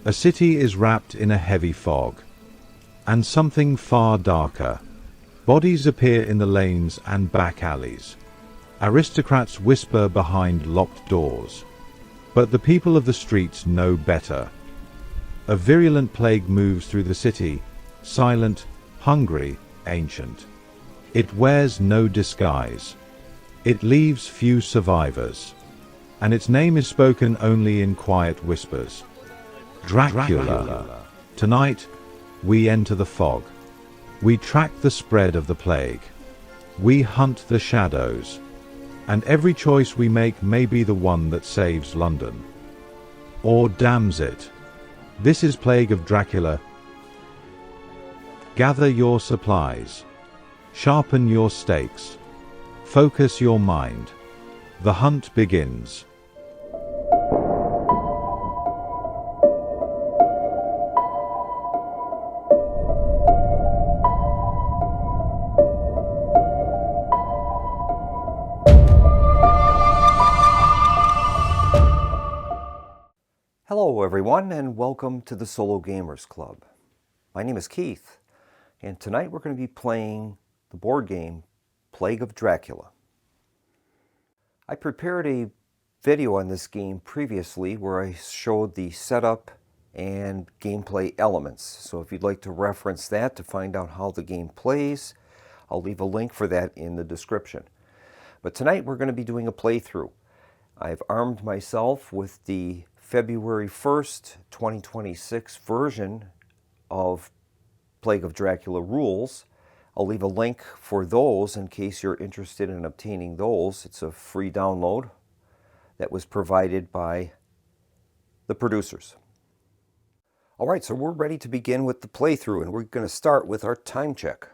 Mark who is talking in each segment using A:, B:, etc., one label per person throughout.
A: A city is wrapped in a heavy fog, and something far darker. Bodies appear in the lanes and back alleys. Aristocrats whisper behind locked doors. But the people of the streets know better. A virulent plague moves through the city, silent, hungry, ancient. It wears no disguise. It leaves few survivors. And its name is spoken only in quiet whispers. Dracula. Tonight, we enter the fog. We track the spread of the plague. We hunt the shadows. And every choice we make may be the one that saves London. Or damns it. This is Plague of Dracula. Gather your supplies. Sharpen your stakes. Focus your mind. The hunt begins.
B: Hello everyone, and welcome to the Solo Gamers Club. My name is Keith, and tonight we're going to be playing the board game Plague of Dracula. I prepared a video on this game previously where I showed the setup and gameplay elements. So if you'd like to reference that to find out how the game plays, I'll leave a link for that in the description. But tonight we're going to be doing a playthrough. I've armed myself with the February 1st, 2026 version of Plague of Dracula rules. I'll leave a link for those in case you're interested in obtaining those. It's a free download that was provided by the producers. All right, so we're ready to begin with the playthrough, and we're going to start with our time check.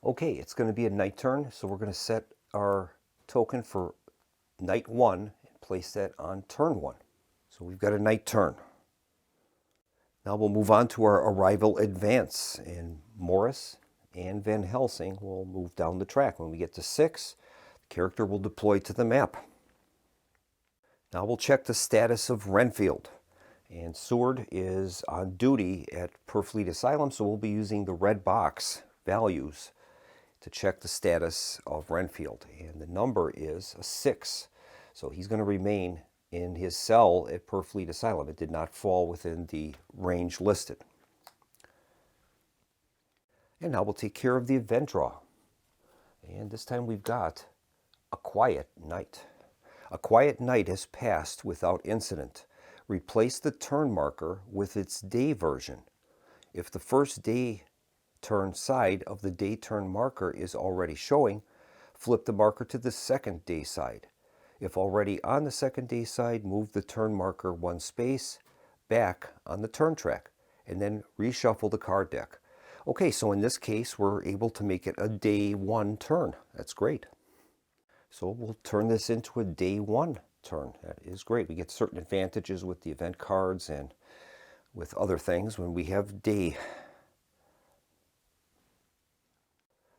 B: Okay, it's going to be a night turn, so we're going to set our token for night 1 and place that on turn 1. So we've got a night turn. Now we'll move on to our arrival advance, and Morris and Van Helsing will move down the track. When we get to 6, the character will deploy to the map. Now we'll check the status of Renfield. And Seward is on duty at Purfleet Asylum, so we'll be using the red box values to check the status of Renfield, and the number is a 6. So he's going to remain in his cell at Purfleet Asylum. It did not fall within the range listed. And now we'll take care of the event draw. And this time we've got a quiet night. A quiet night has passed without incident. Replace the turn marker with its day version. If the first day turn side of the day turn marker is already showing, flip the marker to the second day side. If already on the second day side, move the turn marker 1 space back on the turn track, and then reshuffle the card deck. Okay, so in this case, we're able to make it a day 1 turn. That's great. So we'll turn this into a day 1 turn. That is great. We get certain advantages with the event cards and with other things when we have day.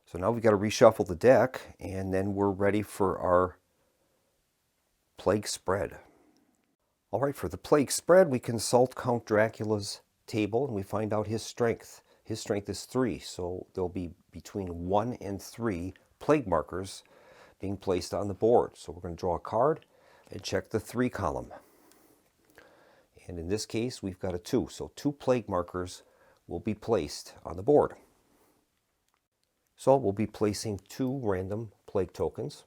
B: So now we've got to reshuffle the deck, and then we're ready for our plague spread. All right, for the plague spread, we consult Count Dracula's table, and we find out his strength. His strength is 3, so there'll be between 1 and 3 plague markers being placed on the board. So we're going to draw a card and check the 3 column. And in this case, we've got a 2, so 2 plague markers will be placed on the board. So we'll be placing 2 random plague tokens,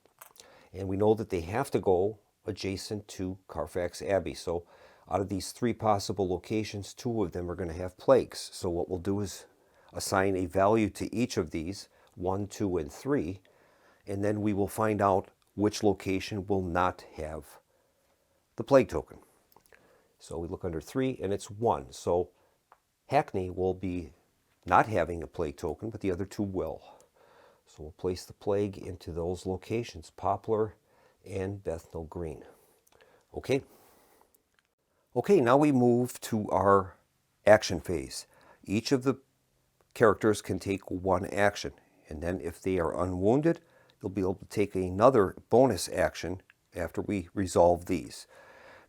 B: and we know that they have to go adjacent to Carfax Abbey. So out of these 3 possible locations, 2 of them are going to have plagues. So what we'll do is assign a value to each of these, 1, 2, and 3, and then we will find out which location will not have the plague token. So we look under 3, and it's 1. So Hackney will be not having a plague token, but the other 2 will. So we'll place the plague into those locations, Poplar and Bethnal Green. Okay, Okay, now we move to our action phase. Each of the characters can take one action, and then if they are unwounded, they'll be able to take another bonus action after we resolve these.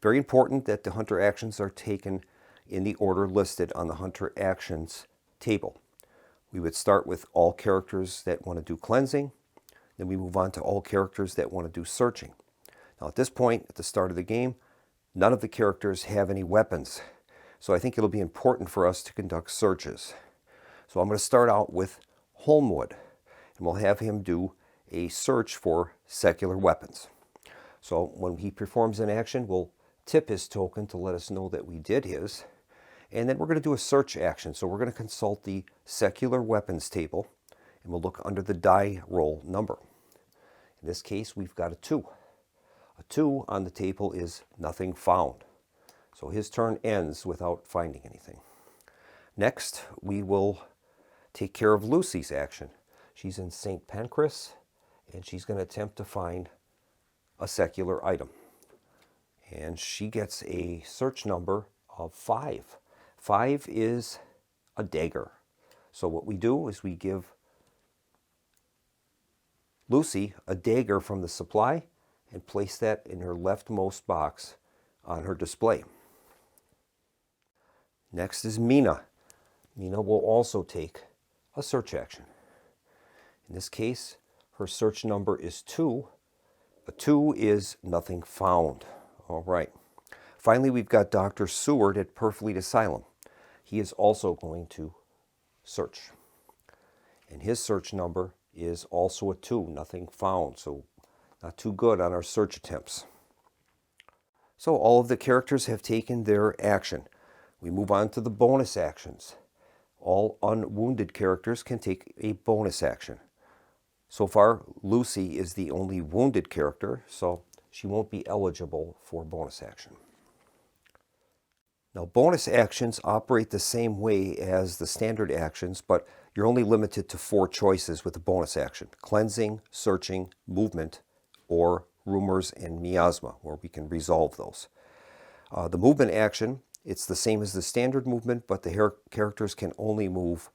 B: Very important that the hunter actions are taken in the order listed on the hunter actions table. We would start with all characters that want to do cleansing, then we move on to all characters that want to do searching. Now at this point, at the start of the game, none of the characters have any weapons, so I think it'll be important for us to conduct searches. So I'm going to start out with Holmwood, and we'll have him do a search for secular weapons. So when he performs an action, we'll tip his token to let us know that we did his, and then we're going to do a search action. So we're going to consult the secular weapons table, and we'll look under the die roll number. In this case, we've got a 2. A 2 on the table is nothing found. So his turn ends without finding anything. Next, we will take care of Lucy's action. She's in St. Pancras, and she's going to attempt to find a secular item. And she gets a search number of 5. 5 is a dagger. So what we do is we give Lucy a dagger from the supply and place that in her leftmost box on her display. Next is Mina. Mina will also take a search action. In this case, her search number is 2. A 2 is nothing found. All right. Finally, we've got Dr. Seward at Purfleet Asylum. He is also going to search. And his search number is also a 2, nothing found. So not too good on our search attempts. So all of the characters have taken their action. We move on to the bonus actions. All unwounded characters can take a bonus action. So far, Lucy is the only wounded character, so she won't be eligible for bonus action. Now, bonus actions operate the same way as the standard actions, but you're only limited to 4 choices with a bonus action: cleansing, searching, movement, or rumors and miasma, where we can resolve those. The movement action, it's the same as the standard movement, but the characters can only move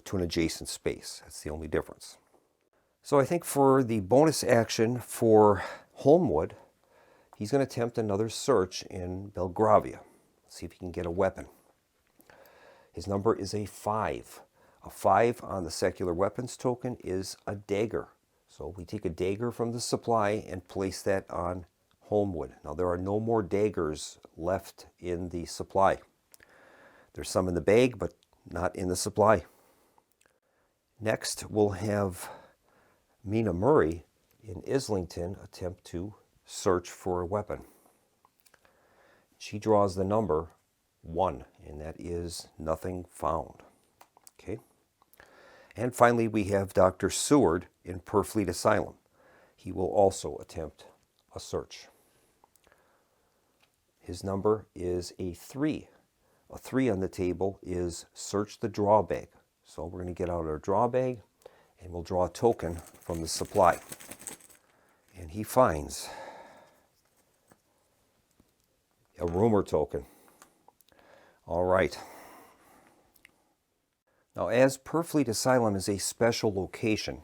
B: to an adjacent space. That's the only difference. So I think for the bonus action for Holmwood, he's going to attempt another search in Belgravia. Let's see if he can get a weapon. His number is a 5. A 5 on the secular weapons token is a dagger. So we take a dagger from the supply and place that on Holmwood. Now there are no more daggers left in the supply. There's some in the bag, but not in the supply. Next, we'll have Mina Murray in Islington attempt to search for a weapon. She draws the number 1, and that is nothing found. Okay. And finally, we have Dr. Seward in Purfleet Asylum. He will also attempt a search. His number is a 3. A 3 on the table is search the draw bag. So we're going to get out our draw bag, and we'll draw a token from the supply. And he finds a rumor token. All right. Now, as Purfleet Asylum is a special location,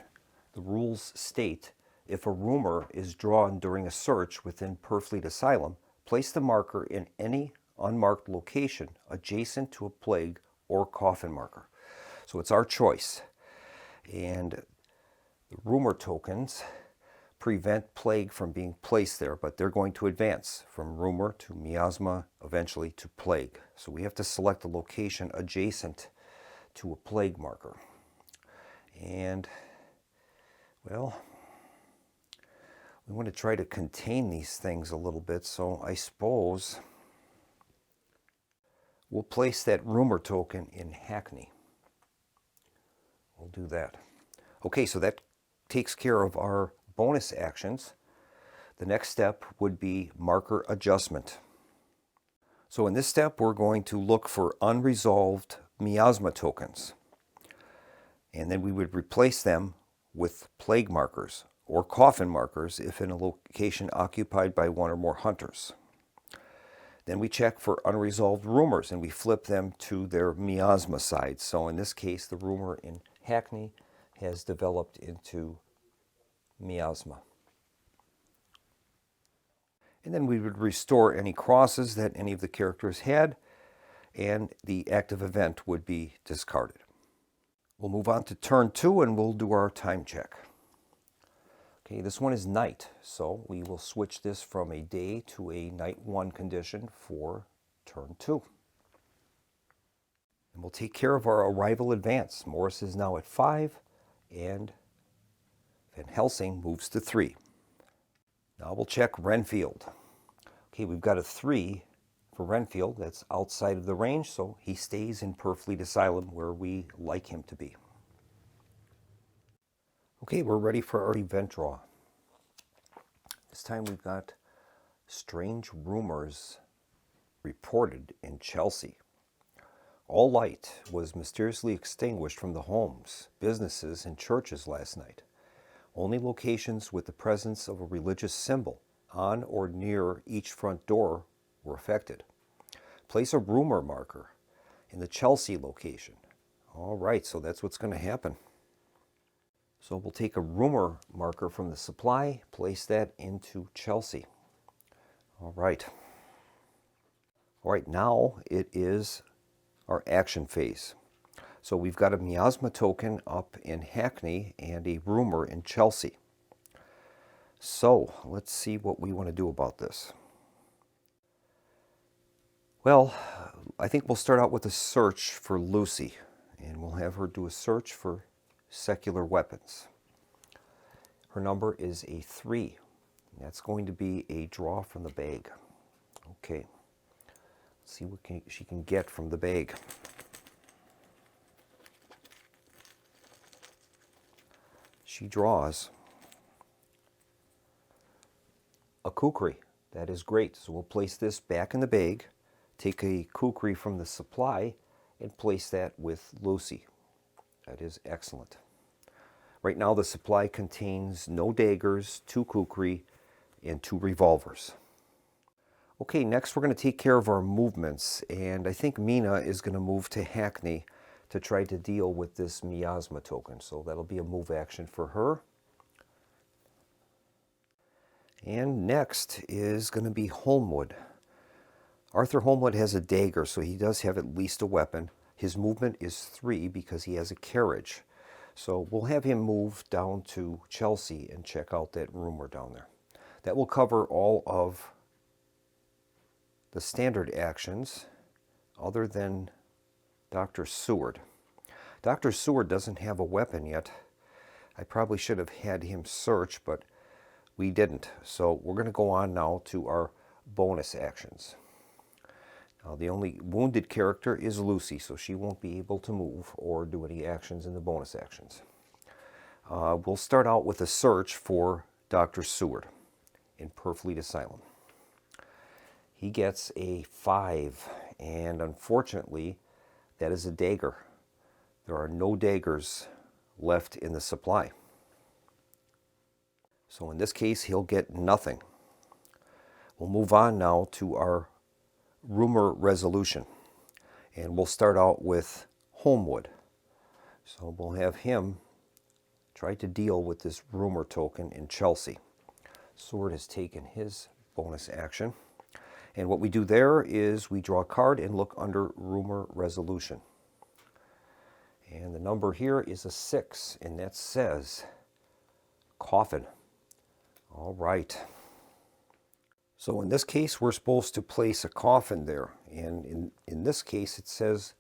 B: the rules state if a rumor is drawn during a search within Purfleet Asylum, place the marker in any unmarked location adjacent to a plague or coffin marker. So it's our choice. And the rumor tokens prevent plague from being placed there, but they're going to advance from rumor to miasma, eventually to plague. So we have to select a location adjacent to a plague marker. And, well, we want to try to contain these things a little bit, so I suppose we'll place that rumor token in Hackney. We'll do that. Okay, so that takes care of our bonus actions. The next step would be marker adjustment. So in this step, we're going to look for unresolved miasma tokens. And then we would replace them with plague markers or coffin markers if in a location occupied by 1 or more hunters. Then we check for unresolved rumors and we flip them to their miasma side. So in this case, the rumor in Hackney has developed into miasma. And then we would restore any crosses that any of the characters had, and the active event would be discarded. We'll move on to turn 2 and we'll do our time check. Okay, this one is night, so we will switch this from a day to a night 1 condition for turn 2. And we'll take care of our arrival advance. Morris is now at 5, and Van Helsing moves to 3. Now we'll check Renfield. Okay, we've got a 3 for Renfield. That's outside of the range, so he stays in Purfleet Asylum where we like him to be. Okay, we're ready for our event draw. This time we've got strange rumors reported in Chelsea. All light was mysteriously extinguished from the homes, businesses, and churches last night. Only locations with the presence of a religious symbol on or near each front door were affected. Place a rumor marker in the Chelsea location. All right, so that's what's going to happen. So we'll take a rumor marker from the supply, place that into Chelsea. All right. All right, now it is our action phase. So we've got a miasma token up in Hackney and a rumor in Chelsea. So let's see what we want to do about this. Well, I think we'll start out with a search for Lucy, and we'll have her do a search for secular weapons. Her number is a 3. And that's going to be a draw from the bag. Okay, let's see what she can get from the bag. She draws a kukri. That is great. So we'll place this back in the bag, take a kukri from the supply, and place that with Lucy. That is excellent. Right now the supply contains no daggers, 2 kukri, and 2 revolvers. Okay, next we're going to take care of our movements, and I think Mina is going to move to Hackney to try to deal with this miasma token. So that'll be a move action for her. And next is going to be Holmwood. Arthur Holmwood has a dagger, so he does have at least a weapon. His movement is 3 because he has a carriage. So we'll have him move down to Chelsea and check out that rumor down there. That will cover all of the standard actions other than Dr. Seward. Dr. Seward doesn't have a weapon yet. I probably should have had him search, but we didn't. So we're going to go on now to our bonus actions. Now, the only wounded character is Lucy, so she won't be able to move or do any actions in the bonus actions. We'll start out with a search for Dr. Seward in Purfleet Asylum. He gets a 5, and unfortunately, that is a dagger. There are no daggers left in the supply. So in this case, he'll get nothing. We'll move on now to our rumor resolution, and we'll start out with Holmwood. So we'll have him try to deal with this rumor token in Chelsea. Sword has taken his bonus action, and what we do there is we draw a card and look under rumor resolution, and the number here is a 6, and that says coffin. All right. So in this case, we're supposed to place a coffin there. And in this case, it says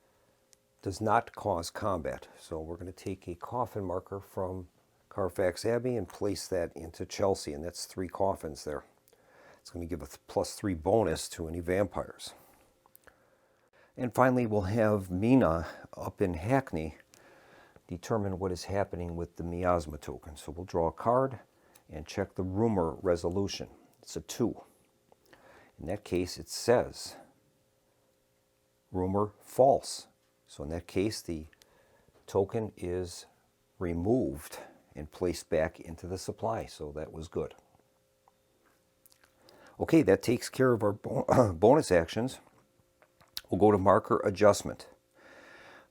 B: does not cause combat. So we're going to take a coffin marker from Carfax Abbey and place that into Chelsea. And that's 3 coffins there. It's going to give a +3 bonus to any vampires. And finally, we'll have Mina up in Hackney determine what is happening with the miasma token. So we'll draw a card and check the rumor resolution. It's a 2. In that case, it says rumor false. So in that case, the token is removed and placed back into the supply. So that was good. Okay, that takes care of our bonus actions. We'll go to marker adjustment.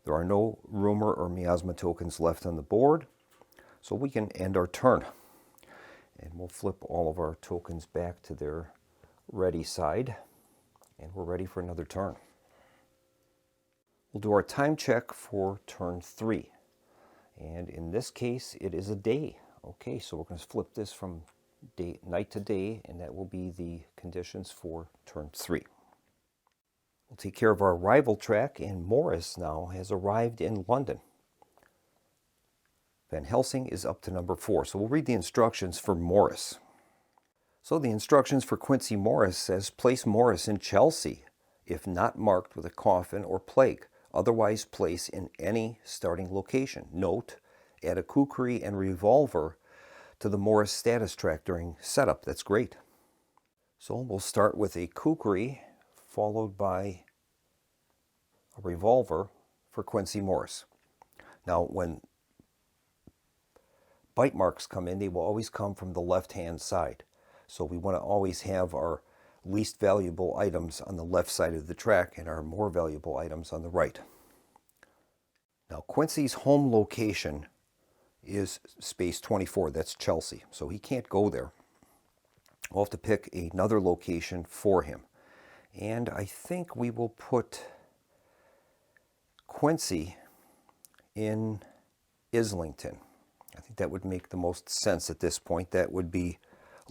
B: There are no rumor or miasma tokens left on the board, so we can end our turn. And we'll flip all of our tokens back to their ready side, and we're ready for another turn. We'll do our time check for turn 3. And in this case, it is a day. Okay, so we're going to flip this from night to day, and that will be the conditions for turn 3. We'll take care of our arrival track, and Morris now has arrived in London. Van Helsing is up to number 4. So we'll read the instructions for Morris. So the instructions for Quincy Morris says, place Morris in Chelsea, if not marked with a coffin or plague. Otherwise place in any starting location. Note, add a kukri and revolver to the Morris status track during setup. That's great. So we'll start with a kukri, followed by a revolver for Quincy Morris. Now, when bite marks come in, they will always come from the left-hand side. So we want to always have our least valuable items on the left side of the track and our more valuable items on the right. Now, Quincy's home location is space 24. That's Chelsea. So he can't go there. We'll have to pick another location for him. And I think we will put Quincy in Islington. I think that would make the most sense at this point. That would be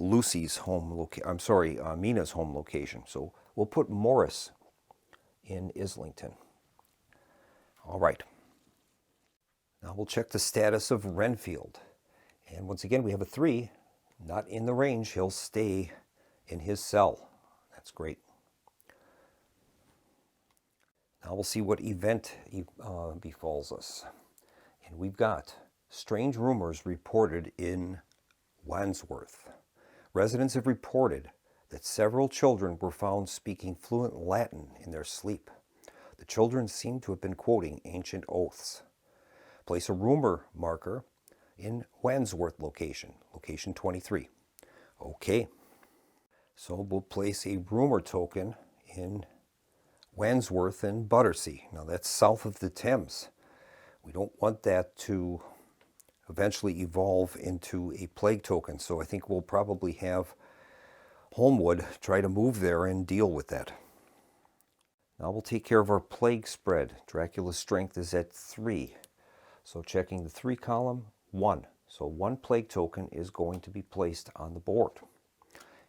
B: Lucy's home location. Mina's home location. So we'll put Morris in Islington. All right. Now we'll check the status of Renfield. And once again, we have a 3. Not in the range. He'll stay in his cell. That's great. Now we'll see what event befalls us. And we've got strange rumors reported in Wandsworth. Residents have reported that several children were found speaking fluent Latin in their sleep. The children seem to have been quoting ancient oaths. Place a rumor marker in Wandsworth location, location 23. Okay. So we'll place a rumor token in Wandsworth and Battersea. Now that's south of the Thames. We don't want that to eventually evolve into a plague token, so I think we'll probably have Holmwood try to move there and deal with that. Now we'll take care of our plague spread. Dracula's strength is at 3. So checking the 3 column, 1. So 1 plague token is going to be placed on the board.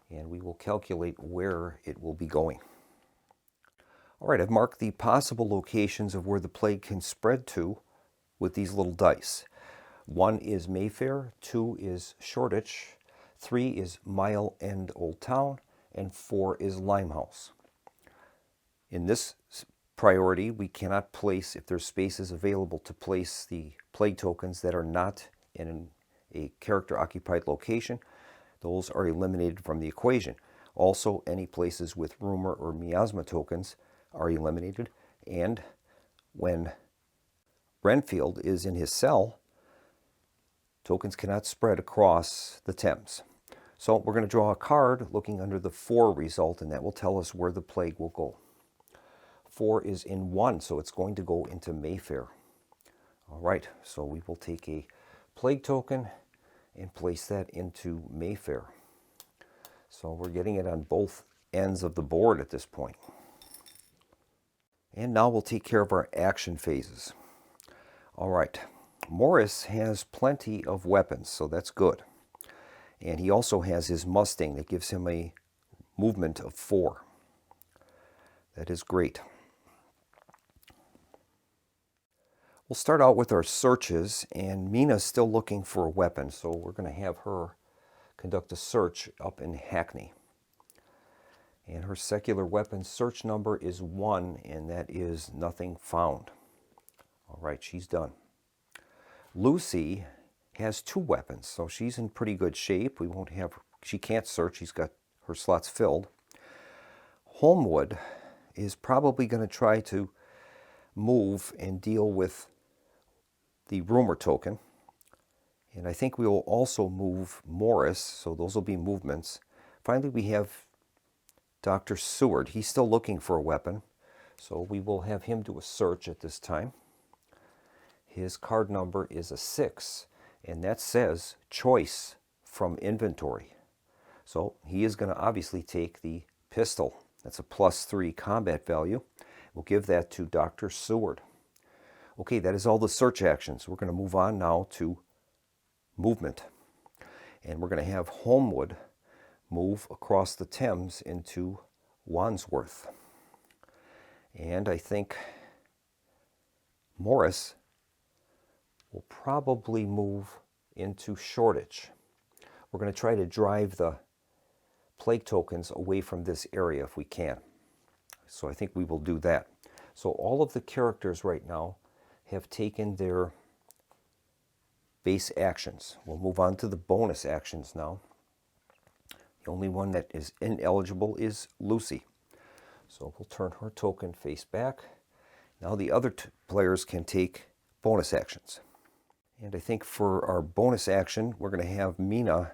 B: And we will calculate where it will be going. All right, I've marked the possible locations of where the plague can spread to with these little dice. 1 is Mayfair, 2 is Shoreditch, 3 is Mile End Old Town, and 4 is Limehouse. In this priority, we cannot place, if there's spaces available to place the plague tokens that are not in a character-occupied location, those are eliminated from the equation. Also, any places with rumor or miasma tokens are eliminated, and when Renfield is in his cell, tokens cannot spread across the Thames. So we're going to draw a card looking under the 4 result, and that will tell us where the plague will go. 4 is in 1, so it's going to go into Mayfair. All right, so we will take a plague token and place that into Mayfair. So we're getting it on both ends of the board at this point. And now we'll take care of our action phases. All right, Morris has plenty of weapons, so that's good. And he also has his Mustang that gives him a movement of 4. That is great. We'll start out with our searches, and Mina's still looking for a weapon, so we're going to have her conduct a search up in Hackney. And her secular weapon search number is 1, and that is nothing found. All right, she's done. Lucy has 2 weapons, so she's in pretty good shape. She can't search, she's got her slots filled. Holmwood is probably going to try to move and deal with the rumor token. And I think we will also move Morris, so those will be movements. Finally, we have Dr. Seward. He's still looking for a weapon, so we will have him do a search at this time. His card number is a 6, and that says choice from inventory. So he is going to obviously take the pistol. That's a +3 combat value. We'll give that to Dr. Seward. Okay, that is all the search actions. We're going to move on now to movement. And we're going to have Holmwood move across the Thames into Wandsworth. And I think Morris will probably move into Shoreditch. We're going to try to drive the plague tokens away from this area if we can. So I think we will do that. So all of the characters right now have taken their base actions. We'll move on to the bonus actions now. The only one that is ineligible is Lucy. So we'll turn her token face back. Now the other players can take bonus actions. And I think for our bonus action, we're going to have Mina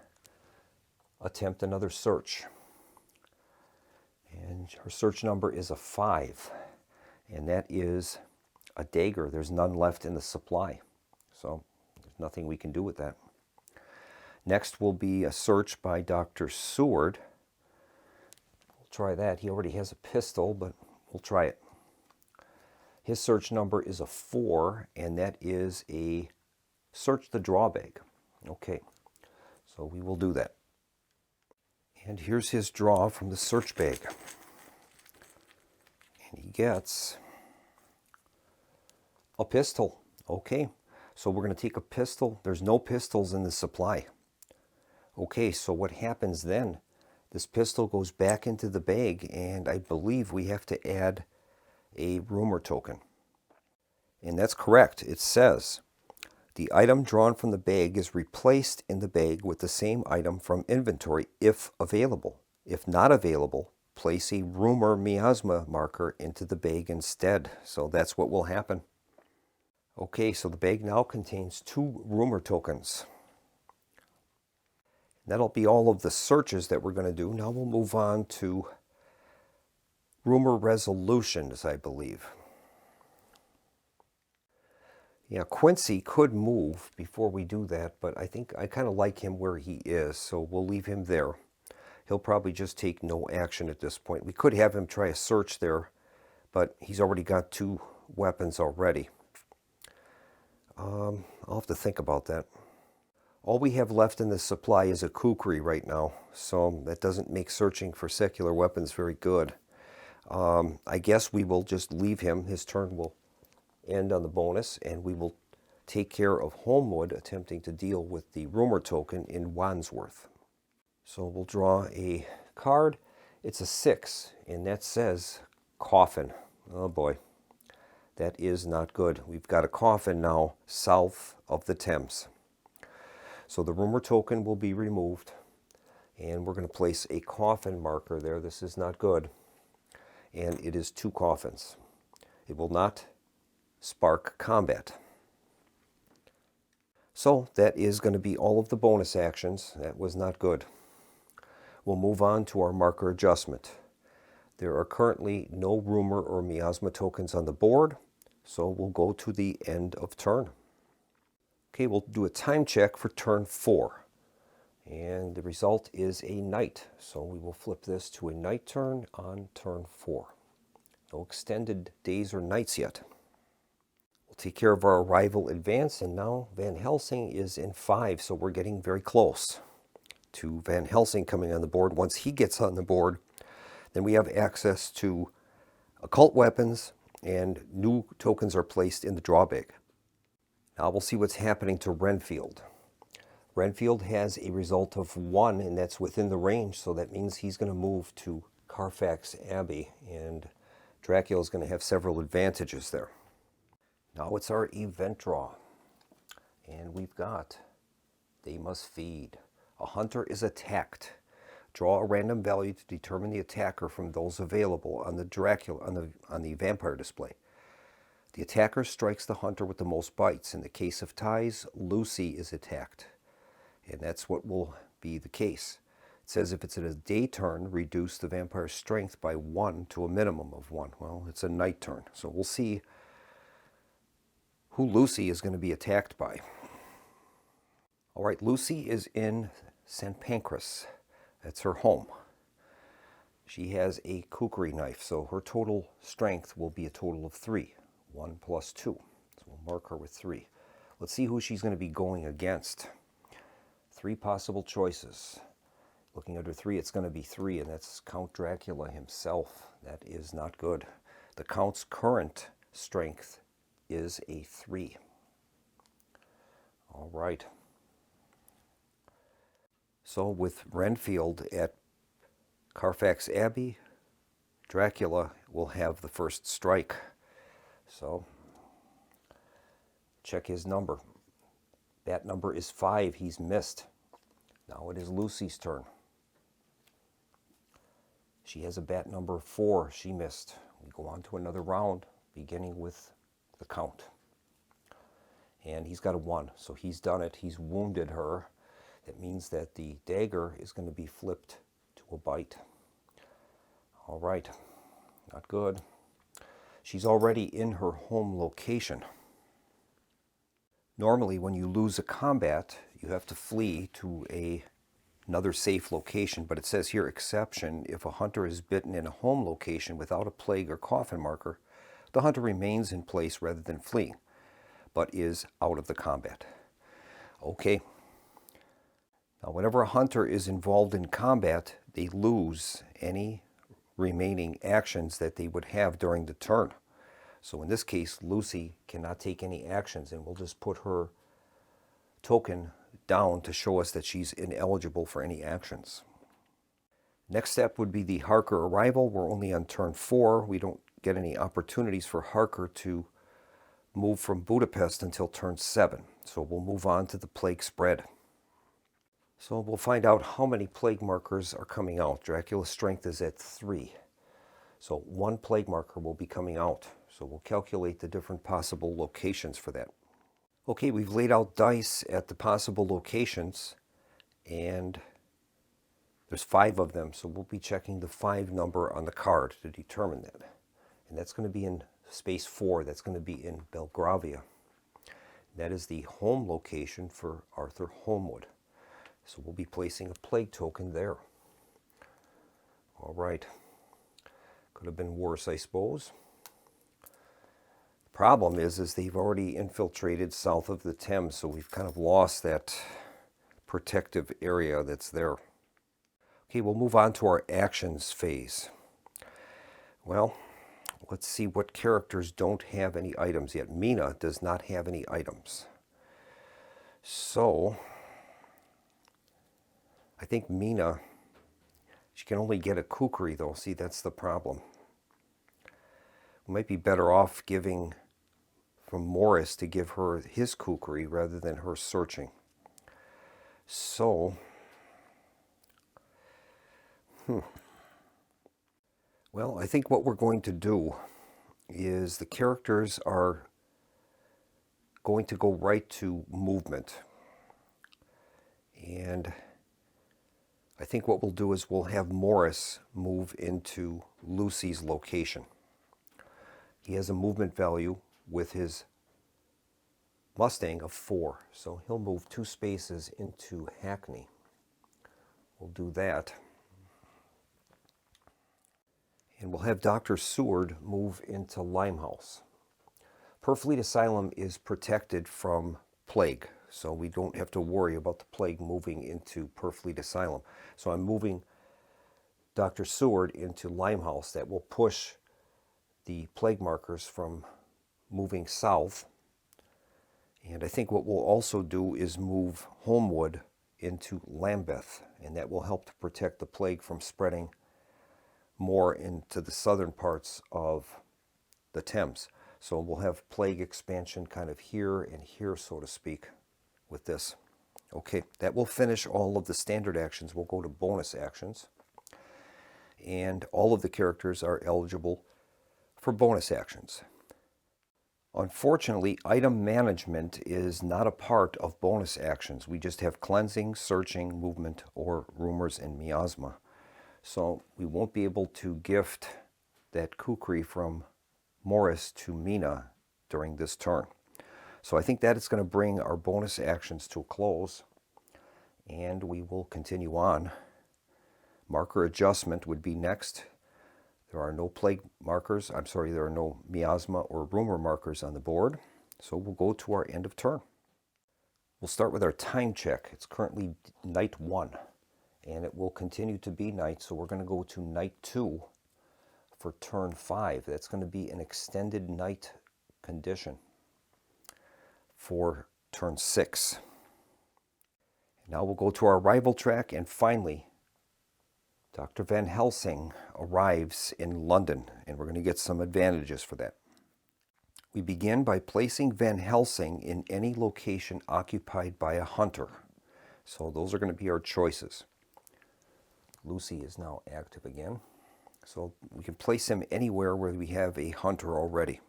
B: attempt another search. And her search number is a 5. And that is a dagger. There's none left in the supply. So there's nothing we can do with that. Next will be a search by Dr. Seward. We'll try that. He already has a pistol, but we'll try it. His search number is a 4, and that is a search the draw bag. Okay, so we will do that. And here's his draw from the search bag. And he gets a pistol. Okay, so we're going to take a pistol. There's no pistols in the supply. Okay, so what happens then? This pistol goes back into the bag, and I believe we have to add a rumor token. And that's correct. It says, the item drawn from the bag is replaced in the bag with the same item from inventory if available. If not available, place a rumor miasma marker into the bag instead. So that's what will happen. Okay, so the bag now contains 2 rumor tokens. That'll be all of the searches that we're going to do. Now we'll move on to rumor resolutions, I believe. Yeah, Quincy could move before we do that, but I think I kind of like him where he is, so we'll leave him there. He'll probably just take no action at this point. We could have him try a search there, but he's already got 2 weapons already. I'll have to think about that. All we have left in the supply is a kukri right now, so that doesn't make searching for secular weapons very good. I guess we will just leave him. His turn will end on the bonus, and we will take care of Holmwood attempting to deal with the rumor token in Wandsworth. So we'll draw a card. It's a 6, and that says coffin. Oh boy, that is not good. We've got a coffin now south of the Thames. So the rumor token will be removed, and we're going to place a coffin marker there. This is not good, and it is 2 coffins. It will not spark combat. So that is going to be all of the bonus actions. That was not good. We'll move on to our marker adjustment. There are currently no rumor or miasma tokens on the board, so we'll go to the end of turn. Okay, we'll do a time check for turn 4. And the result is a night. So we will flip this to a night turn on turn 4. No extended days or nights yet. We'll take care of our arrival advance, and now Van Helsing is in 5, so we're getting very close to Van Helsing coming on the board. Once he gets on the board, then we have access to occult weapons, and new tokens are placed in the draw bag. Now we'll see what's happening to Renfield. Renfield has a result of 1, and that's within the range, so that means he's going to move to Carfax Abbey, and Dracula is going to have several advantages there. Now it's our event draw, and we've got They Must Feed. A hunter is attacked. Draw a random value to determine the attacker from those available on the Dracula on the vampire display. The attacker strikes the hunter with the most bites. In the case of ties, Lucy is attacked, and that's what will be the case. It says if it's a day turn, reduce the vampire's strength by 1 to a minimum of 1. Well, it's a night turn, so we'll see who Lucy is going to be attacked by. All right, Lucy is in St. Pancras. That's her home. She has a kukri knife, so her total strength will be a total of 3. 1 plus 2. So we'll mark her with 3. Let's see who she's going to be going against. 3 possible choices. Looking under 3, it's going to be 3, and that's Count Dracula himself. That is not good. The Count's current strength is a 3. All right. So with Renfield at Carfax Abbey, Dracula will have the first strike. So check his number. Bat number is 5. He's missed. Now it is Lucy's turn. She has a bat number 4. She missed. We go on to another round, beginning with the Count. And he's got a 1, so he's done it. He's wounded her. That means that the dagger is going to be flipped to a bite. All right, not good. She's already in her home location. Normally, when you lose a combat, you have to flee to another safe location, but it says here, exception, if a hunter is bitten in a home location without a plague or coffin marker, the hunter remains in place rather than fleeing, but is out of the combat. Okay. Now, whenever a hunter is involved in combat, they lose any remaining actions that they would have during the turn. So in this case, Lucy cannot take any actions, and we'll just put her token down to show us that she's ineligible for any actions. Next step would be the Harker arrival. We're only on turn 4. We don't get any opportunities for Harker to move from Budapest until turn 7. So we'll move on to the plague spread. So we'll find out how many plague markers are coming out. Dracula's strength is at 3. So 1 plague marker will be coming out. So we'll calculate the different possible locations for that. Okay, we've laid out dice at the possible locations, and there's 5 of them. So we'll be checking the 5 number on the card to determine that. And that's going to be in space 4. That's going to be in Belgravia. That is the home location for Arthur Holmwood. So we'll be placing a plague token there. All right. Could have been worse, I suppose. The problem is they've already infiltrated south of the Thames, so we've kind of lost that protective area that's there. Okay, we'll move on to our actions phase. Well, let's see what characters don't have any items yet. Mina does not have any items. So I think Mina, she can only get a kukri though. See, that's the problem. We might be better off giving from Morris to give her his kukri rather than her searching. So, well, I think what we're going to do is the characters are going to go right to movement. And I think what we'll do is we'll have Morris move into Lucy's location. He has a movement value with his Mustang of 4, so he'll move 2 spaces into Hackney. We'll do that. And we'll have Dr. Seward move into Limehouse. Purfleet Asylum is protected from plague, so we don't have to worry about the plague moving into Purfleet Asylum. So I'm moving Dr. Seward into Limehouse. That will push the plague markers from moving south. And I think what we'll also do is move Holmwood into Lambeth, and that will help to protect the plague from spreading more into the southern parts of the Thames. So we'll have plague expansion kind of here and here, so to speak, with this. Okay, that will finish all of the standard actions. We'll go to bonus actions. And all of the characters are eligible for bonus actions. Unfortunately, item management is not a part of bonus actions. We just have cleansing, searching, movement, or rumors and miasma. So we won't be able to gift that kukri from Morris to Mina during this turn. So I think that is going to bring our bonus actions to a close, and we will continue on. Marker adjustment would be next. There are no plague markers, there are no miasma or rumor markers on the board. So we'll go to our end of turn. We'll start with our time check. It's currently night 1, and it will continue to be night, so we're going to go to night 2 for turn 5. That's going to be an extended night condition for turn 6. Now we'll go to our arrival track, and finally, Dr. Van Helsing arrives in London, and we're going to get some advantages for that. We begin by placing Van Helsing in any location occupied by a hunter. So those are going to be our choices. Lucy is now active again. So we can place him anywhere where we have a hunter already.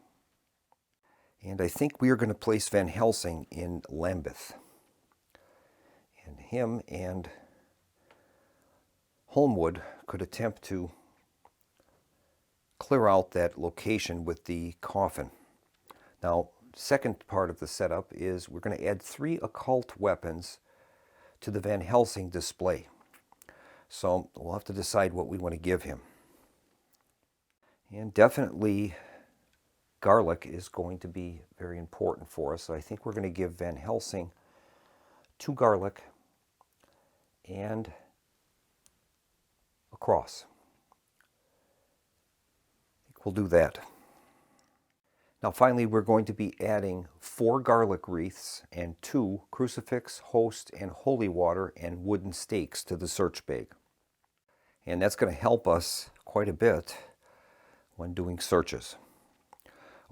B: And I think we are going to place Van Helsing in Lambeth. And him and Holmwood could attempt to clear out that location with the coffin. Now, second part of the setup is we're going to add 3 occult weapons to the Van Helsing display. So we'll have to decide what we want to give him. And definitely garlic is going to be very important for us. So I think we're going to give Van Helsing 2 garlic and a cross. I think we'll do that. Now finally, we're going to be adding 4 garlic wreaths and 2 crucifix, host, and holy water and wooden stakes to the search bag. And that's going to help us quite a bit when doing searches.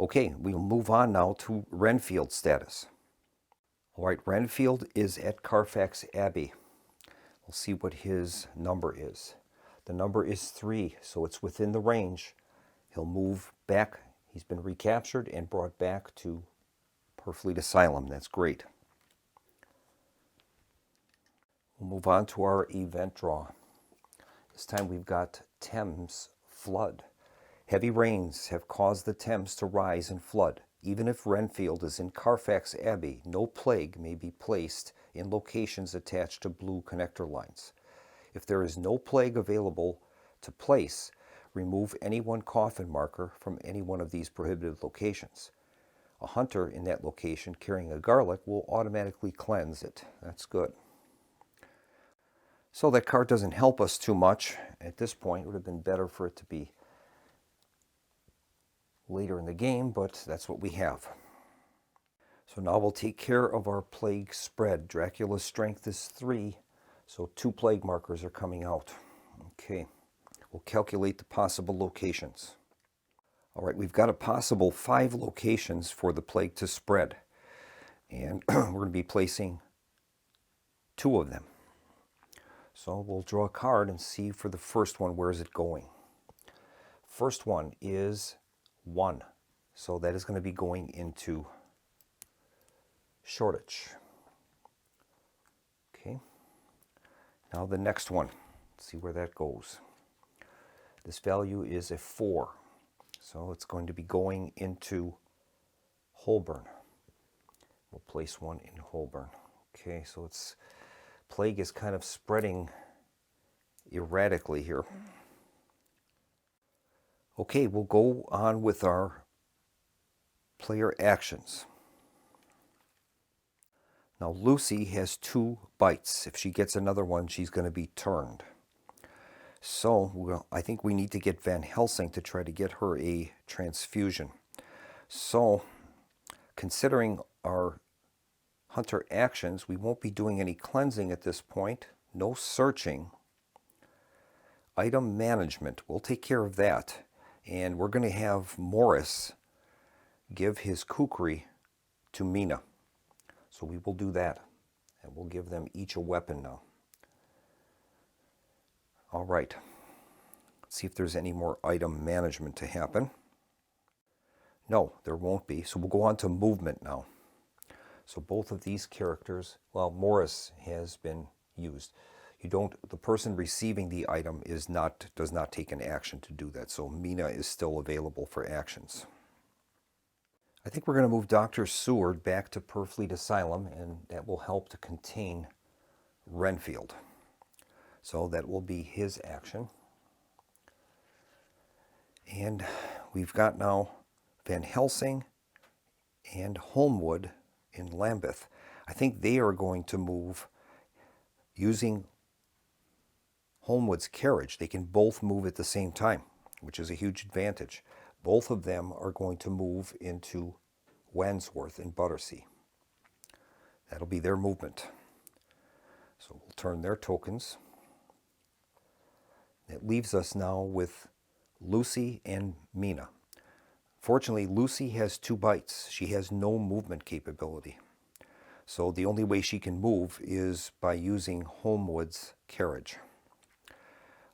B: Okay, we'll move on now to Renfield status. All right, Renfield is at Carfax Abbey. We'll see what his number is. The number is 3, so it's within the range. He'll move back. He's been recaptured and brought back to Purfleet Asylum. That's great. We'll move on to our event draw. This time we've got Thames flood. Heavy rains have caused the Thames to rise and flood. Even if Renfield is in Carfax Abbey, no plague may be placed in locations attached to blue connector lines. If there is no plague available to place, remove any one coffin marker from any one of these prohibited locations. A hunter in that location carrying a garlic will automatically cleanse it. That's good. So that card doesn't help us too much at this point. It would have been better for it to be later in the game, but that's what we have. So now we'll take care of our plague spread. Dracula's strength is 3, so 2 plague markers are coming out. Okay, we'll calculate the possible locations. All right, we've got a possible 5 locations for the plague to spread, and we're going to be placing 2 of them. So we'll draw a card and see for the first one, where is it going? First one is 1, so that is going to be going into Shoreditch. Okay, now the next one, let's see where that goes. This value is a 4, so it's going to be going into Holborn. We'll place 1 in Holborn. Okay, so it's plague is kind of spreading erratically here. Okay, we'll go on with our player actions. Now Lucy has 2 bites. If she gets another one, she's going to be turned. So I think we need to get Van Helsing to try to get her a transfusion. So considering our hunter actions, we won't be doing any cleansing at this point. No searching. Item management, we'll take care of that. And we're going to have Morris give his kukri to Mina. So we will do that. And we'll give them each a weapon now. All right. Let's see if there's any more item management to happen. No, there won't be. So we'll go on to movement now. So both of these characters, well, Morris has been used. The person receiving the item does not take an action to do that. So Mina is still available for actions. I think we're going to move Dr. Seward back to Purfleet Asylum, and that will help to contain Renfield. So that will be his action. And we've got now Van Helsing and Holmwood in Lambeth. I think they are going to move using Holmwood's carriage. They can both move at the same time, which is a huge advantage. Both of them are going to move into Wandsworth in Battersea. That'll be their movement. So we'll turn their tokens. It leaves us now with Lucy and Mina. Fortunately, Lucy has 2 bites. She has no movement capability. So the only way she can move is by using Holmwood's carriage.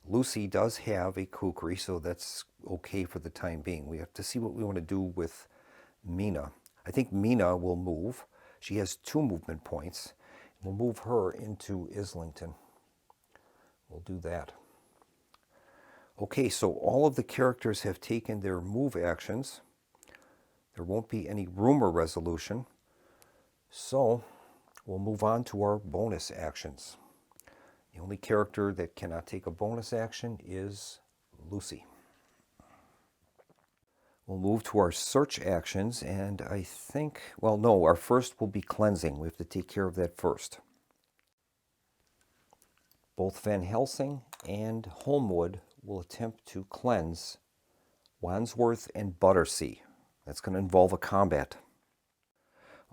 B: Lucy does have a kukri, so that's okay for the time being. We have to see what we want to do with Mina. I think Mina will move. She has 2 movement points. We'll move her into Islington. We'll do that. Okay, so all of the characters have taken their move actions. There won't be any rumor resolution. So we'll move on to our bonus actions. The only character that cannot take a bonus action is Lucy. We'll move to our search actions, and I think, well, no, our first will be cleansing. We have to take care of that first. Both Van Helsing and Holmwood will attempt to cleanse Wandsworth and Battersea. That's going to involve a combat.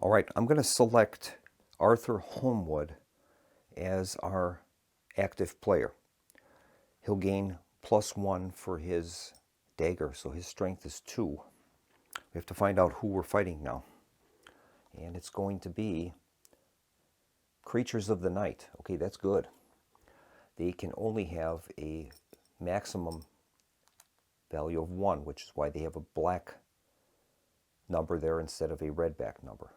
B: All right, I'm going to select Arthur Holmwood as our active player. He'll gain +1 for his dagger, so his strength is 2. We have to find out who we're fighting now. And it's going to be creatures of the night. Okay, that's good. They can only have a maximum value of 1, which is why they have a black number there instead of a red back number.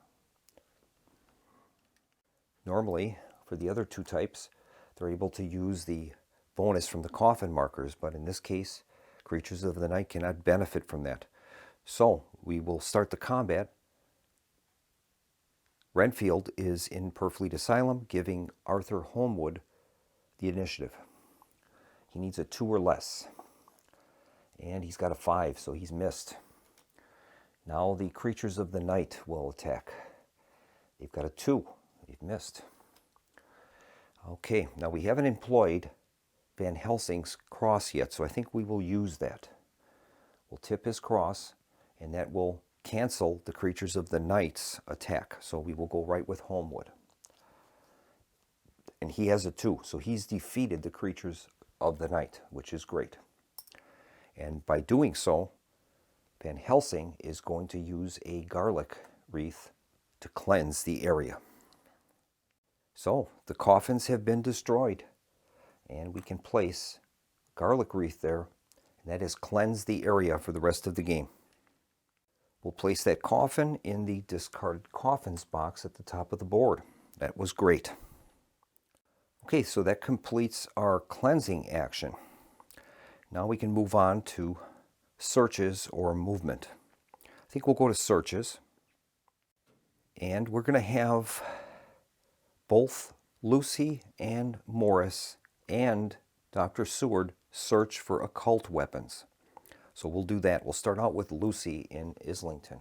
B: Normally, for the other 2 types, they're able to use the bonus from the coffin markers, but in this case, creatures of the night cannot benefit from that. So we will start the combat. Renfield is in Purfleet Asylum, giving Arthur Holmwood the initiative. He needs a 2 or less. And he's got a 5, so he's missed. Now the creatures of the night will attack. They've got a 2. They've missed. Okay, now we haven't employed Van Helsing's cross yet, so I think we will use that. We'll tip his cross, and that will cancel the creatures of the night's attack. So we will go right with Holmwood. And he has a 2, so he's defeated the creatures of the night, which is great. And by doing so, Van Helsing is going to use a garlic wreath to cleanse the area. So the coffins have been destroyed, and we can place garlic wreath there, and that has cleansed the area for the rest of the game. We'll place that coffin in the discarded coffins box at the top of the board. That was great. Okay, so that completes our cleansing action. Now we can move on to searches or movement. I think we'll go to searches. And we're going to have both Lucy and Morris and Dr. Seward search for occult weapons. So we'll do that. We'll start out with Lucy in Islington.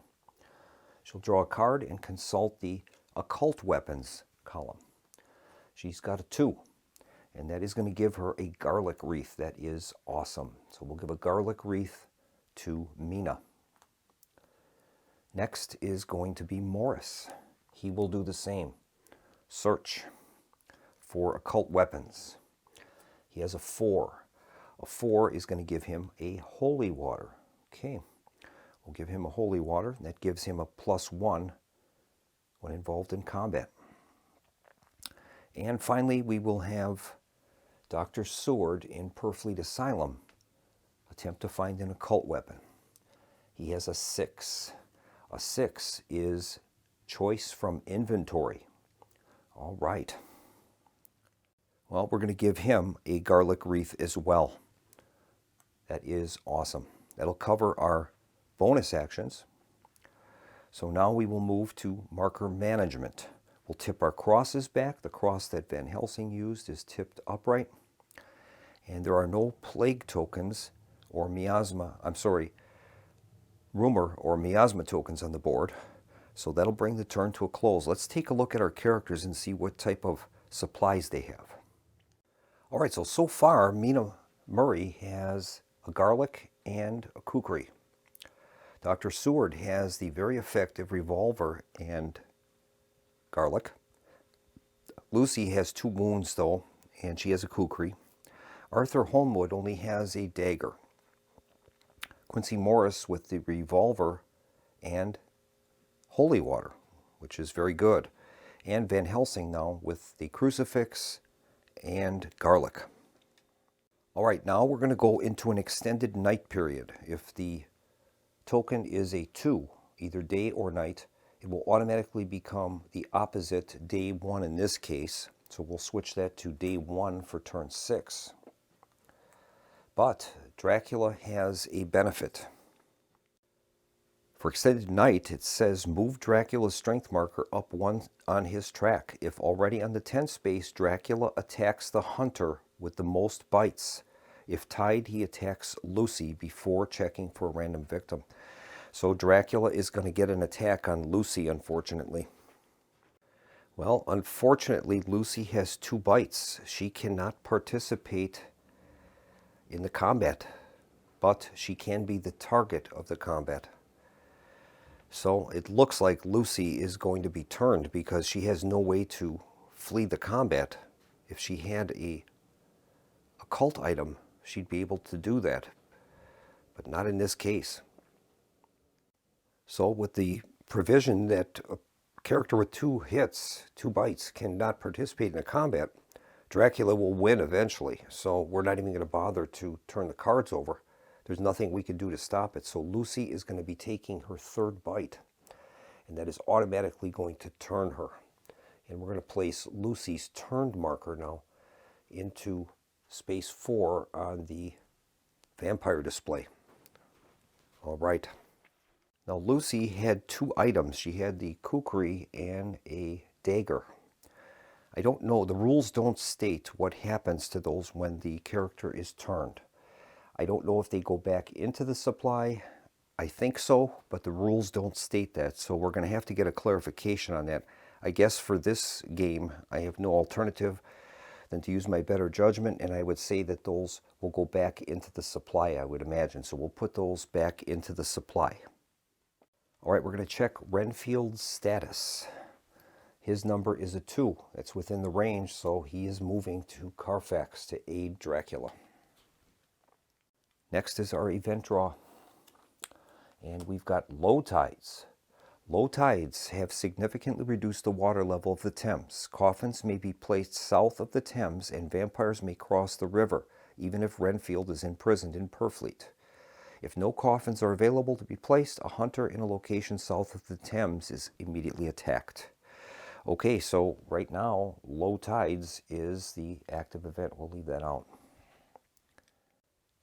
B: She'll draw a card and consult the occult weapons column. She's got a 2, and that is going to give her a garlic wreath. That is awesome. So we'll give a garlic wreath to Mina. Next is going to be Morris. He will do the same. Search for occult weapons. He has a 4. A 4 is going to give him a holy water. Okay, we'll give him a holy water. That gives him a +1 when involved in combat. And finally, we will have Dr. Seward in Purfleet Asylum attempt to find an occult weapon. He has a 6. A 6 is choice from inventory. All right. Well, we're going to give him a garlic wreath as well. That is awesome. That'll cover our bonus actions. So now we will move to marker management. We'll tip our crosses back. The cross that Van Helsing used is tipped upright. And there are no plague tokens or rumor or miasma tokens on the board. So that'll bring the turn to a close. Let's take a look at our characters and see what type of supplies they have. All right, so far, Mina Murray has a garlic and a kukri. Dr. Seward has the very effective revolver and garlic. Lucy has 2 wounds, though, and she has a kukri. Arthur Holmwood only has a dagger. Quincy Morris with the revolver and holy water, which is very good. And Van Helsing now with the crucifix and garlic. All right, now we're going to go into an extended night period. If the token is a 2, either day or night, it will automatically become the opposite day 1 in this case. So we'll switch that to day 1 for turn 6. But Dracula has a benefit. For extended night, it says move Dracula's strength marker up 1 on his track. If already on the 10 space, Dracula attacks the hunter with the most bites. If tied, he attacks Lucy before checking for a random victim. So Dracula is going to get an attack on Lucy, unfortunately. Well, unfortunately, Lucy has 2 bites. She cannot participate in the combat, but she can be the target of the combat. So it looks like Lucy is going to be turned because she has no way to flee the combat. If she had a occult item, she'd be able to do that, but not in this case. So with the provision that a character with 2 hits, 2 bites, cannot participate in a combat, Dracula will win eventually. So we're not even going to bother to turn the cards over. There's nothing we can do to stop it. So Lucy is going to be taking her 3rd bite, and that is automatically going to turn her. And we're going to place Lucy's turned marker now into space 4 on the vampire display. All right. Now Lucy had 2 items. She had the kukri and a dagger. I don't know. The rules don't state what happens to those when the character is turned. I don't know if they go back into the supply. I think so, but the rules don't state that. So we're going to have to get a clarification on that. I guess for this game, I have no alternative than to use my better judgment, and I would say that those will go back into the supply, I would imagine. So we'll put those back into the supply. All right, we're going to check Renfield's status. His number is a 2. It's within the range, so he is moving to Carfax to aid Dracula. Next is our event draw. And we've got low tides. Low tides have significantly reduced the water level of the Thames. Coffins may be placed south of the Thames, and vampires may cross the river, even if Renfield is imprisoned in Purfleet. If no coffins are available to be placed, a hunter in a location south of the Thames is immediately attacked. Okay, so right now, low tides is the active event. We'll leave that out.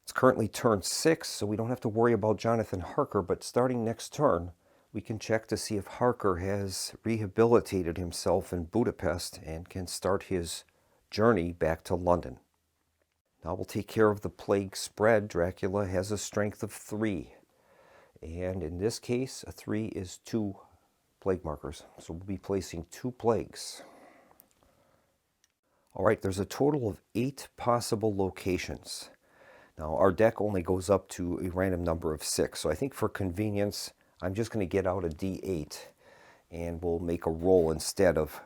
B: It's currently turn 6, so we don't have to worry about Jonathan Harker, but starting next turn, we can check to see if Harker has rehabilitated himself in Budapest and can start his journey back to London. Now we'll take care of the plague spread. Dracula has a strength of 3. And in this case, a 3 is 2 plague markers. So we'll be placing 2 plagues. All right, there's a total of 8 possible locations. Now our deck only goes up to a random number of 6. So I think for convenience, I'm just going to get out a D8 and we'll make a roll instead of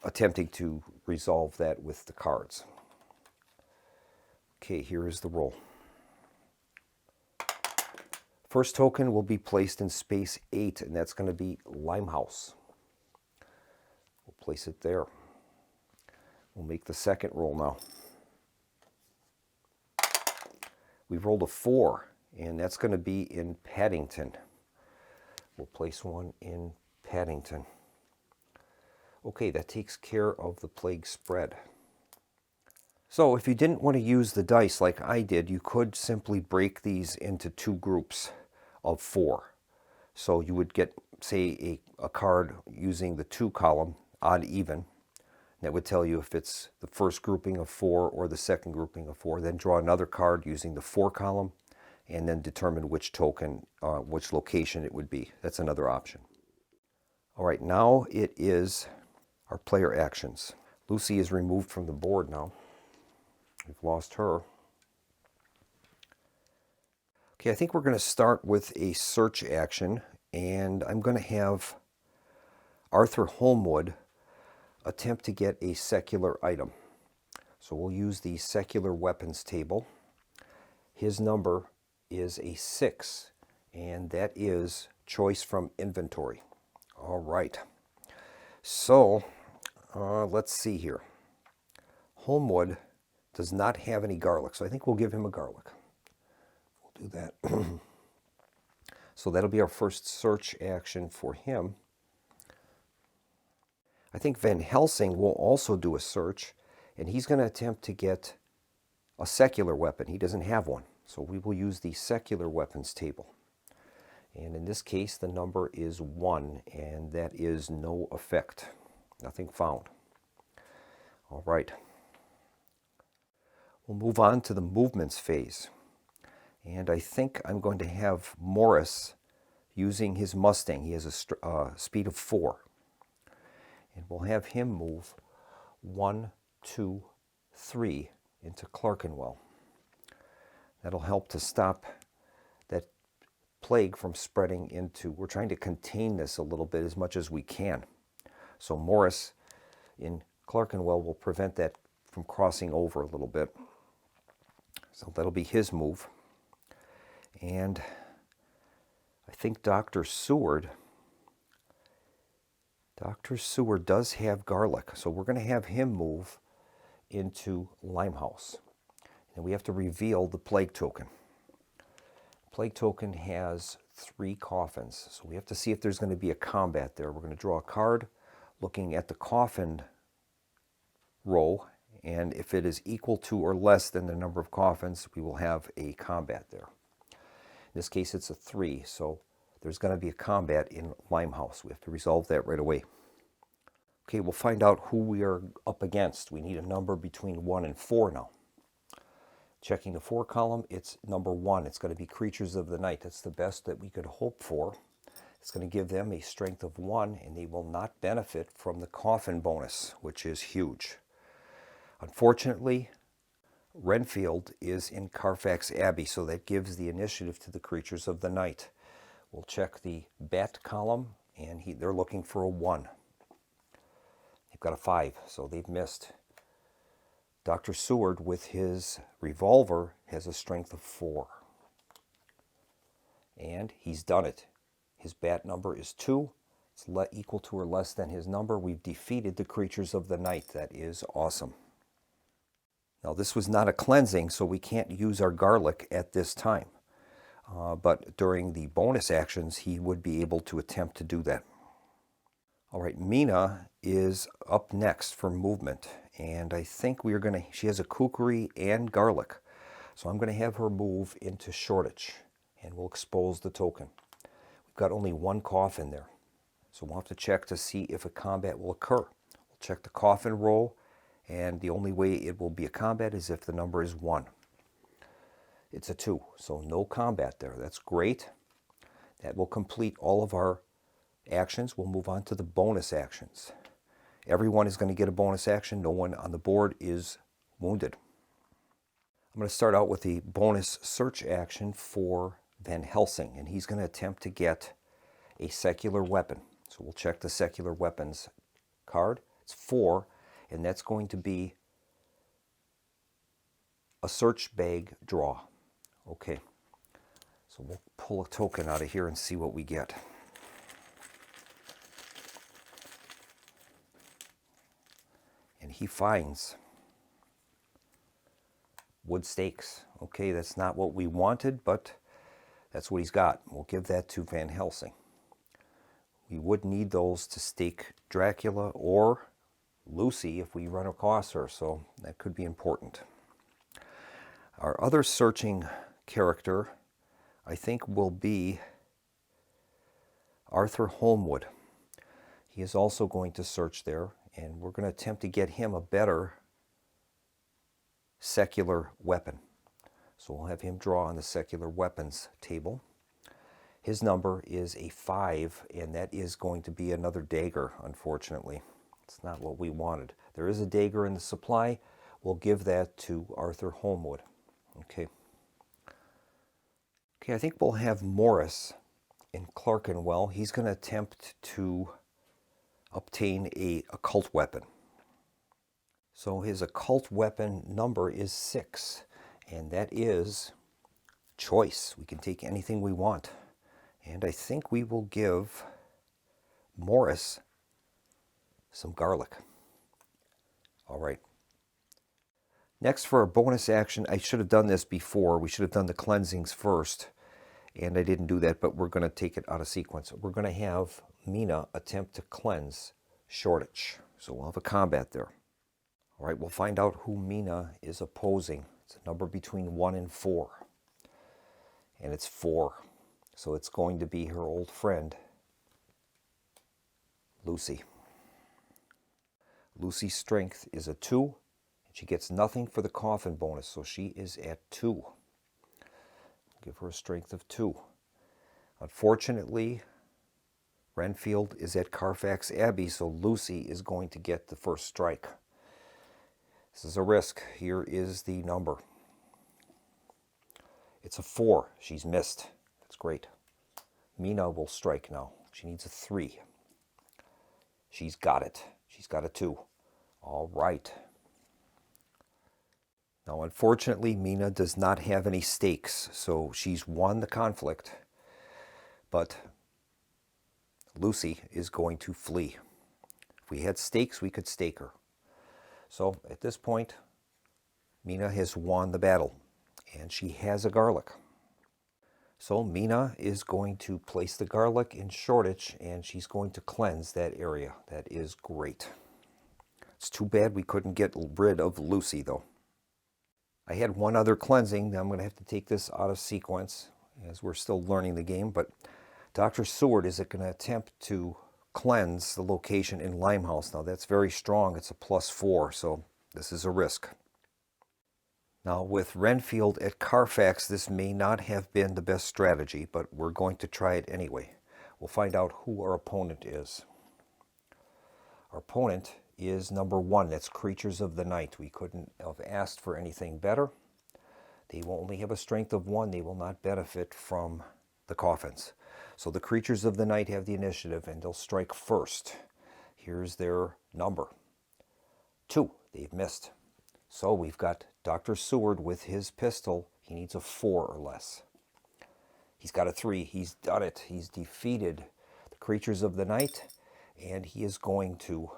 B: attempting to resolve that with the cards. Okay, here is the roll. First token will be placed in space 8, and that's going to be Limehouse. We'll place it there. We'll make the second roll now. We've rolled a 4, and that's going to be in Paddington. We'll place one in Paddington. Okay, that takes care of the plague spread. So if you didn't want to use the dice like I did, you could simply break these into 2 groups of 4. So you would get, say, a card using the 2 column, odd even. That would tell you if it's the first grouping of 4 or the second grouping of 4. Then draw another card using the 4 column and then determine which token, which location it would be. That's another option. All right, now it is our player actions. Lucy is removed from the board now. We've lost her. Okay, I think we're going to start with a search action, and I'm going to have Arthur Holmwood attempt to get a secular item. So we'll use the secular weapons table. His number is a 6, and that is choice from inventory. All right. So let's see here. Holmwood does not have any garlic, so I think we'll give him a garlic. We'll do that. So that'll be our first search action for him. I think Van Helsing will also do a search, and he's going to attempt to get a secular weapon. He doesn't have one, so we will use the secular weapons table. And in this case, the number is 1, and that is no effect. Nothing found. All right. We'll move on to the movements phase. And I think I'm going to have Morris using his Mustang. He has a speed of 4. And we'll have him move 1, 2, 3 into Clerkenwell. That'll help to stop that plague from spreading into, we're trying to contain this a little bit as much as we can. So Morris in Clerkenwell will prevent that from crossing over a little bit. So that'll be his move. And I think Dr. Seward does have garlic, so we're going to have him move into Limehouse. And we have to reveal the plague token. Plague token has 3 coffins, so we have to see if there's going to be a combat there. We're going to draw a card looking at the coffin row, and if it is equal to or less than the number of coffins, we will have a combat there. In this case, it's a 3, so there's going to be a combat in Limehouse. We have to resolve that right away. Okay, we'll find out who we are up against. We need a number between 1 and 4 now. Checking the 4 column, it's number 1. It's going to be Creatures of the Night. That's the best that we could hope for. It's going to give them a strength of 1, and they will not benefit from the coffin bonus, which is huge. Unfortunately, Renfield is in Carfax Abbey, so that gives the initiative to the Creatures of the Night. We'll check the bat column, and they're looking for a 1. They've got a 5, so they've missed. Dr. Seward, with his revolver, has a strength of 4. And he's done it. His bat number is 2. It's equal to or less than his number. We've defeated the Creatures of the Night. That is awesome. Now, this was not a cleansing, so we can't use our garlic at this time. But during the bonus actions, he would be able to attempt to do that. All right, Mina is up next for movement, and I think she has a kukri and garlic. So I'm going to have her move into Shoreditch, and we'll expose the token. We've got only 1 coffin there, so we'll have to check to see if a combat will occur. We'll check the coffin roll, and the only way it will be a combat is if the number is 1. It's a 2, so no combat there. That's great. That will complete all of our actions. We'll move on to the bonus actions. Everyone is going to get a bonus action. No one on the board is wounded. I'm going to start out with the bonus search action for Van Helsing, and he's going to attempt to get a secular weapon. So we'll check the secular weapons card. It's 4, and that's going to be a search bag draw. Okay, so we'll pull a token out of here and see what we get. And he finds wood stakes. Okay, that's not what we wanted, but That's what he's got. We'll give that to Van Helsing. We would need those to stake Dracula or Lucy if we run across her, so that could be important. Our other searching character, I think, will be Arthur Holmwood. He is also going to search there, and we're going to attempt to get him a better secular weapon. So we'll have him draw on the secular weapons table. His number is a 5, and that is going to be another dagger, unfortunately. It's not what we wanted. There is a dagger in the supply. We'll give that to Arthur Holmwood. Okay. Okay, I think we'll have Morris in Clerkenwell. He's going to attempt to obtain a occult weapon. So his occult weapon number is 6, and that is choice. We can take anything we want. And I think we will give Morris some garlic. All right. Next, for our bonus action, I should have done this before. We should have done the cleansings first, and I didn't do that, but we're going to take it out of sequence. We're going to have Mina attempt to cleanse Shoreditch. So we'll have a combat there. All right, we'll find out who Mina is opposing. It's a number between 1 and 4, and it's 4. So it's going to be her old friend, Lucy. Lucy's strength is a 2, and she gets nothing for the coffin bonus, so she is at 2. Give her a strength of 2. Unfortunately, Renfield is at Carfax Abbey, so Lucy is going to get the first strike. This is a risk. Here is the number. It's a 4. She's missed. That's great. Mina will strike now. She needs a 3. She's got it. She's got a 2. All right. Now, unfortunately, Mina does not have any stakes, so she's won the conflict, but Lucy is going to flee. If we had stakes, we could stake her. So at this point, Mina has won the battle, and she has a garlic. So Mina is going to place the garlic in Shoreditch, and she's going to cleanse that area. That is great. It's too bad we couldn't get rid of Lucy, though. I had one other cleansing. I'm going to have to take this out of sequence as we're still learning the game, but Dr. Seward is going to attempt to cleanse the location in Limehouse. Now that's very strong. It's a +4, so this is a risk. Now with Renfield at Carfax, this may not have been the best strategy, but we're going to try it anyway. We'll find out who our opponent is. Our opponent is number 1. That's Creatures of the Night. We couldn't have asked for anything better. They will only have a strength of 1. They will not benefit from the coffins. So the Creatures of the Night have the initiative, and they'll strike first. Here's their number. 2. They've missed. So we've got Dr. Seward with his pistol. He needs a 4 or less. He's got a 3. He's done it. He's defeated the Creatures of the Night, and he is going to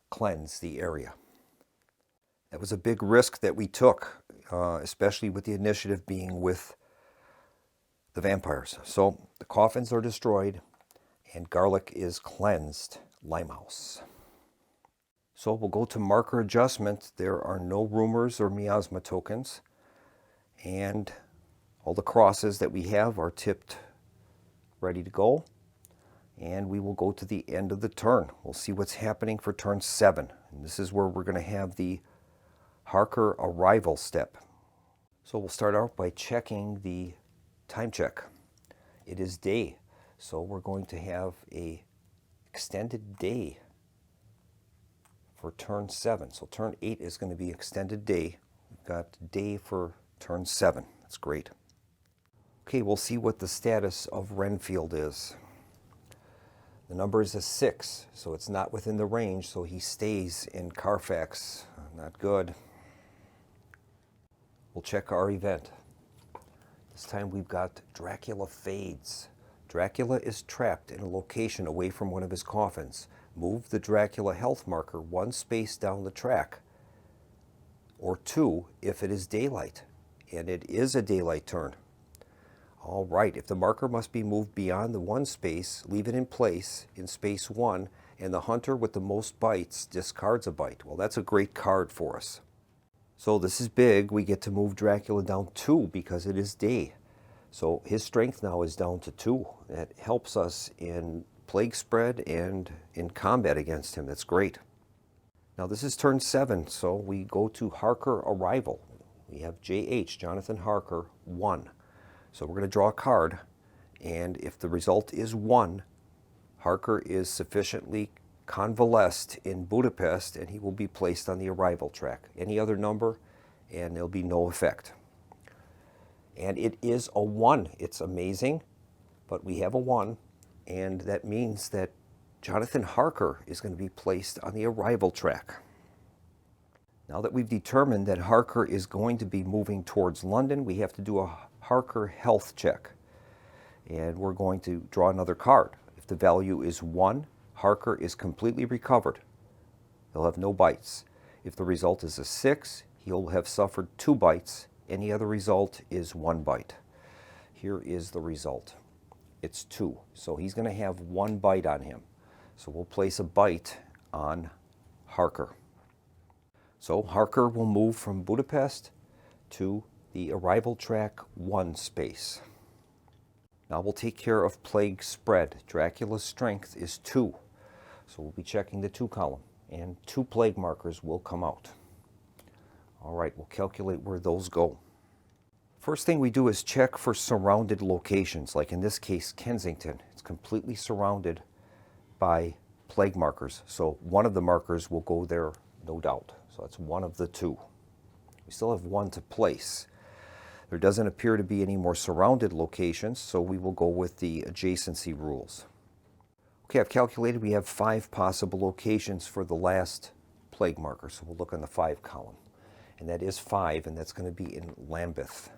B: cleanse the area. That was a big risk that we took, especially with the initiative being with the vampires. So the coffins are destroyed, and garlic is cleansed. Limehouse. So we'll go to marker adjustment. There are no rumors or miasma tokens, and all the crosses that we have are tipped ready to go. And we will go to the end of the turn. We'll see what's happening for turn 7. And this is where we're going to have the Harker arrival step. So we'll start out by checking the time check. It is day, so we're going to have a extended day for turn 7. So turn 8 is going to be extended day. We've got day for turn 7. That's great. Okay, we'll see what the status of Renfield is. The number is a 6, so it's not within the range, so he stays in Carfax. Not good. We'll check our event. This time we've got Dracula fades. Dracula is trapped in a location away from one of his coffins. Move the Dracula health marker 1 space down the track, or 2 if it is daylight, and it is a daylight turn. All right, if the marker must be moved beyond the 1 space, leave it in place in space 1, and the hunter with the most bites discards a bite. Well, that's a great card for us. So this is big. We get to move Dracula down 2 because it is day. So his strength now is down to 2. That helps us in plague spread and in combat against him. That's great. Now this is turn 7, so we go to Harker Arrival. We have JH, Jonathan Harker, 1. So we're going to draw a card, and if the result is 1, Harker is sufficiently convalesced in Budapest, and he will be placed on the arrival track. Any other number, and there'll be no effect. And it is a 1. It's amazing, but we have a 1, and that means that Jonathan Harker is going to be placed on the arrival track. Now that we've determined that Harker is going to be moving towards London, we have to do a Harker health check. And we're going to draw another card. If the value is 1, Harker is completely recovered. He'll have no bites. If the result is a 6, he'll have suffered 2 bites. Any other result is 1 bite. Here is the result. It's 2. So he's going to have 1 bite on him. So we'll place a bite on Harker. So Harker will move from Budapest to the arrival track 1 space. Now we'll take care of plague spread. Dracula's strength is 2. So we'll be checking the 2 column, and 2 plague markers will come out. All right, we'll calculate where those go. First thing we do is check for surrounded locations, like in this case Kensington. It's completely surrounded by plague markers. So one of the markers will go there, no doubt. So that's one of the 2. We still have 1 to place. There doesn't appear to be any more surrounded locations, so we will go with the adjacency rules. Okay, I've calculated we have 5 possible locations for the last plague marker, so we'll look on the 5 column. And that is 5, and that's going to be in Lambeth.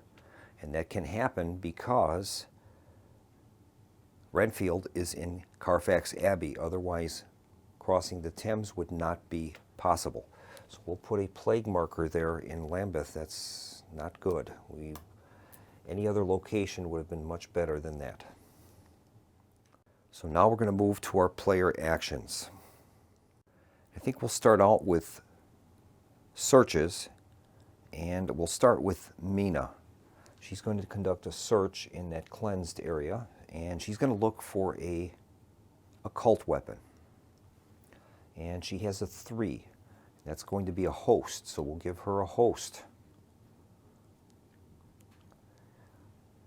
B: And that can happen because Renfield is in Carfax Abbey. Otherwise, crossing the Thames would not be possible. So we'll put a plague marker there in Lambeth. That's not good. Any other location would have been much better than that. So now we're going to move to our player actions. I think we'll start out with searches, and we'll start with Mina. She's going to conduct a search in that cleansed area, and she's going to look for a occult weapon. And she has a 3. That's going to be a host, so we'll give her a host.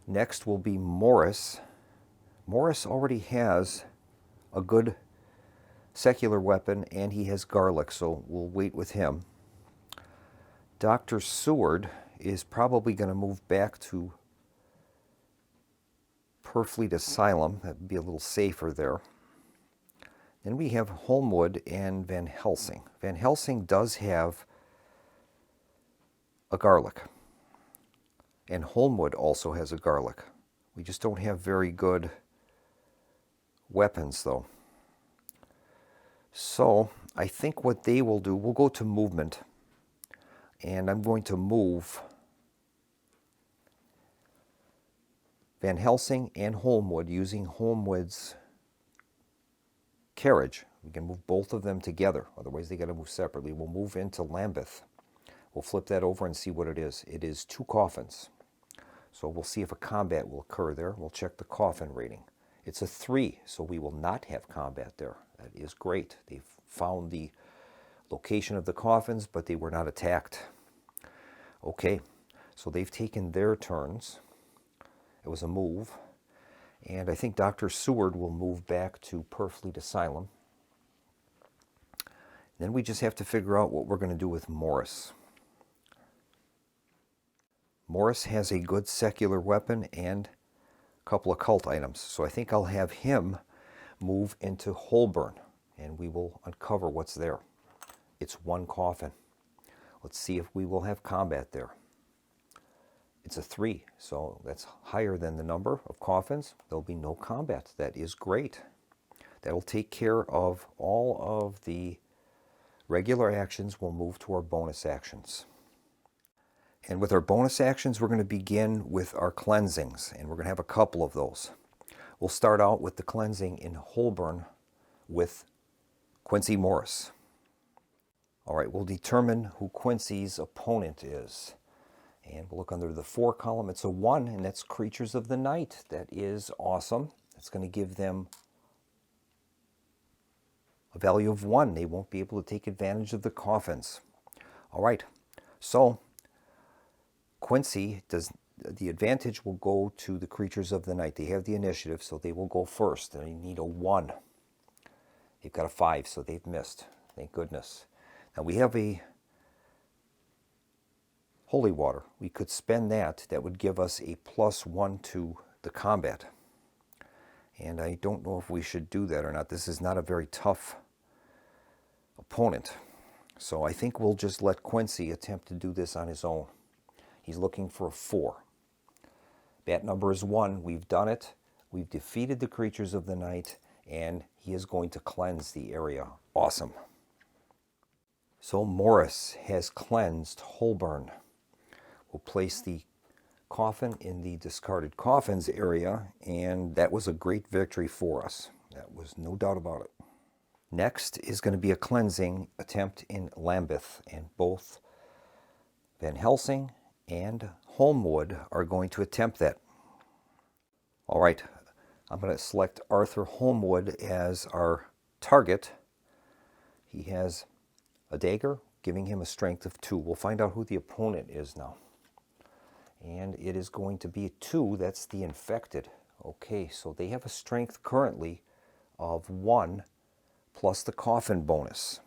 B: Next will be Morris. Morris already has a good secular weapon, and he has garlic, so we'll wait with him. Dr. Seward is probably going to move back to Purfleet Asylum. That would be a little safer there. Then we have Holmwood and Van Helsing. Van Helsing does have a garlic. And Holmwood also has a garlic. We just don't have very good weapons, though. So I think what they will do, we'll go to movement. And I'm going to move Van Helsing and Holmwood using Holmwood's carriage. We can move both of them together. Otherwise, they got to move separately. We'll move into Lambeth. We'll flip that over and see what it is. It is 2 coffins. So we'll see if a combat will occur there. We'll check the coffin rating. It's a 3, so we will not have combat there. That is great. They've found the location of the coffins, but they were not attacked. Okay, so they've taken their turns. It was a move. And I think Dr. Seward will move back to Purfleet Asylum. Then we just have to figure out what we're going to do with Morris. Morris has a good secular weapon and a couple of occult items. So I think I'll have him move into Holborn, and we will uncover what's there. It's 1 coffin. Let's see if we will have combat there. It's a 3, so that's higher than the number of coffins. There'll be no combat. That is great. That will take care of all of the regular actions. We'll move to our bonus actions. And with our bonus actions, we're going to begin with our cleansings, and we're going to have a couple of those. We'll start out with the cleansing in Holborn with Quincy Morris. All right, we'll determine who Quincy's opponent is. And we'll look under the 4 column. It's a 1, and that's Creatures of the Night. That is awesome. It's going to give them a value of 1. They won't be able to take advantage of the coffins. All right, so Quincy does. The advantage will go to the Creatures of the Night. They have the initiative, so they will go first. They need a 1. They've got a 5, so they've missed. Thank goodness. Now we have a holy water. We could spend that. That would give us a +1 to the combat. And I don't know if we should do that or not. This is not a very tough opponent. So I think we'll just let Quincy attempt to do this on his own. He's looking for a 4. Bat number is 1. We've done it. We've defeated the Creatures of the Night, and he is going to cleanse the area. Awesome. So Morris has cleansed Holborn. We'll place the coffin in the discarded coffins area, and that was a great victory for us. That was no doubt about it. Next is going to be a cleansing attempt in Lambeth, and both Van Helsing and Holmwood are going to attempt that. All right, I'm going to select Arthur Holmwood as our target. He has a dagger, giving him a strength of 2. We'll find out who the opponent is now. And it is going to be a 2. That's the infected. Okay, so they have a strength currently of 1 plus the coffin bonus.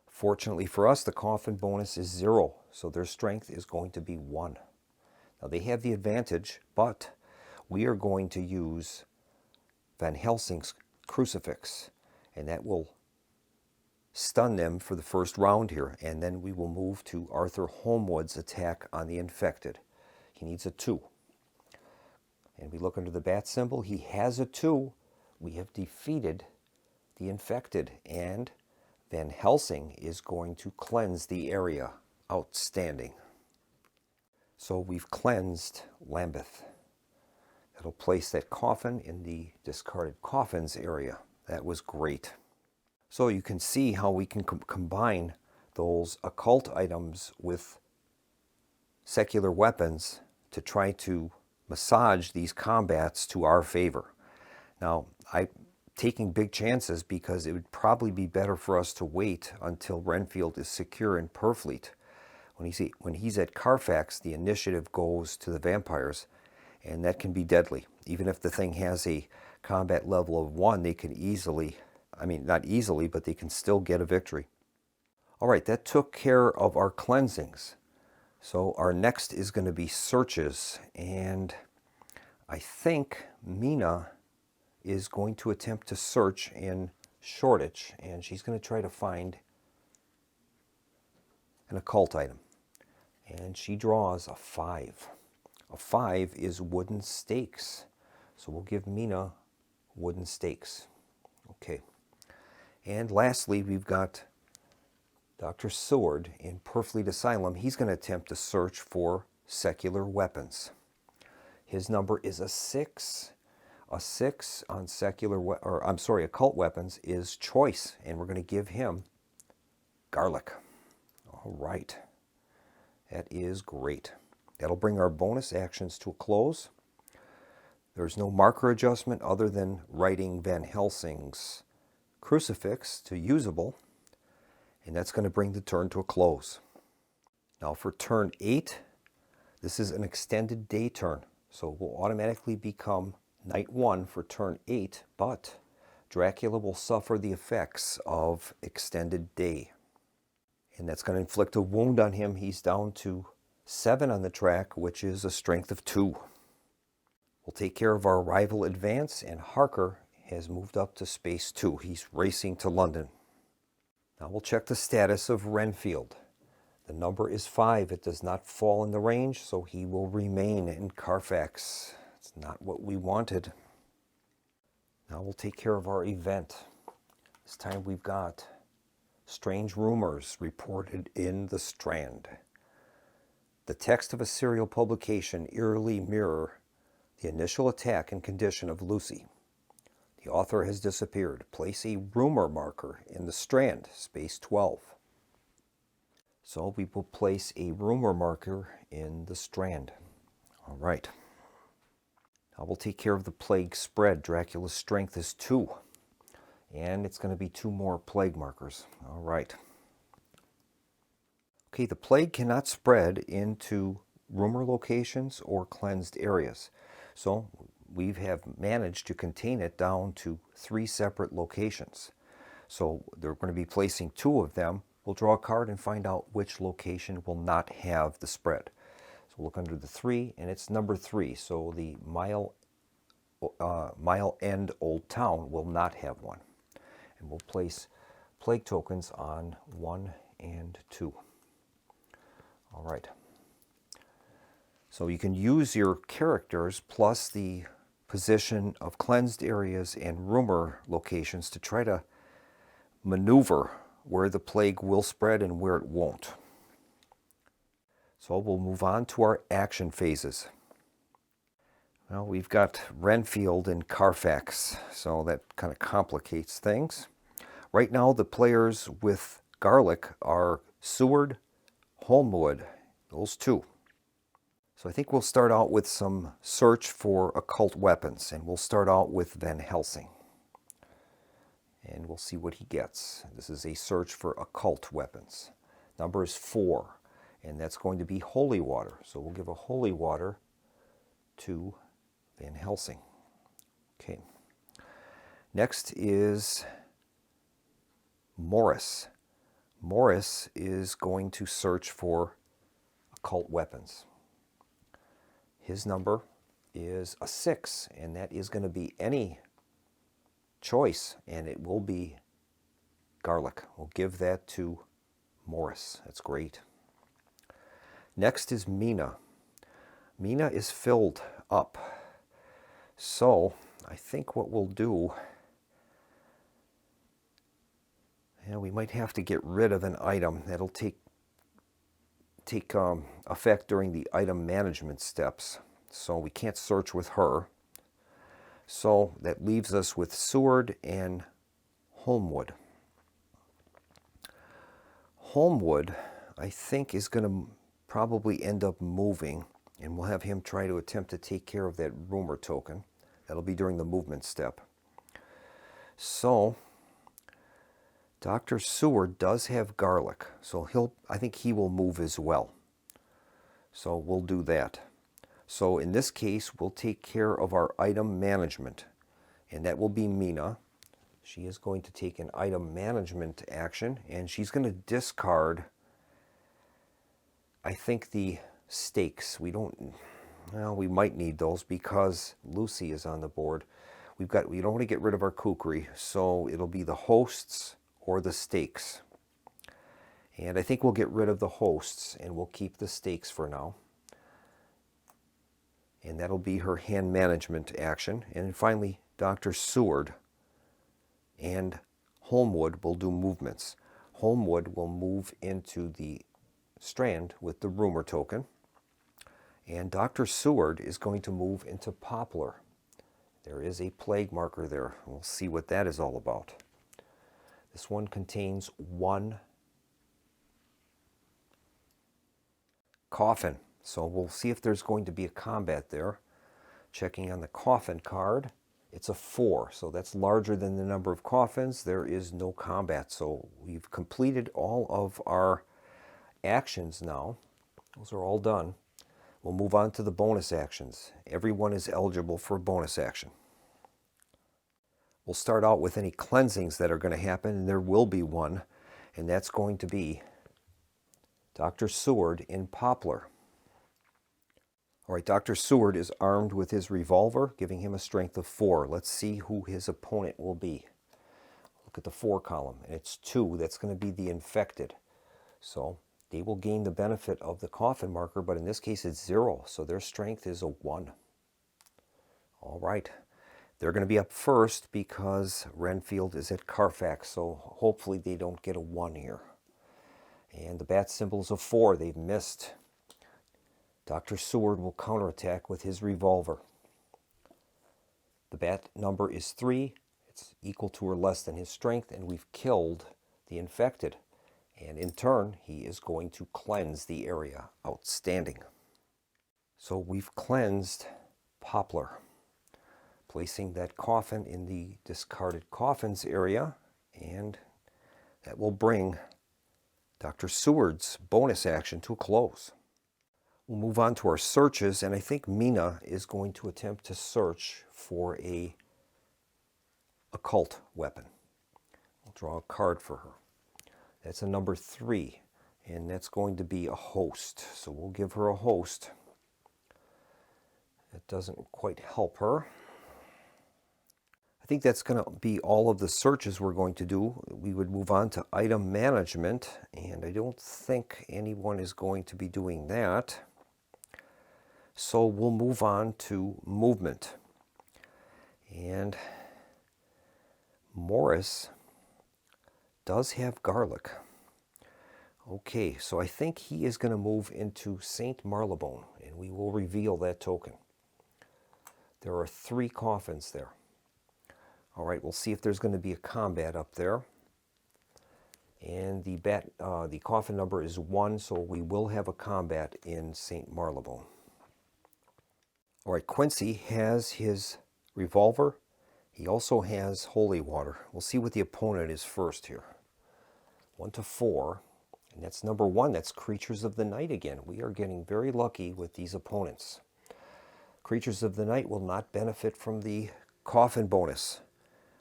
B: Fortunately for us, the coffin bonus is 0, so their strength is going to be 1. Now they have the advantage, but we are going to use Van Helsing's crucifix, and that will stun them for the first round here, and then we will move to Arthur Holmwood's attack on the infected. He needs a 2. And we look under the bat symbol. He has a 2. We have defeated the infected, and Van Helsing is going to cleanse the area. Outstanding. So we've cleansed Lambeth. That'll place that coffin in the discarded coffins area. That was great. So you can see how we can combine those occult items with secular weapons to try to massage these combats to our favor. Now, I'm taking big chances because it would probably be better for us to wait until Renfield is secure in Purfleet. When he's at Carfax, the initiative goes to the vampires, and that can be deadly. Even if the thing has a combat level of 1, they can easily, not easily, but they can still get a victory. All right, that took care of our cleansings. So our next is going to be searches, and I think Mina is going to attempt to search in Shoreditch, and she's going to try to find an occult item. And she draws a 5. A 5 is wooden stakes. So we'll give Mina wooden stakes. Okay. And lastly, we've got Dr. Seward in Purfleet Asylum. He's going to attempt to search for secular weapons. His number is a 6. A 6 on occult weapons is choice, and we're going to give him garlic. All right. That is great. That'll bring our bonus actions to a close. There's no marker adjustment other than writing Van Helsing's crucifix to usable, and that's going to bring the turn to a close. Now for turn 8, this is an extended day turn, so it will automatically become night 1 for turn 8, but Dracula will suffer the effects of extended day. And that's going to inflict a wound on him. He's down to 7 on the track, which is a strength of 2. We'll take care of our rival advance, and Harker has moved up to space 2. He's racing to London. Now we'll check the status of Renfield. The number is 5. It does not fall in the range, so he will remain in Carfax. It's not what we wanted. Now we'll take care of our event. This time we've got strange rumors reported in the Strand. The text of a serial publication eerily mirror the initial attack and condition of Lucy. The author has disappeared. Place a rumor marker in the strand, space 12. So we will place a rumor marker in the strand. All right. Now we'll take care of the plague spread. Dracula's strength is 2. And it's going to be 2 more plague markers. All right. Okay, the plague cannot spread into rumor locations or cleansed areas. So we have managed to contain it down to 3 separate locations. So they're going to be placing 2 of them. We'll draw a card and find out which location will not have the spread. So we'll look under the 3, and it's number 3. So the Mile End Old Town will not have one. And we'll place plague tokens on 1 and 2. All right. So you can use your characters plus the position of cleansed areas and rumor locations to try to maneuver where the plague will spread and where it won't. So we'll move on to our action phases. Well, we've got Renfield and Carfax, so that kind of complicates things. Right now, the players with Garlic are Seward, Holmwood, those 2. So I think we'll start out with some search for occult weapons, and we'll start out with Van Helsing. And we'll see what he gets. This is a search for occult weapons. Number is 4, and that's going to be holy water. So we'll give a holy water to Van Helsing. Okay. Next is Morris. Morris is going to search for occult weapons. His number is a 6, and that is going to be any choice, and it will be Garlic. We'll give that to Morris. That's great. Next is Mina. Mina is filled up. So I think what we'll do, we might have to get rid of an item that'll take effect during the item management steps. So we can't search with her. So that leaves us with Seward and Holmwood. Holmwood, I think, is going to probably end up moving, and we'll have him try to attempt to take care of that rumor token. That'll be during the movement step. So Dr. Seward does have Garlic, so I think he will move as well. So we'll do that. So in this case, we'll take care of our item management, and that will be Mina. She is going to take an item management action, and she's going to discard, I think, the stakes. We might need those because Lucy is on the board. We don't want to get rid of our kukri, so it'll be the hosts or the stakes. And I think we'll get rid of the hosts, and we'll keep the stakes for now. And that'll be her hand management action. And then finally, Dr. Seward and Holmwood will do movements. Holmwood will move into the strand with the rumor token. And Dr. Seward is going to move into Poplar. There is a plague marker there. We'll see what that is all about. This one contains 1 coffin. So we'll see if there's going to be a combat there. Checking on the coffin card, it's a 4. So that's larger than the number of coffins. There is no combat. So we've completed all of our actions now. Those are all done. We'll move on to the bonus actions. Everyone is eligible for a bonus action. We'll start out with any cleansings that are going to happen, and there will be one, and that's going to be Dr. Seward in Poplar. All right, Dr. Seward is armed with his revolver, giving him a strength of 4. Let's see who his opponent will be. Look at the 4 column, and it's 2. That's going to be the infected. So they will gain the benefit of the coffin marker, but in this case it's 0, so their strength is a 1. All right. They're going to be up first because Renfield is at Carfax, so hopefully they don't get a 1 here. And the bat symbol is a 4. They've missed. Dr. Seward will counterattack with his revolver. The bat number is 3. It's equal to or less than his strength, and we've killed the infected. And in turn, he is going to cleanse the area. Outstanding. So we've cleansed Poplar, placing that coffin in the discarded coffins area, and that will bring Dr. Seward's bonus action to a close. We'll move on to our searches, and I think Mina is going to attempt to search for a occult weapon. We'll draw a card for her. That's a number 3, and that's going to be a host. So we'll give her a host. That doesn't quite help her. I think that's going to be all of the searches we're going to do. We would move on to item management, and I don't think anyone is going to be doing that. So we'll move on to movement. And Morris does have garlic. Okay, so I think he is going to move into St. Marylebone, and we will reveal that token. There are 3 coffins there. All right, we'll see if there's going to be a combat up there. And the coffin number is 1, so we will have a combat in St. Marylebone. All right, Quincy has his revolver. He also has holy water. We'll see what the opponent is first here. 1 to 4, and that's number 1. That's Creatures of the Night again. We are getting very lucky with these opponents. Creatures of the Night will not benefit from the coffin bonus.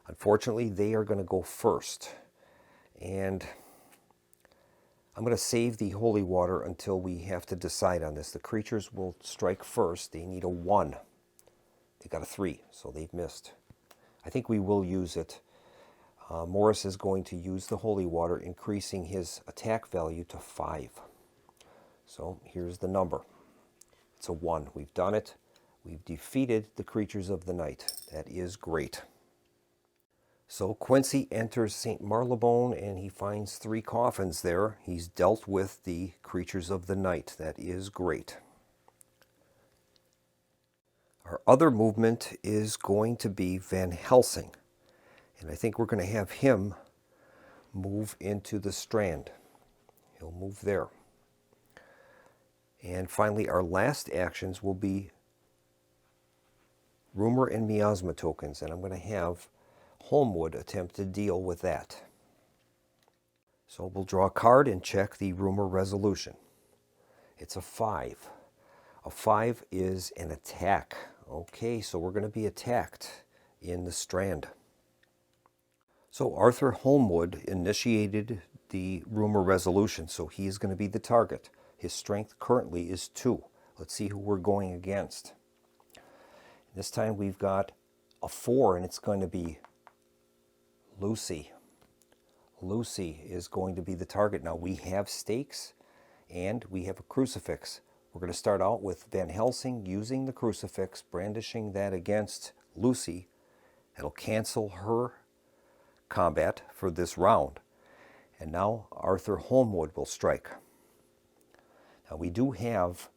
B: Unfortunately, they are going to go first. And I'm going to save the holy water until we have to decide on this. The creatures will strike first. They need a 1. They got a 3, so they've missed. I think we will use it. Morris is going to use the holy water, increasing his attack value to 5. So here's the number. It's a 1. We've done it. We've defeated the Creatures of the Night. That is great. So Quincy enters St. Marylebone, and he finds 3 coffins there. He's dealt with the Creatures of the Night. That is great. Our other movement is going to be Van Helsing. And I think we're going to have him move into the Strand. He'll move there. And finally, our last actions will be Rumor and Miasma tokens. And I'm going to have Holmwood attempt to deal with that. So we'll draw a card and check the Rumor resolution. It's a 5. A 5 is an attack. Okay, so we're going to be attacked in the Strand. So Arthur Holmwood initiated the Rumor resolution, so he is going to be the target. His strength currently is 2. Let's see who we're going against. This time we've got a 4, and it's going to be Lucy. Lucy is going to be the target. Now we have stakes, and we have a crucifix. We're going to start out with Van Helsing using the crucifix, brandishing that against Lucy. It'll cancel her combat for this round. And now Arthur Holmwood will strike. Now we do have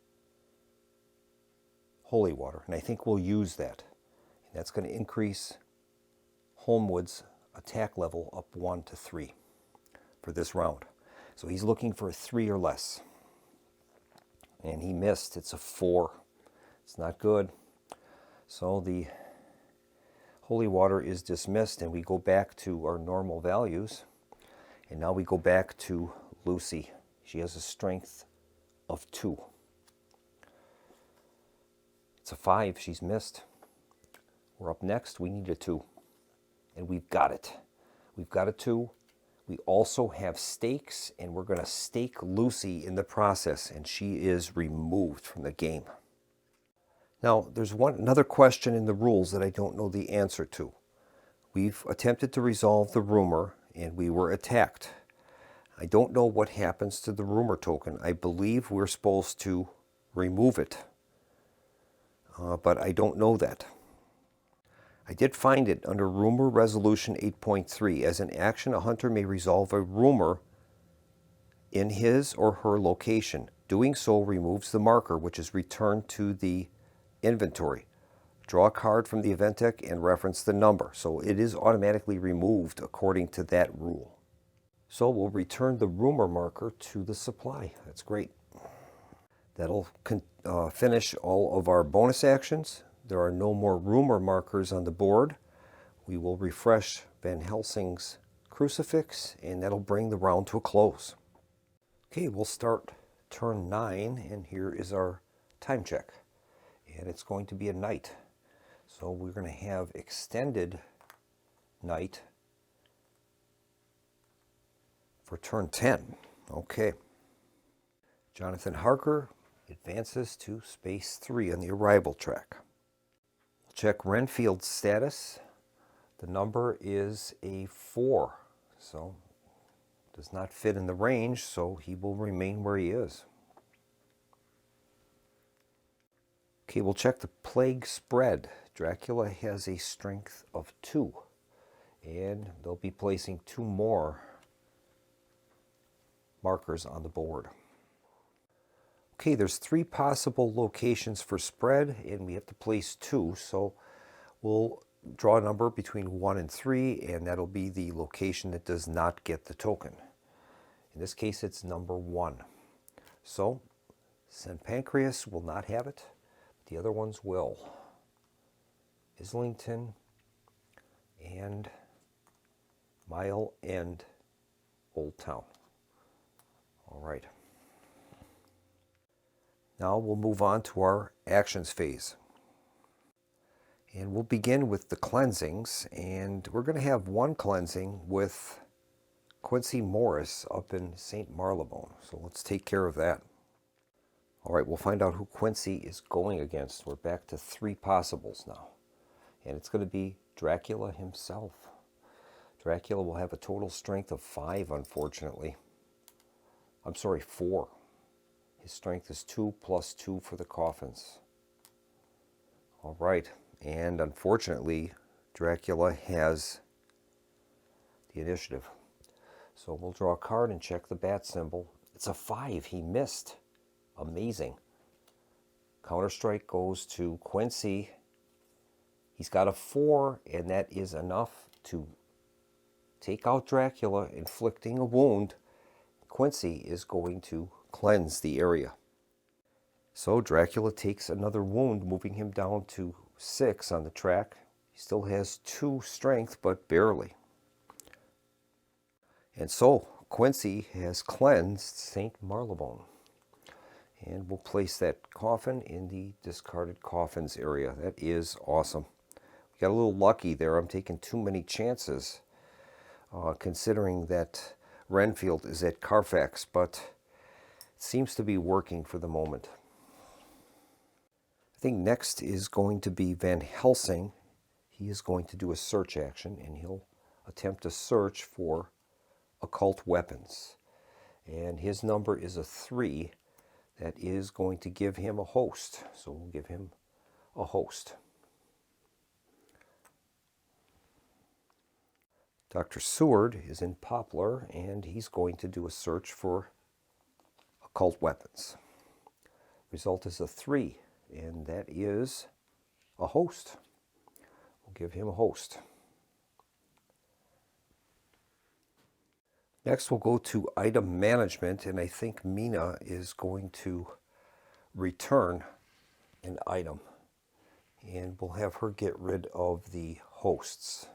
B: holy water, and I think we'll use that. And that's going to increase Holmwood's attack level up 1 to 3 for this round. So he's looking for a 3 or less. And he missed. It's a 4. It's not good. So the holy water is dismissed, and we go back to our normal values. And now we go back to Lucy. She has a strength of 2. It's a 5. She's missed. We're up next. We need a 2. And we've got it. We've got a 2. We also have stakes, and we're going to stake Lucy in the process, and she is removed from the game. Now, there's another question in the rules that I don't know the answer to. We've attempted to resolve the rumor, and we were attacked. I don't know what happens to the rumor token. I believe we're supposed to remove it, but I don't know that. I did find it under Rumor Resolution 8.3. As an action, a hunter may resolve a rumor in his or her location. Doing so removes the marker, which is returned to the inventory. Draw a card from the event deck and reference the number. So it is automatically removed according to that rule. So we'll return the rumor marker to the supply. That's great. That'll finish all of our bonus actions. There are no more rumor markers on the board. We will refresh Van Helsing's crucifix, and that'll bring the round to a close. Okay, we'll start turn 9, and here is our time check. And it's going to be a night. So we're going to have extended night for turn 10. Okay. Jonathan Harker advances to space 3 on the arrival track. We'll check Renfield's status. The number is a 4, so does not fit in the range, so he will remain where he is. Okay, we'll check the plague spread. Dracula has a strength of 2, and they'll be placing 2 more markers on the board. Okay, there's 3 possible locations for spread, and we have to place 2, so we'll draw a number between 1 and 3, and that'll be the location that does not get the token. In this case, it's number 1. So, St. Pancras will not have it. The other ones will. Islington and Mile End Old Town. All right. Now we'll move on to our actions phase. And we'll begin with the cleansings, and we're going to have one cleansing with Quincy Morris up in St. Marylebone. So let's take care of that. All right, we'll find out who Quincy is going against. We're back to 3 possibles now. And it's going to be Dracula himself. Dracula will have a total strength of 5, unfortunately. I'm sorry, 4. His strength is 2 plus 2 for the coffins. All right, and unfortunately, Dracula has the initiative. So we'll draw a card and check the bat symbol. It's a 5. He missed. Amazing. Counterstrike goes to Quincy. He's got a 4, and that is enough to take out Dracula, inflicting a wound. Quincy is going to cleanse the area. So Dracula takes another wound, moving him down to 6 on the track. He still has 2 strength, but barely. And so Quincy has cleansed St. Marylebone. And we'll place that coffin in the discarded coffins area. That is awesome. We got a little lucky there. I'm taking too many chances, considering that Renfield is at Carfax, but it seems to be working for the moment. I think next is going to be Van Helsing. He is going to do a search action, and he'll attempt to search for occult weapons. And his number is a 3. That is going to give him a host. So we'll give him a host. Dr. Seward is in Poplar, and he's going to do a search for occult weapons. Result is a 3, and that is a host. We'll give him a host. Next, we'll go to item management, and I think Mina is going to return an item, and we'll have her get rid of the hosts.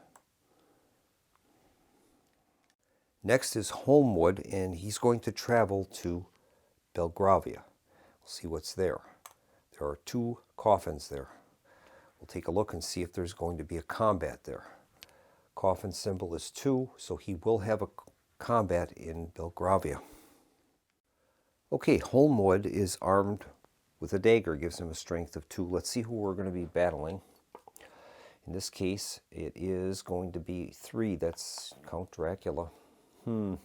B: Next is Holmwood, and he's going to travel to Belgravia. We'll see what's there. There are 2 coffins there. We'll take a look and see if there's going to be a combat there. Coffin symbol is 2, so he will have a combat in Belgravia. Okay, Holmwood is armed with a dagger, gives him a strength of 2. Let's see who we're going to be battling. In this case, it is going to be 3. That's Count Dracula. The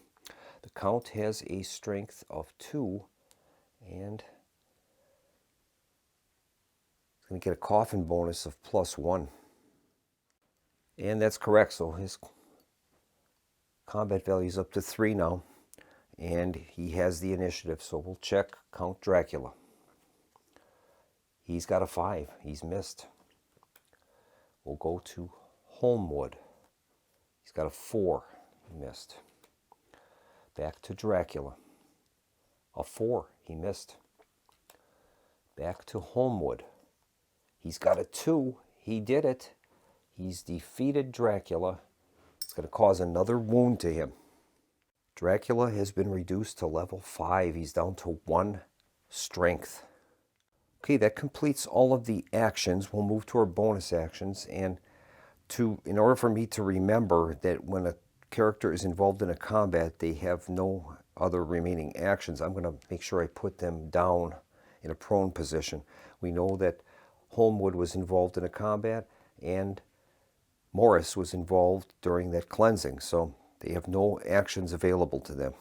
B: Count has a strength of 2, and he's going to get a coffin bonus of +1. And that's correct, so his combat value is up to 3 now. and he has the initiative, so we'll check Count Dracula. He's got a 5. He's missed. We'll go to Holmwood. He's got a 4. He missed. Back to Dracula. A 4. He missed. Back to Holmwood. He's got a 2. He did it. He's defeated Dracula. It's going to cause another wound to him. Dracula has been reduced to level 5. He's down to 1 strength. Okay, that completes all of the actions. We'll move to our bonus actions. And in order for me to remember that when a character is involved in a combat, they have no other remaining actions, I'm going to make sure I put them down in a prone position. We know that Holmwood was involved in a combat, and Morris was involved during that cleansing, so they have no actions available to them.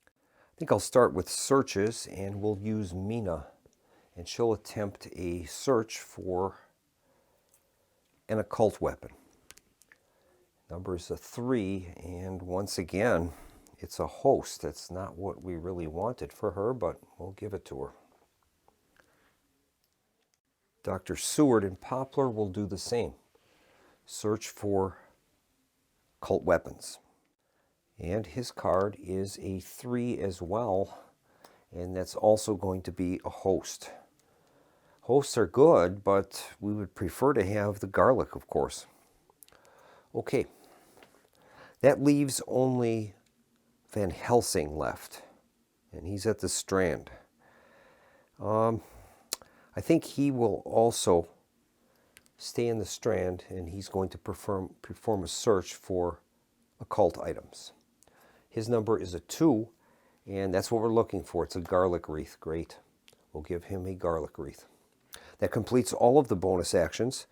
B: I think I'll start with searches, and we'll use Mina, and she'll attempt a search for an occult weapon. Number is a 3, and once again, it's a host. That's not what we really wanted for her, but we'll give it to her. Dr. Seward and Poplar will do the same. Search for occult weapons. And his card is a 3 as well, and that's also going to be a host. Hosts are good, but we would prefer to have the garlic, of course. Okay, that leaves only Van Helsing left, and he's at the Strand. I think he will also stay in the Strand, and he's going to perform a search for occult items. His number is a 2, and that's what we're looking for. It's a garlic wreath. Great. We'll give him a garlic wreath. That completes all of the bonus actions.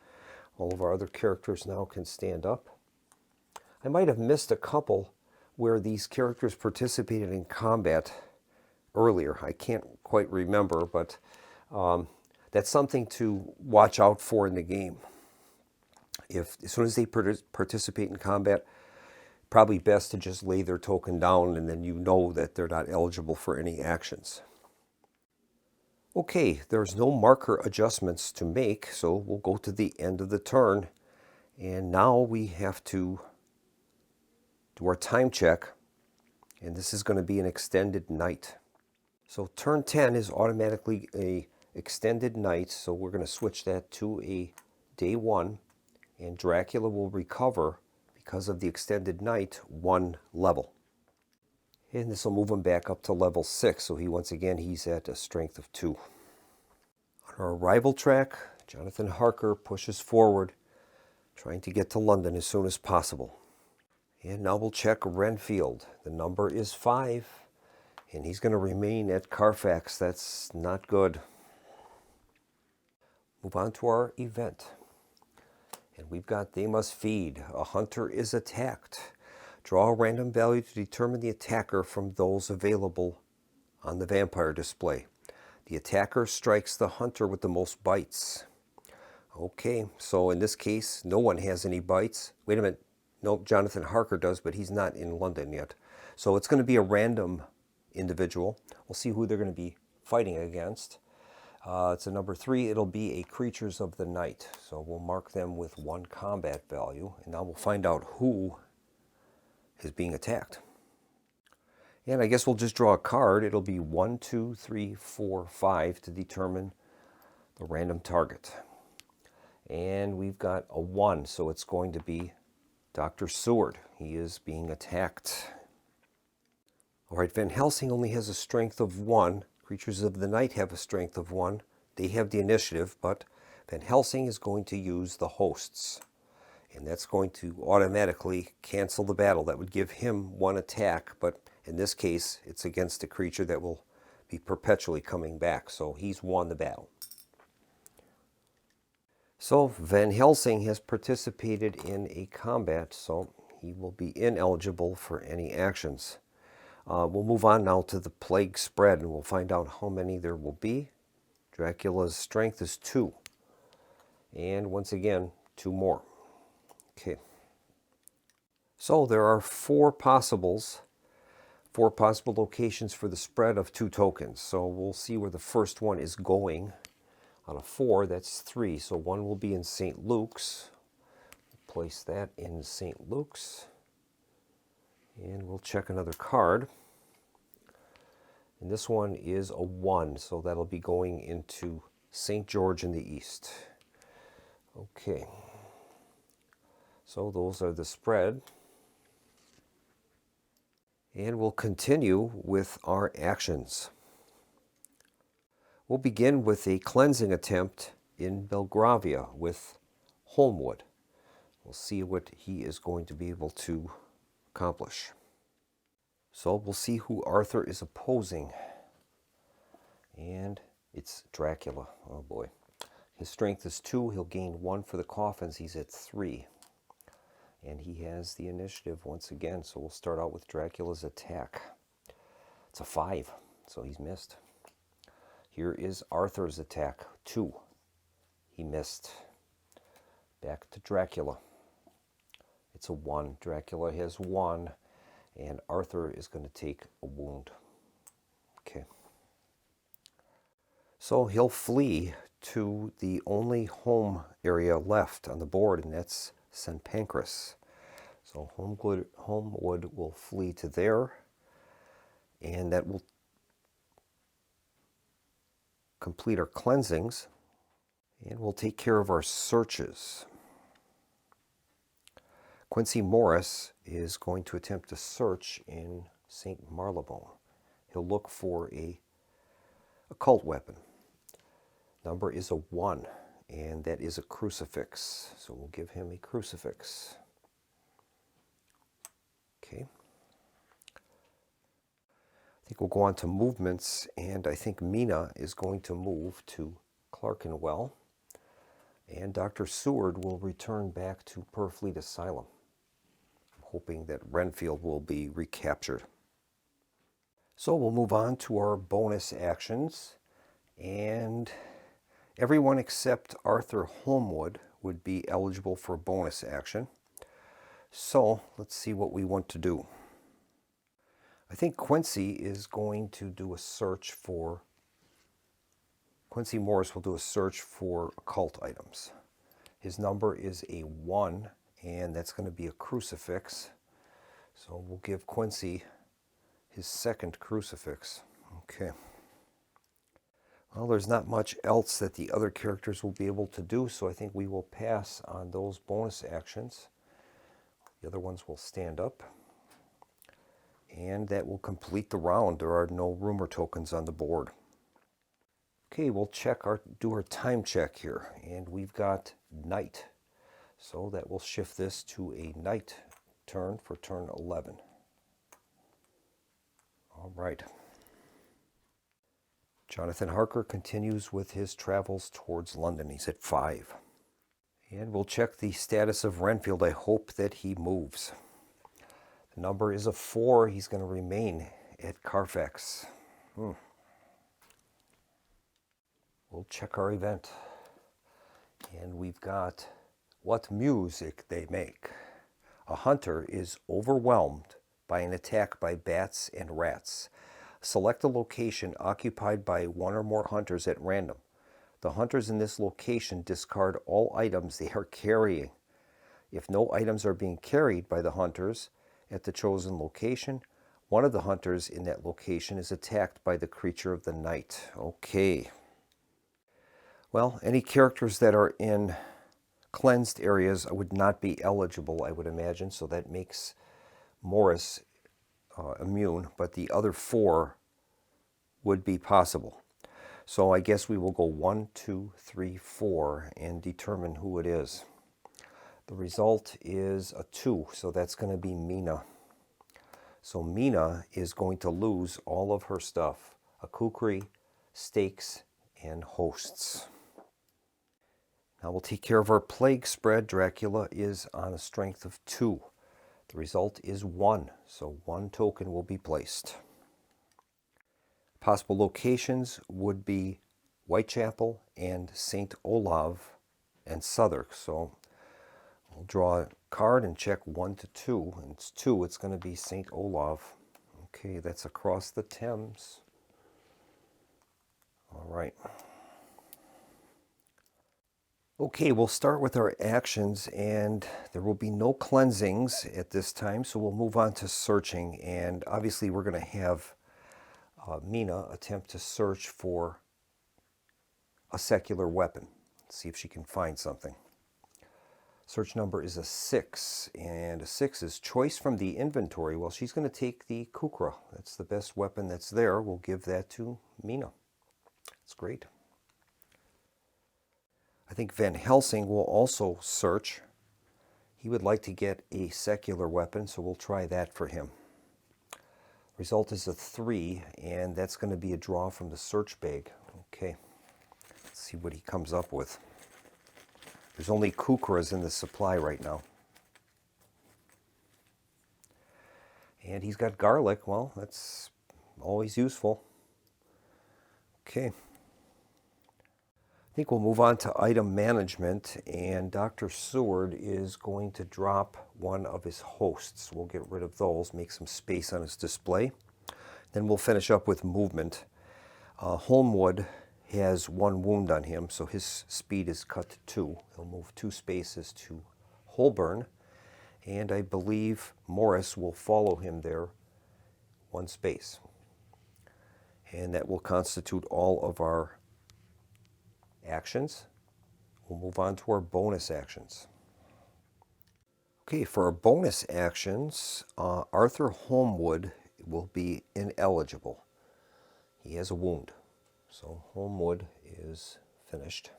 B: All of our other characters now can stand up. I might have missed a couple where these characters participated in combat earlier. I can't quite remember, but that's something to watch out for in the game. As soon as they participate in combat, probably best to just lay their token down, and then you know that they're not eligible for any actions. Okay, there's no marker adjustments to make, so we'll go to the end of the turn. And now we have to do our time check, and this is going to be an extended night. So turn 10 is automatically a extended night, so we're going to switch that to a day 1, and Dracula will recover, because of the extended night, 1 level. And this will move him back up to level 6, so he's at a strength of 2. On our arrival track, Jonathan Harker pushes forward, trying to get to London as soon as possible. And now we'll check Renfield. The number is 5, and he's going to remain at Carfax. That's not good. Move on to our event. And we've got They Must Feed. A hunter is attacked. Draw a random value to determine the attacker from those available on the vampire display. The attacker strikes the hunter with the most bites. Okay, so in this case, no one has any bites. Wait a minute. No, Jonathan Harker does, but he's not in London yet. So it's going to be a random individual. We'll see who they're going to be fighting against. It's a number 3. It'll be a Creatures of the Night. So we'll mark them with 1 combat value. And now we'll find out who is being attacked. And I guess we'll just draw a card. It'll be 1, 2, 3, 4, 5 to determine the random target. And we've got a 1, so it's going to be Dr. Seward. He is being attacked. All right, Van Helsing only has a strength of 1. Creatures of the Night have a strength of 1. They have the initiative, but Van Helsing is going to use the hosts. And that's going to automatically cancel the battle. That would give him 1 attack, but in this case, it's against a creature that will be perpetually coming back. So he's won the battle. So Van Helsing has participated in a combat, so he will be ineligible for any actions. We'll move on now to the Plague Spread, and we'll find out how many there will be. Dracula's strength is 2. And once again, 2 more. Okay. So there are 4 possibles 4 possible locations for the spread of 2 tokens. So we'll see where the first one is going. On a 4, that's 3. So one will be in St. Luke's. Place that in St. Luke's. And we'll check another card. And this one is a 1, so that'll be going into St. George in the East. Okay. So those are the spread. And we'll continue with our actions. We'll begin with a cleansing attempt in Belgravia with Holmwood. We'll see what he is going to be able to accomplish. So we'll see who Arthur is opposing. And it's Dracula. Oh boy. His strength is 2. He'll gain 1 for the coffins. He's at 3. And he has the initiative once again. So we'll start out with Dracula's attack. It's a 5. So he's missed. Here is Arthur's attack. 2. He missed. Back to Dracula. It's a 1. Dracula has 1. And Arthur is going to take a wound. Okay. So he'll flee to the only home area left on the board, and that's St. Pancras. So Holmwood will flee to there, and that will complete our cleansings, and we'll take care of our searches. Quincy Morris is going to attempt a search in St. Marylebone. He'll look for a occult weapon. Number is a 1, and that is a crucifix. So we'll give him a crucifix. Okay. I think we'll go on to movements, and I think Mina is going to move to Clerkenwell, and Dr. Seward will return back to Purfleet Asylum. Hoping that Renfield will be recaptured. So we'll move on to our bonus actions, and everyone except Arthur Holmwood would be eligible for a bonus action. So let's see what we want to do. I think Quincy is going to do a search for, Quincy Morris will do a search for occult items. His number is a 1. And that's going to be a crucifix. So we'll give Quincy his second crucifix. Okay. Well, there's not much else that the other characters will be able to do, so I think we will pass on those bonus actions. The other ones will stand up. And that will complete the round. There are no rumor tokens on the board. Okay, we'll do our time check here. And we've got night. So that will shift this to a night turn for turn 11. All right. Jonathan Harker continues with his travels towards London. He's at 5. And we'll check the status of Renfield. I hope that he moves. The number is a 4. He's going to remain at Carfax. We'll check our event. And we've got what music they make. A hunter is overwhelmed by an attack by bats and rats. Select a location occupied by 1 or more hunters at random. The hunters in this location discard all items they are carrying. If no items are being carried by the hunters at the chosen location, one of the hunters in that location is attacked by the creature of the night. Okay. Well, any characters that are in cleansed areas would not be eligible, I would imagine, so that makes Morris immune, but the other 4 would be possible. So I guess we will go 1, 2, 3, 4 and determine who it is. The result is a 2, so that's going to be Mina. So Mina is going to lose all of her stuff: a kukri, stakes, and hosts. Now we'll take care of our plague spread. Dracula is on a strength of 2. The result is 1, so 1 token will be placed. Possible locations would be Whitechapel and St. Olave and Southwark. So we'll draw a card and check 1 to 2. And it's 2, it's going to be St. Olave. Okay, that's across the Thames. All right. Okay, we'll start with our actions, and there will be no cleansings at this time, so we'll move on to searching. And obviously we're going to have Mina attempt to search for a secular weapon. See if she can find something. Search number is a 6, and a 6 is choice from the inventory. Well, she's going to take the kukra. That's the best weapon that's there. We'll give that to Mina. That's great. I think Van Helsing will also search. He would like to get a secular weapon, so we'll try that for him. Result is a 3, and that's going to be a draw from the search bag. Okay, let's see what he comes up with. There's only kukras in the supply right now. And he's got garlic. Well, that's always useful. Okay. I think we'll move on to item management, and Dr. Seward is going to drop one of his hosts. We'll get rid of those, make some space on his display. Then we'll finish up with movement. Holmwood has 1 wound on him, so his speed is cut to 2. He'll move 2 spaces to Holborn, and I believe Morris will follow him there 1 space. And that will constitute all of our actions. We'll move on to our bonus actions. Okay, for our bonus actions, Arthur Holmwood will be ineligible. He has a wound, so Holmwood is finished.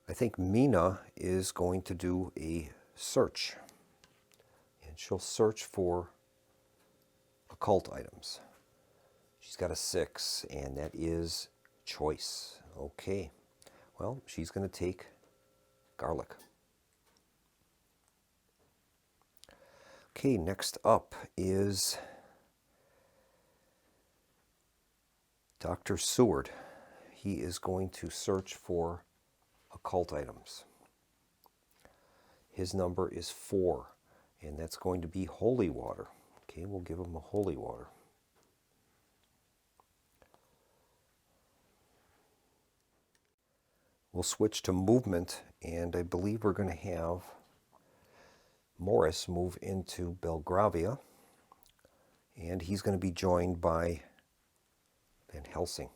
B: I think Mina is going to do a search, and she'll search for occult items. She's got a 6, and that is choice. Okay, well, she's going to take garlic. Okay, next up is Dr. Seward. He is going to search for occult items. His number is 4, and that's going to be holy water. Okay, we'll give him a holy water. We'll switch to movement, and I believe we're going to have Morris move into Belgravia, and he's going to be joined by Van Helsing.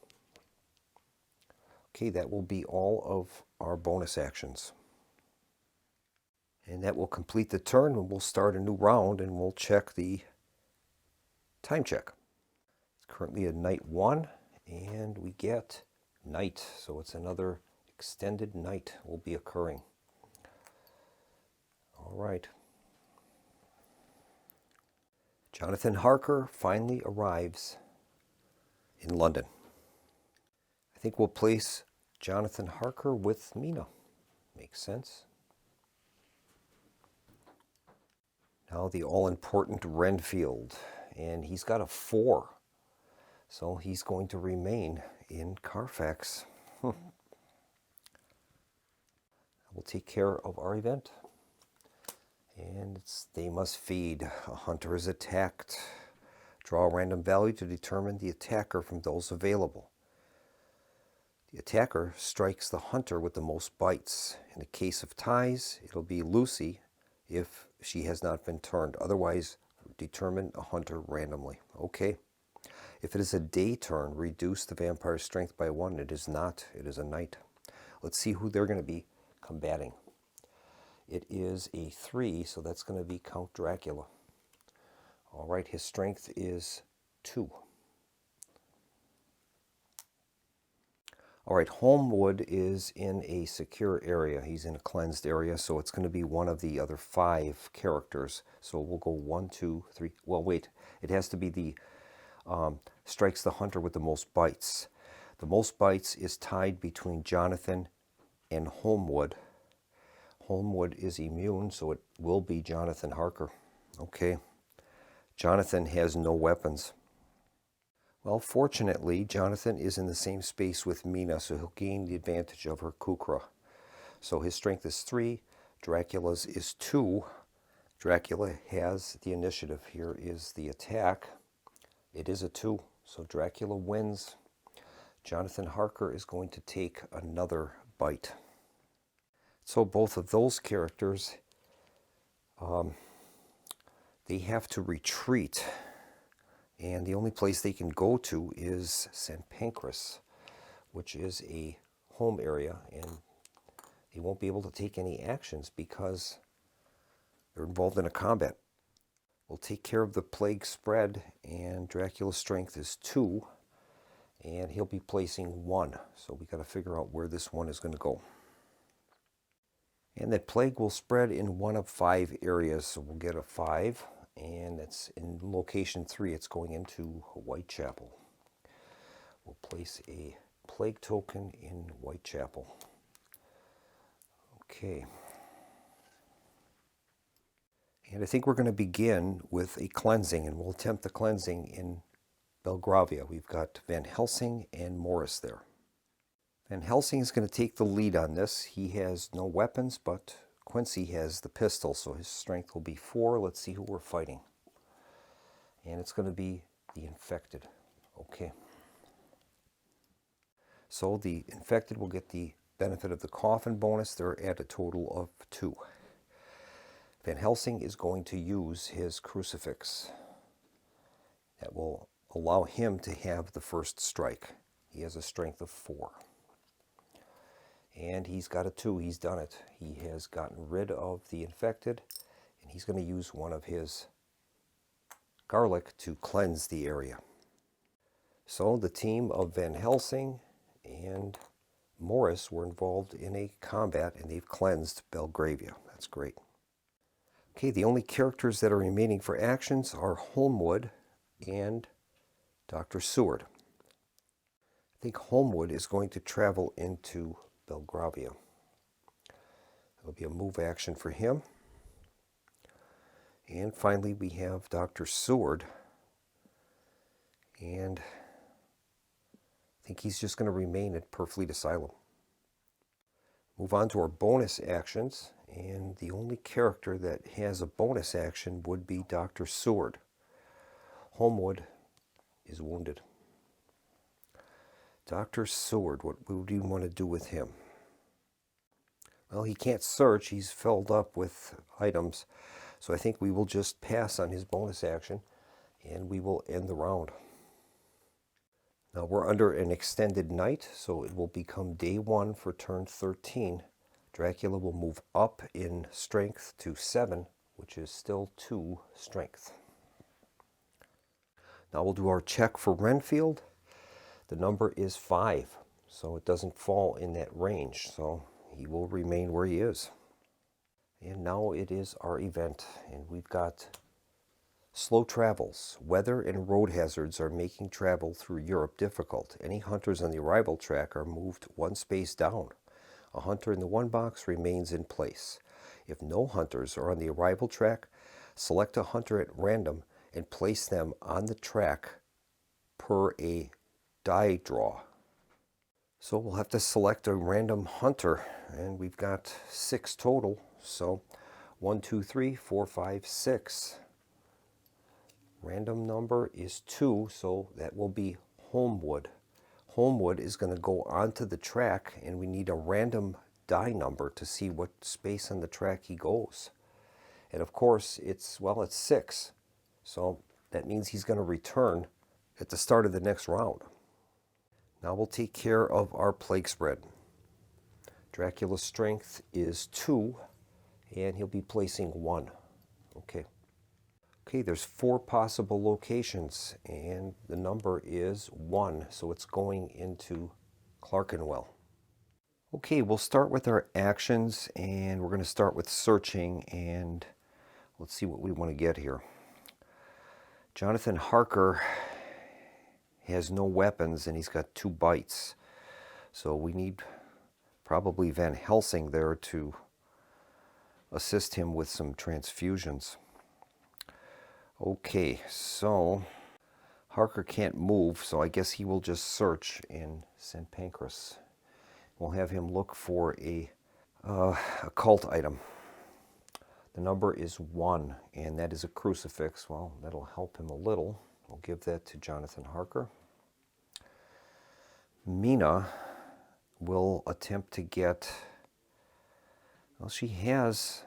B: Okay, that will be all of our bonus actions. And that will complete the turn, and we'll start a new round, and we'll check the time check. It's currently a night 1, and we get night, so it's another extended night will be occurring. All right. Jonathan Harker finally arrives in London. I think we'll place Jonathan Harker with Mina. Makes sense. Now the all-important Renfield, and he's got a 4, so he's going to remain in Carfax. We'll take care of our event. And it's they must feed. A hunter is attacked. Draw a random value to determine the attacker from those available. The attacker strikes the hunter with the most bites. In the case of ties, it'll be Lucy if she has not been turned. Otherwise, determine a hunter randomly. Okay. If it is a day turn, reduce the vampire's strength by 1. It is not. It is a night. Let's see who they're going to be combating. It is a 3, so that's going to be Count Dracula. All right, his strength is 2. All right, Holmwood is in a secure area. He's in a cleansed area, so it's going to be one of the other 5 characters. So we'll go 1, 2, 3. Well, wait, it has to be the strikes the hunter with the most bites. The most bites is tied between Jonathan and Holmwood. Holmwood is immune, so it will be Jonathan Harker. Okay. Jonathan has no weapons. Well, fortunately, Jonathan is in the same space with Mina, so he'll gain the advantage of her kukra. So his strength is 3, Dracula's is 2, Dracula has the initiative. Here is the attack. It is a 2, so Dracula wins. Jonathan Harker is going to take another bite. So both of those characters, they have to retreat, and the only place they can go to is St. Pancras, which is a home area, and they won't be able to take any actions because they're involved in a combat. We'll take care of the plague spread, and Dracula's strength is 2, and he'll be placing 1. So we got to figure out where this one is going to go. And that plague will spread in one of 5 areas, so we'll get a 5, and that's in location 3. It's going into Whitechapel. We'll place a plague token in Whitechapel. Okay. And I think we're going to begin with a cleansing, and we'll attempt the cleansing in Belgravia. We've got Van Helsing and Morris there. Van Helsing is going to take the lead on this. He has no weapons, but Quincy has the pistol, so his strength will be 4. Let's see who we're fighting. And it's going to be the infected. Okay. So the infected will get the benefit of the coffin bonus. They're at a total of 2. Van Helsing is going to use his crucifix. That will allow him to have the first strike. He has a strength of 4. And he's got a 2. He's done it. He has gotten rid of the infected, and he's going to use one of his garlic to cleanse the area. So the team of Van Helsing and Morris were involved in a combat, and they've cleansed Belgravia. That's great. Okay, the only characters that are remaining for actions are Holmwood and Dr. Seward. I think Holmwood is going to travel into Belgravia. That'll be a move action for him. And finally, we have Dr. Seward. And I think he's just going to remain at Purfleet Asylum. Move on to our bonus actions. And the only character that has a bonus action would be Dr. Seward. Holmwood is wounded. Dr. Seward, what do you want to do with him? Well, he can't search. He's filled up with items. So I think we will just pass on his bonus action, and we will end the round. Now we're under an extended night, so it will become day 1 for turn 13. Dracula will move up in strength to 7, which is still 2 strength. Now we'll do our check for Renfield. The number is 5, so it doesn't fall in that range, so he will remain where he is. And now it is our event, and we've got slow travels. Weather and road hazards are making travel through Europe difficult. Any hunters on the arrival track are moved 1 space down. A hunter in the 1 box remains in place. If no hunters are on the arrival track, select a hunter at random and place them on the track per a die draw. So we'll have to select a random hunter, and we've got 6 total. So 1, 2, 3, 4, 5, 6. Random number is 2, so that will be Holmwood. Holmwood is going to go onto the track, and we need a random die number to see what space on the track he goes. And of course, it's 6. So that means he's going to return at the start of the next round. Now we'll take care of our plague spread. Dracula's strength is 2, and he'll be placing 1. Okay, there's 4 possible locations, and the number is 1, so it's going into Clerkenwell. Okay, we'll start with our actions, and we're going to start with searching, and let's see what we want to get here. Jonathan Harker has no weapons, and he's got 2 bites, so we need probably Van Helsing there to assist him with some transfusions. Okay, so Harker can't move, so I guess he will just search in St. Pancras. We'll have him look for a occult item. The number is 1, and that is a crucifix. Well, that'll help him a little. We'll give that to Jonathan Harker. Mina will attempt to get, well, she has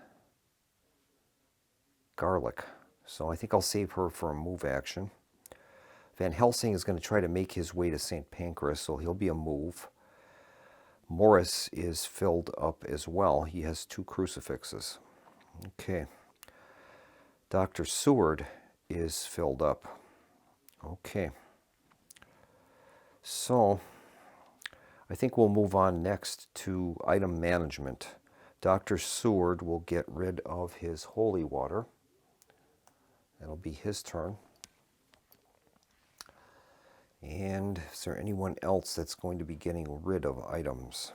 B: garlic, so I think I'll save her for a move action. Van Helsing is going to try to make his way to St. Pancras, so he'll be a move. Morris is filled up as well. He has 2 crucifixes. Okay. Dr. Seward is filled up. Okay. So, I think we'll move on next to item management. Dr. Seward will get rid of his holy water. That'll be his turn. And is there anyone else that's going to be getting rid of items?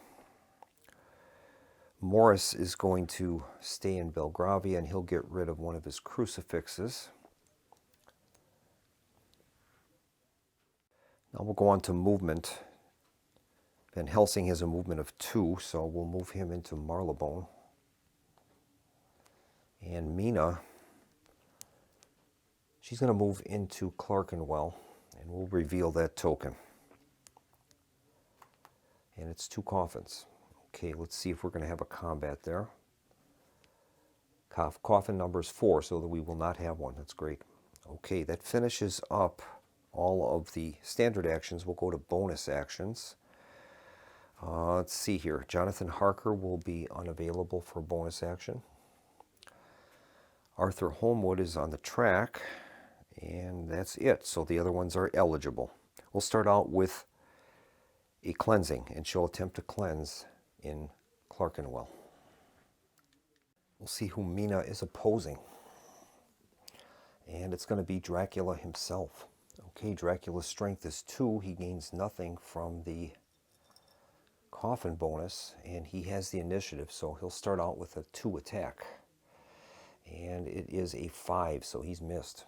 B: Morris is going to stay in Belgravia, and he'll get rid of one of his crucifixes. Now we'll go on to movement. Van Helsing has a movement of 2, so we'll move him into Marylebone. And Mina, she's going to move into Clerkenwell, and we'll reveal that token. And it's 2 coffins. Okay, let's see if we're going to have a combat there. Coffin number is 4, so that we will not have one. That's great. Okay, that finishes up all of the standard actions. We'll go to bonus actions. Let's see here. Jonathan Harker will be unavailable for bonus action. Arthur Holmwood is on the track, and that's it. So the other ones are eligible. We'll start out with a cleansing, and she'll attempt to cleanse in Clerkenwell. We'll see who Mina is opposing. And it's going to be Dracula himself. Okay, Dracula's strength is 2. He gains nothing from the coffin bonus, and he has the initiative, so he'll start out with a 2 attack. And it is a 5, so he's missed.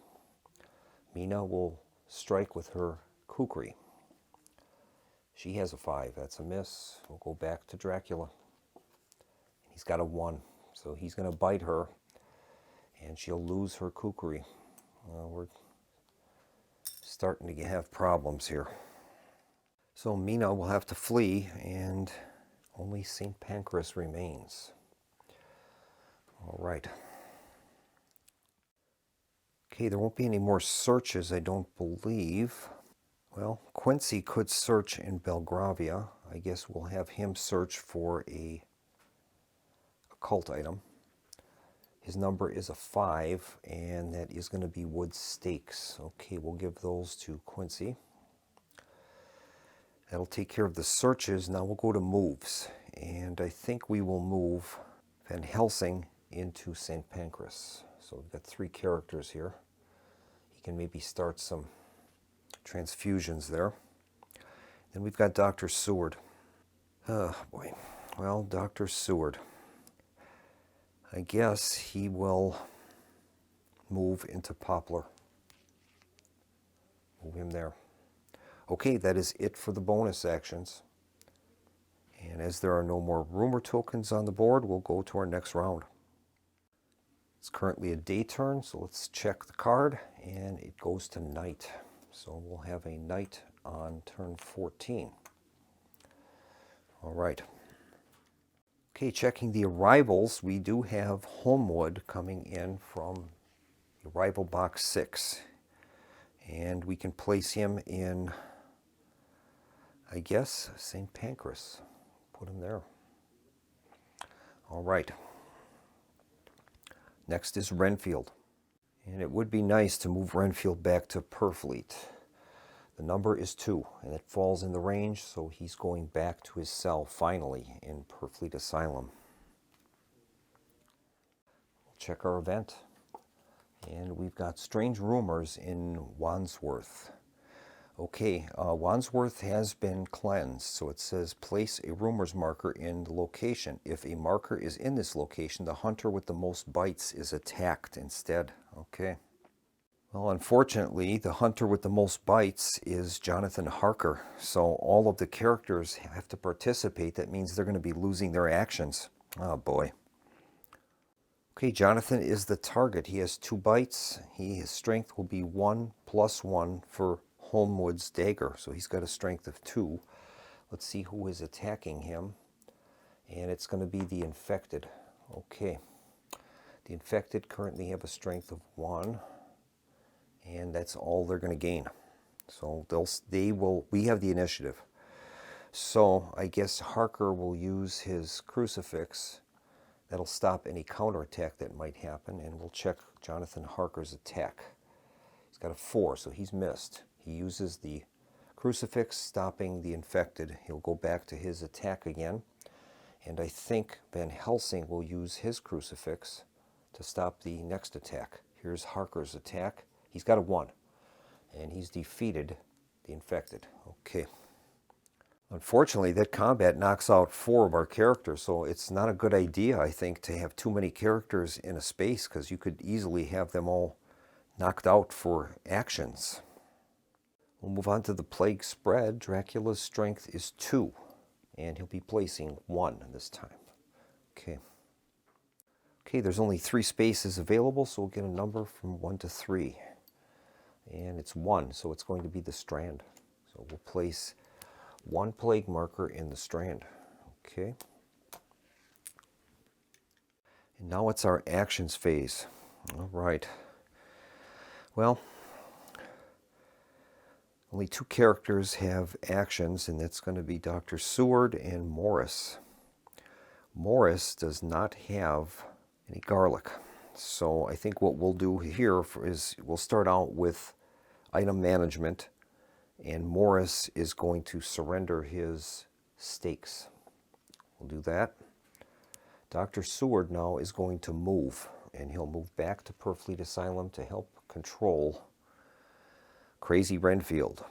B: Mina will strike with her kukri. She has a 5. That's a miss. We'll go back to Dracula. He's got a 1, so he's going to bite her, and she'll lose her kukri. We're starting to have problems here. So Mina will have to flee, and only St. Pancras remains. All right. Okay, there won't be any more searches, I don't believe. Well, Quincy could search in Belgravia. I guess we'll have him search for a occult item. His number is a 5, and that is going to be wood stakes. Okay, we'll give those to Quincy. That'll take care of the searches. Now we'll go to moves, and I think we will move Van Helsing into St. Pancras. So we've got 3 characters here. He can maybe start some transfusions there. Then we've got Dr. Seward. Oh boy. Well, Dr. Seward. I guess he will move into Poplar. Move him there. Okay, that is it for the bonus actions. And as there are no more rumor tokens on the board, we'll go to our next round. It's currently a day turn, so let's check the card, and it goes to night. So we'll have a night on turn 14. All right. Okay, checking the arrivals, we do have Holmwood coming in from arrival box 6. And we can place him in, I guess, St. Pancras. Put him there. All right. Next is Renfield. And it would be nice to move Renfield back to Purfleet. The number is 2, and it falls in the range, so he's going back to his cell, finally, in Purfleet Asylum. We'll check our event. And we've got strange rumors in Wandsworth. Okay, Wandsworth has been cleansed, so it says place a rumors marker in the location. If a marker is in this location, the hunter with the most bites is attacked instead. Okay. Well, unfortunately, the hunter with the most bites is Jonathan Harker, so all of the characters have to participate. That means they're going to be losing their actions. Oh boy. Okay, Jonathan is the target. He has 2 bites. His strength will be 1 + 1 for Holmwood's dagger. So he's got a strength of 2. Let's see who is attacking him. And it's going to be the infected. Okay. The infected currently have a strength of 1. And that's all they're going to gain. So we have the initiative. So I guess Harker will use his crucifix. That'll stop any counterattack that might happen, and we'll check Jonathan Harker's attack. He's got a 4, so he's missed. He uses the crucifix, stopping the infected. He'll go back to his attack again, and I think Van Helsing will use his crucifix to stop the next attack. Here's Harker's attack. He's got a 1, and he's defeated the infected. Okay. Unfortunately, that combat knocks out 4 of our characters, so it's not a good idea, I think, to have too many characters in a space, because you could easily have them all knocked out for actions. We'll move on to the Plague Spread. Dracula's strength is 2, and he'll be placing 1 this time. Okay. Okay, there's only 3 spaces available, so we'll get a number from 1 to 3. And it's 1, so it's going to be the strand. So we'll place 1 plague marker in the strand. Okay. And now it's our actions phase. All right. Well, only 2 characters have actions, and that's going to be Dr. Seward and Morris. Morris does not have any garlic. So I think what we'll do here is we'll start out with item management, and Morris is going to surrender his stakes. We'll do that. Dr. Seward now is going to move, and he'll move back to Purfleet Asylum to help control Crazy Renfield.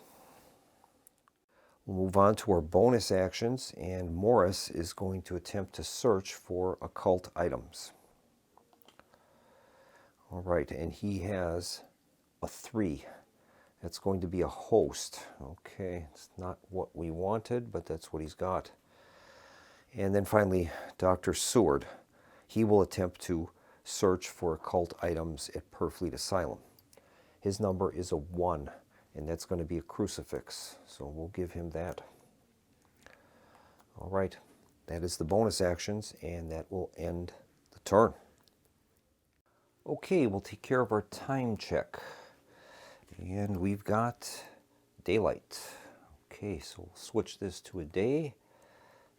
B: We'll move on to our bonus actions, and Morris is going to attempt to search for occult items. All right, and he has a 3. That's going to be a host. Okay, it's not what we wanted, but that's what he's got. And then finally, Dr. Seward. He will attempt to search for occult items at Purfleet Asylum. His number is a 1, and that's going to be a crucifix. So we'll give him that. All right, that is the bonus actions, and that will end the turn. Okay, we'll take care of our time check. And we've got daylight. Okay, so we'll switch this to a day,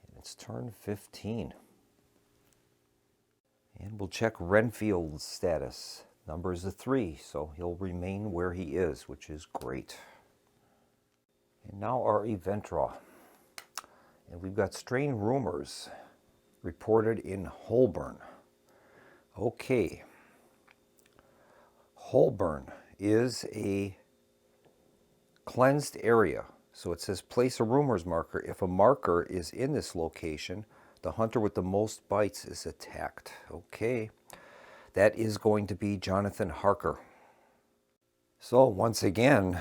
B: and it's turn 15. And we'll check Renfield's status. Number is a 3, so he'll remain where he is, which is great. And now our event draw. And we've got strange rumors reported in Holborn. Okay. Holborn is a cleansed area. So it says place a rumors marker. If a marker is in this location, the hunter with the most bites is attacked. Okay. That is going to be Jonathan Harker. So once again,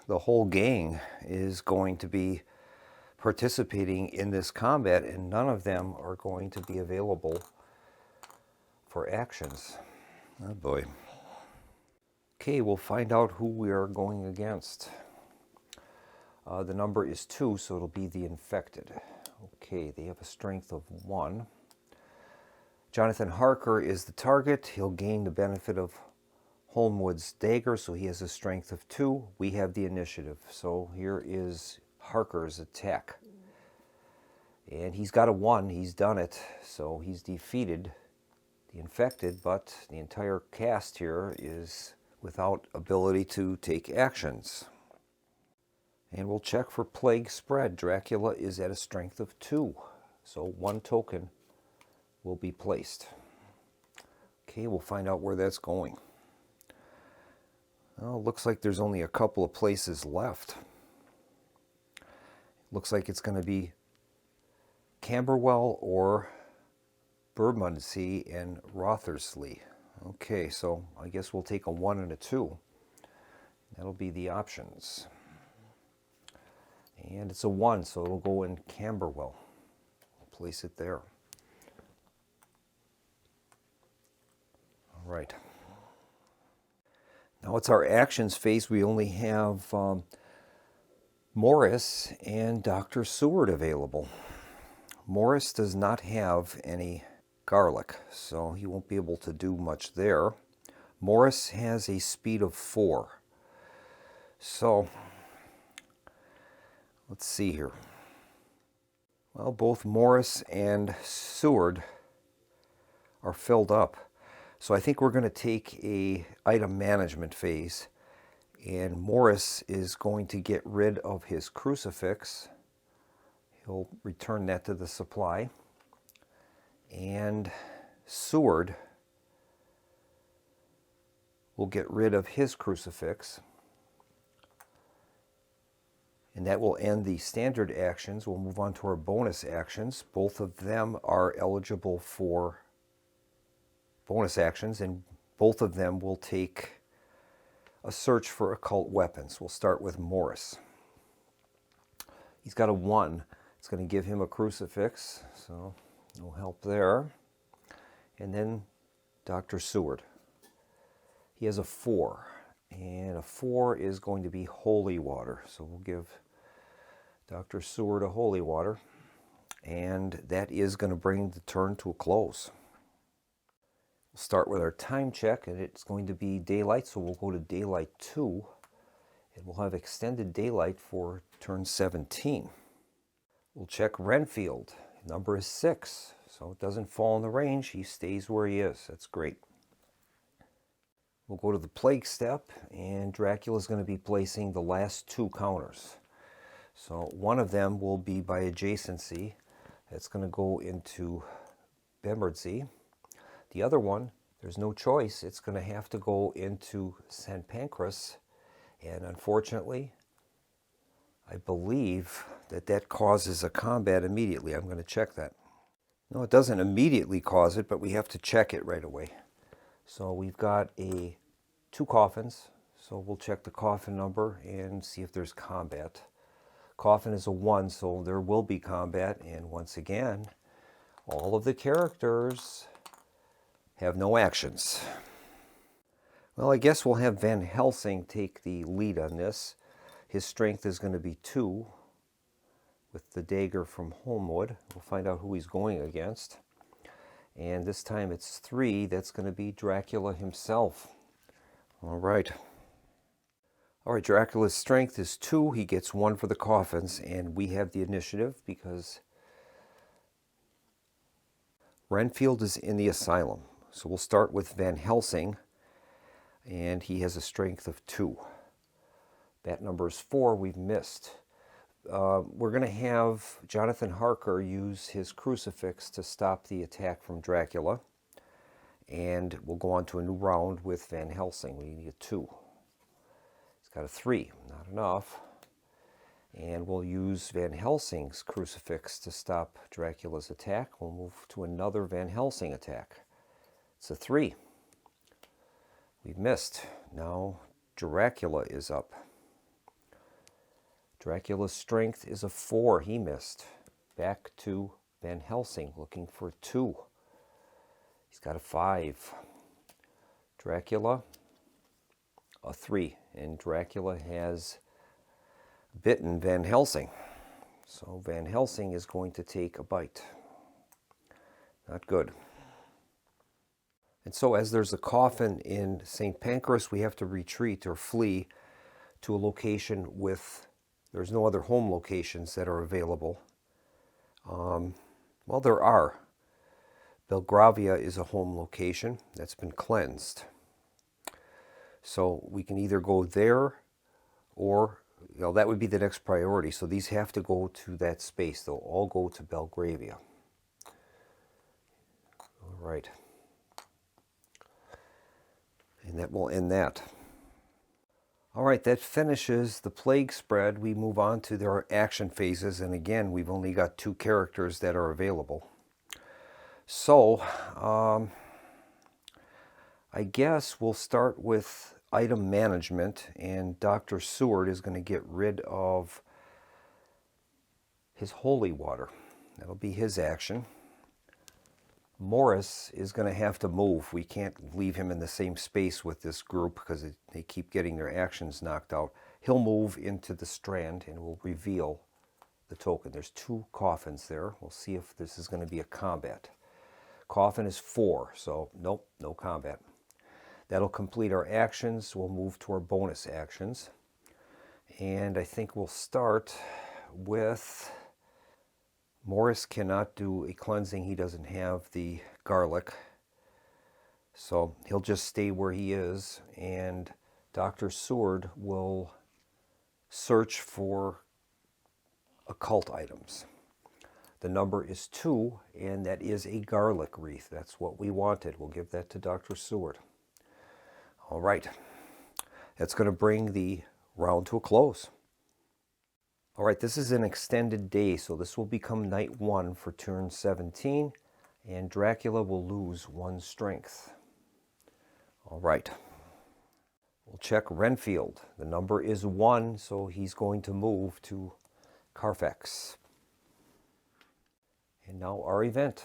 B: the whole gang is going to be participating in this combat, and none of them are going to be available for actions. Oh boy. Okay, we'll find out who we are going against. The number is 2, so it'll be the infected. Okay, they have a strength of 1. Jonathan Harker is the target. He'll gain the benefit of Holmwood's dagger, so he has a strength of 2. We have the initiative. So here is Harker's attack. And he's got a 1. He's done it. So he's defeated the infected, but the entire cast here is without ability to take actions. And we'll check for Plague Spread. Dracula is at a strength of 2. So 1 token will be placed. Okay, we'll find out where that's going. Well, looks like there's only a couple of places left. Looks like it's going to be Camberwell or Bermondsey and Rothersley. Okay, so I guess we'll take a 1 and a 2. That'll be the options. And it's a 1, so it'll go in Camberwell. We'll place it there. right. Now it's our actions phase. We only have Morris and Dr. Seward available. Morris does not have any garlic, so he won't be able to do much there. Morris has a speed of 4. So, let's see here. Well, both Morris and Seward are filled up. So I think we're going to take a item management phase, and Morris is going to get rid of his crucifix. He'll return that to the supply. And Seward will get rid of his crucifix. And that will end the standard actions. We'll move on to our bonus actions. Both of them are eligible for bonus actions, and both of them will take a search for occult weapons. We'll start with Morris. He's got a 1. It's going to give him a crucifix, so no help there. And then Dr. Seward. He has a 4, and a 4 is going to be holy water. So we'll give Dr. Seward a holy water, and that is going to bring the turn to a close. We'll start with our time check, and it's going to be daylight, so we'll go to daylight 2, and we'll have extended daylight for turn 17. We'll check Renfield. Number is 6, so it doesn't fall in the range. He stays where he is. That's great. We'll go to the plague step, and Dracula's going to be placing the last 2 counters. So one of them will be by adjacency. That's going to go into Bemberdsey. The other one, there's no choice. It's going to have to go into St. Pancras. And unfortunately, I believe that that causes a combat immediately. I'm going to check that. No, it doesn't immediately cause it, but we have to check it right away. So we've got 2 coffins. So we'll check the coffin number and see if there's combat. Coffin is a 1, so there will be combat. And once again, all of the characters have no actions. Well, I guess we'll have Van Helsing take the lead on this. His strength is going to be 2 with the dagger from Holmwood. We'll find out who he's going against. And this time it's 3. That's going to be Dracula himself. All right. All right, Dracula's strength is 2. He gets 1 for the coffins, and we have the initiative because Renfield is in the asylum. So we'll start with Van Helsing, and he has a strength of 2. That number is 4. We've missed. We're going to have Jonathan Harker use his crucifix to stop the attack from Dracula, and we'll go on to a new round with Van Helsing. We need a 2. He's got a 3. Not enough. And we'll use Van Helsing's crucifix to stop Dracula's attack. We'll move to another Van Helsing attack. It's a 3. We've missed. Now Dracula is up. Dracula's strength is a 4. He missed. Back to Van Helsing looking for 2. He's got a 5. Dracula, a 3. And Dracula has bitten Van Helsing. So Van Helsing is going to take a bite. Not good. And so as there's a coffin in St. Pancras, we have to retreat or flee to a location with, there's no other home locations that are available. Well, there are. Belgravia is a home location that's been cleansed. So we can either go there or, that would be the next priority. So these have to go to that space. They'll all go to Belgravia. All right. And that will end that. All right, that finishes the plague spread. We move on to their action phases. And again, we've only got 2 characters that are available. So, I guess we'll start with item management, and Dr. Seward is going to get rid of his holy water. That'll be his action. Morris is going to have to move. We can't leave him in the same space with this group because they keep getting their actions knocked out. He'll move into the strand and we'll reveal the token. There's 2 coffins there. We'll see if this is going to be a combat. Coffin is 4, so nope, no combat. That'll complete our actions. We'll move to our bonus actions. And I think we'll start with... Morris cannot do a cleansing. He doesn't have the garlic. So he'll just stay where he is. And Dr. Seward will search for occult items. The number is 2, and that is a garlic wreath. That's what we wanted. We'll give that to Dr. Seward. All right. That's going to bring the round to a close. All right, this is an extended day, so this will become night 1 for turn 17, and Dracula will lose 1 strength. All right. We'll check Renfield. The number is 1, so he's going to move to Carfax. And now our event.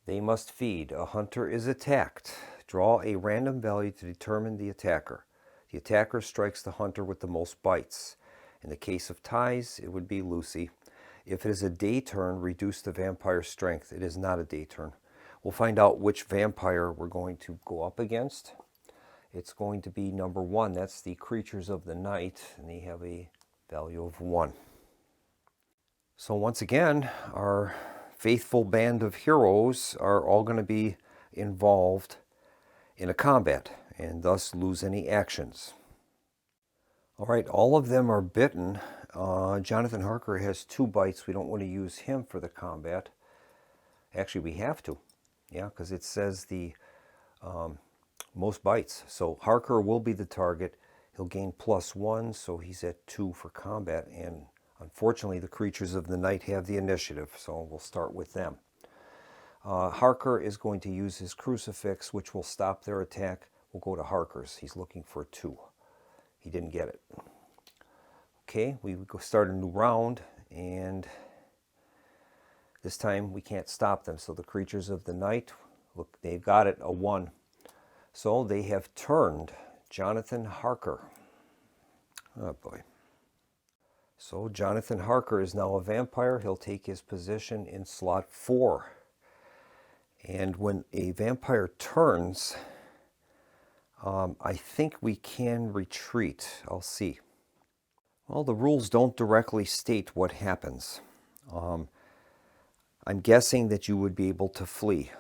B: They must feed. A hunter is attacked. Draw a random value to determine the attacker. The attacker strikes the hunter with the most bites. In the case of ties, it would be Lucy. If it is a day turn, reduce the vampire's strength. It is not a day turn. We'll find out which vampire we're going to go up against. It's going to be number 1. That's the Creatures of the Night, and they have a value of 1. So once again, our faithful band of heroes are all going to be involved in a combat, and thus lose any actions. All right, all of them are bitten. Jonathan Harker has 2 bites. We don't want to use him for the combat. Actually, we have to. Yeah, because it says the most bites. So Harker will be the target. He'll gain +1, so he's at 2 for combat. And unfortunately, the Creatures of the Night have the initiative, so we'll start with them. Harker is going to use his crucifix, which will stop their attack. We'll go to Harker's. He's looking for 2. He didn't get it. Okay, we go start a new round, and this time we can't stop them. So the Creatures of the Night, look, they've got it, a 1. So they have turned Jonathan Harker. Oh boy. So Jonathan Harker is now a vampire. He'll take his position in slot 4. And when a vampire turns, I think we can retreat. I'll see. Well, the rules don't directly state what happens. I'm guessing that you would be able to flee.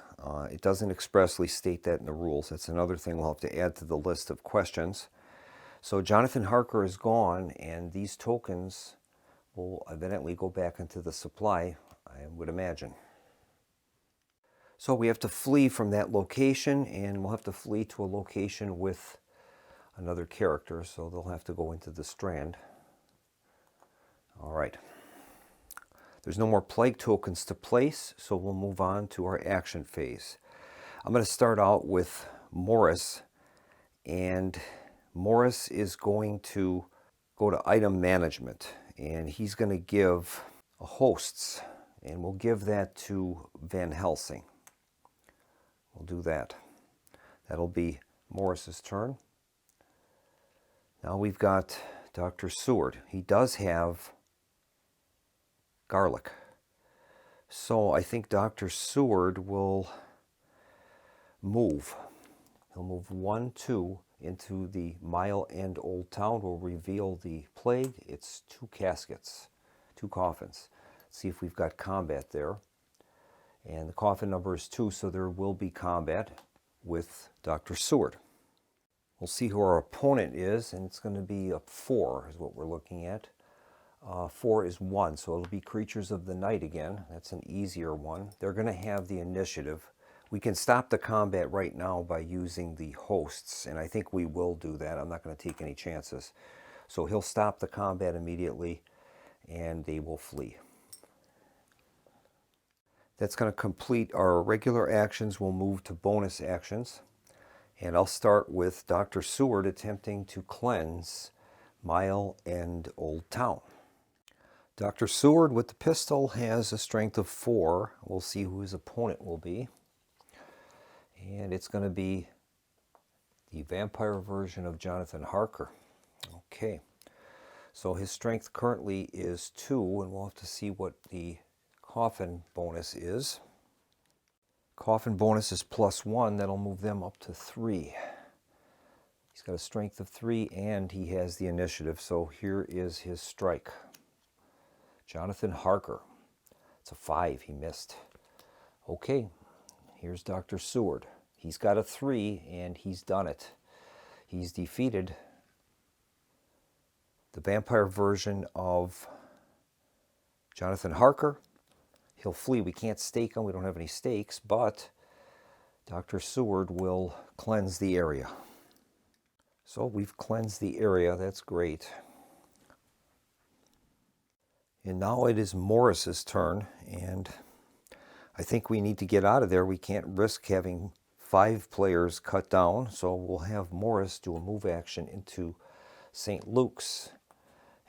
B: It doesn't expressly state that in the rules. That's another thing we'll have to add to the list of questions. So Jonathan Harker is gone, and these tokens will evidently go back into the supply, I would imagine. So we have to flee from that location, and we'll have to flee to a location with another character, so they'll have to go into the strand. All right. There's no more plague tokens to place, so we'll move on to our action phase. I'm going to start out with Morris, and Morris is going to go to item management, and he's going to give a hosts, and we'll give that to Van Helsing. We'll do that. That'll be Morris's turn. Now we've got Dr. Seward. He does have garlic. So I think Dr. Seward will move. He'll move 1, 2 into the Mile End Old Town. We'll reveal the plague. It's 2 caskets, 2 coffins. See if we've got combat there. And the coffin number is 2, so there will be combat with Dr. Seward. We'll see who our opponent is, and it's going to be a 4 is what we're looking at. 4 is 1, so it'll be Creatures of the Night again. That's an easier one. They're going to have the initiative. We can stop the combat right now by using the hosts, and I think we will do that. I'm not going to take any chances. So he'll stop the combat immediately, and they will flee. That's going to complete our regular actions. We'll move to bonus actions. And I'll start with Dr. Seward attempting to cleanse Mile End Old Town. Dr. Seward with the pistol has a strength of 4. We'll see who his opponent will be. And it's going to be the vampire version of Jonathan Harker. Okay, so his strength currently is 2, and we'll have to see what the coffin bonus is. Coffin bonus is +1. That'll move them up to 3. He's got a strength of 3, and he has the initiative, so here is his strike. Jonathan Harker. It's a 5. He missed. Okay, here's Dr. Seward. He's got a 3, and he's done it. He's defeated the vampire version of Jonathan Harker. He'll flee. We can't stake him. We don't have any stakes, but Dr. Seward will cleanse the area. So we've cleansed the area. That's great. And now it is Morris's turn, and I think we need to get out of there. We can't risk having 5 players cut down, so we'll have Morris do a move action into St. Luke's.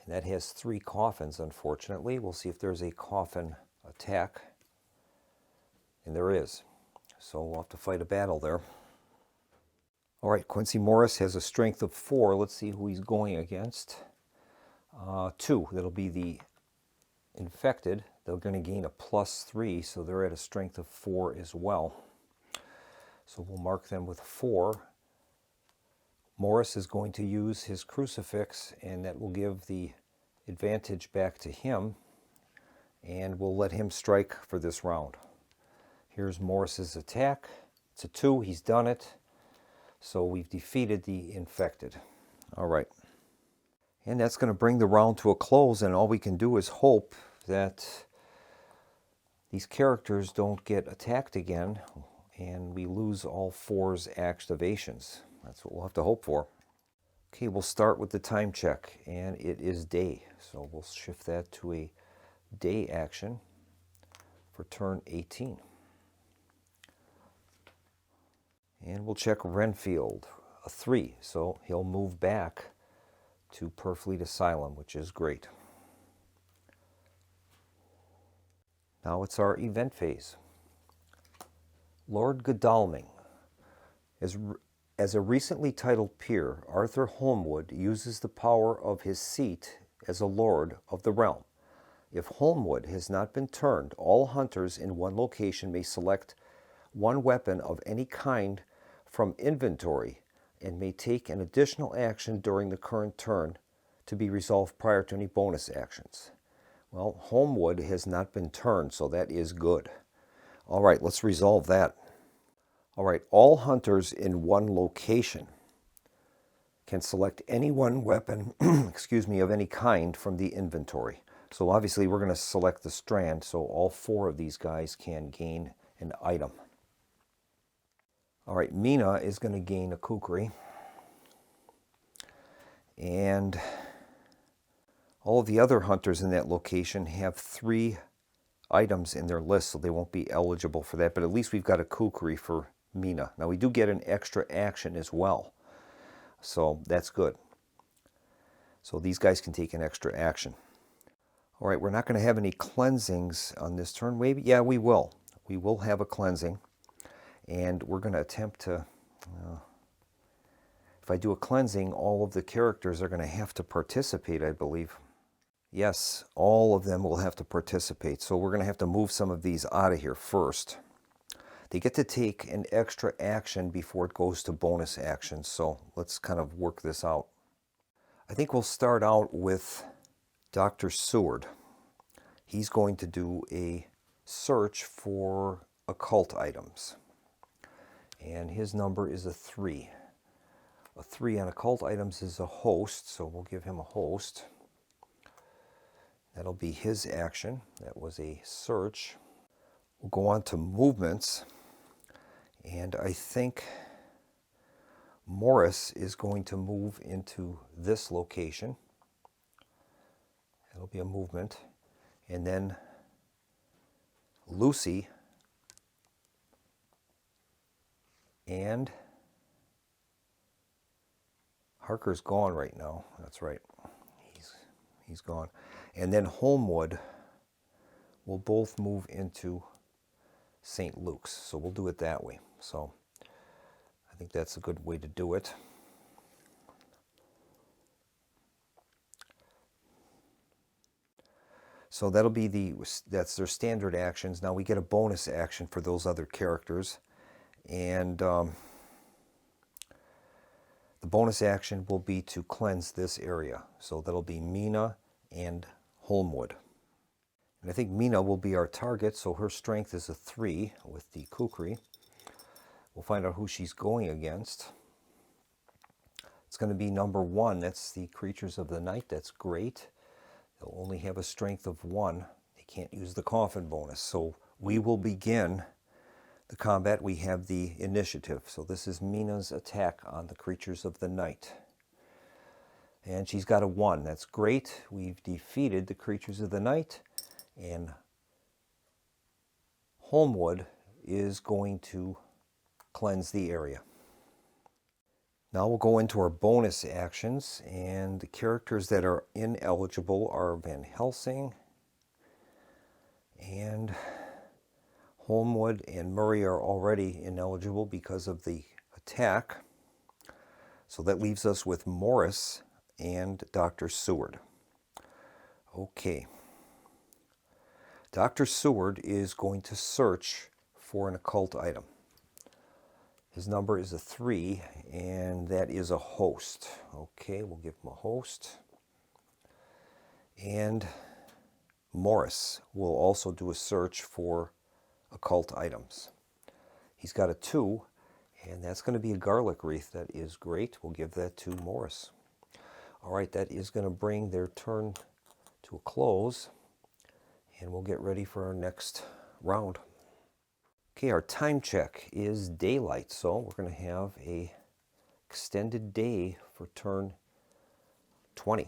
B: And that has 3 coffins, unfortunately. We'll see if there's a coffin attack. And there is. So we'll have to fight a battle there. All right, Quincy Morris has a strength of 4. Let's see who he's going against. 2. That'll be the infected. They're going to gain a +3, so they're at a strength of 4 as well. So we'll mark them with 4. Morris is going to use his crucifix, and that will give the advantage back to him, and we'll let him strike for this round. Here's Morris's attack. It's a 2. He's done it. So we've defeated the infected. All right. And that's going to bring the round to a close, and all we can do is hope that these characters don't get attacked again and we lose all 4's activations. That's what we'll have to hope for. Okay, we'll start with the time check, and it is day. So we'll shift that to a day action for turn 18. And we'll check Renfield, a 3. So he'll move back to Purfleet Asylum, which is great. Now it's our event phase. Lord Godalming. As a recently titled peer, Arthur Holmwood uses the power of his seat as a lord of the realm. If Holmwood has not been turned, all hunters in one location may select one weapon of any kind from inventory and may take an additional action during the current turn to be resolved prior to any bonus actions. Well, Holmwood has not been turned, so that is good. All right, let's resolve that. All right, all hunters in one location can select any one weapon, of any kind from the inventory. So obviously we're going to select the strand, so all 4 of these guys can gain an item. All right, Mina is going to gain a kukri. And all of the other hunters in that location have 3 items in their list, so they won't be eligible for that. But at least we've got a kukri for Mina. Now we do get an extra action as well, so that's good. So these guys can take an extra action. All right, we're not going to have any cleansings on this turn. Maybe, yeah, we will. We will have a cleansing, and we're going to attempt to... if I do a cleansing, all of the characters are going to have to participate, I believe. Yes, all of them will have to participate, so we're going to have to move some of these out of here first. They get to take an extra action before it goes to bonus actions, so let's kind of work this out. I think we'll start out with Dr. Seward. He's going to do a search for occult items, and his number is a 3. A 3 on occult items is a host, so we'll give him a host. That'll be his action. That was a search. We'll go on to movements, and I think Morris is going to move into this location. That'll be a movement. And then Lucy and Harker's gone right now. That's right. He's gone. and then Holmwood will both move into St. Luke's. So we'll do it that way. So I think that's a good way to do it. So that's their standard actions. Now we get a bonus action for those other characters. And the bonus action will be to cleanse this area. So that'll be Mina and Holmwood. And I think Mina will be our target, so her strength is a 3 with the kukri. We'll find out who she's going against. It's going to be number 1. That's the creatures of the night. That's great. They'll only have a strength of 1. They can't use the coffin bonus. So we will begin the combat. We have the initiative. So this is Mina's attack on the creatures of the night. And she's got a 1. That's great. We've defeated the creatures of the night. And Holmwood is going to cleanse the area. Now we'll go into our bonus actions, and the characters that are ineligible are Van Helsing, and Holmwood and Murray are already ineligible because of the attack. So that leaves us with Morris and Dr. Seward. Okay. Dr. Seward is going to search for an occult item. His number is a 3, and that is a host. Okay, we'll give him a host. And Morris will also do a search for occult items. He's got a 2, and that's going to be a garlic wreath. That is great. We'll give that to Morris. All right, that is going to bring their turn to a close. And we'll get ready for our next round. Okay, our time check is daylight, so we're going to have a extended day for turn 20.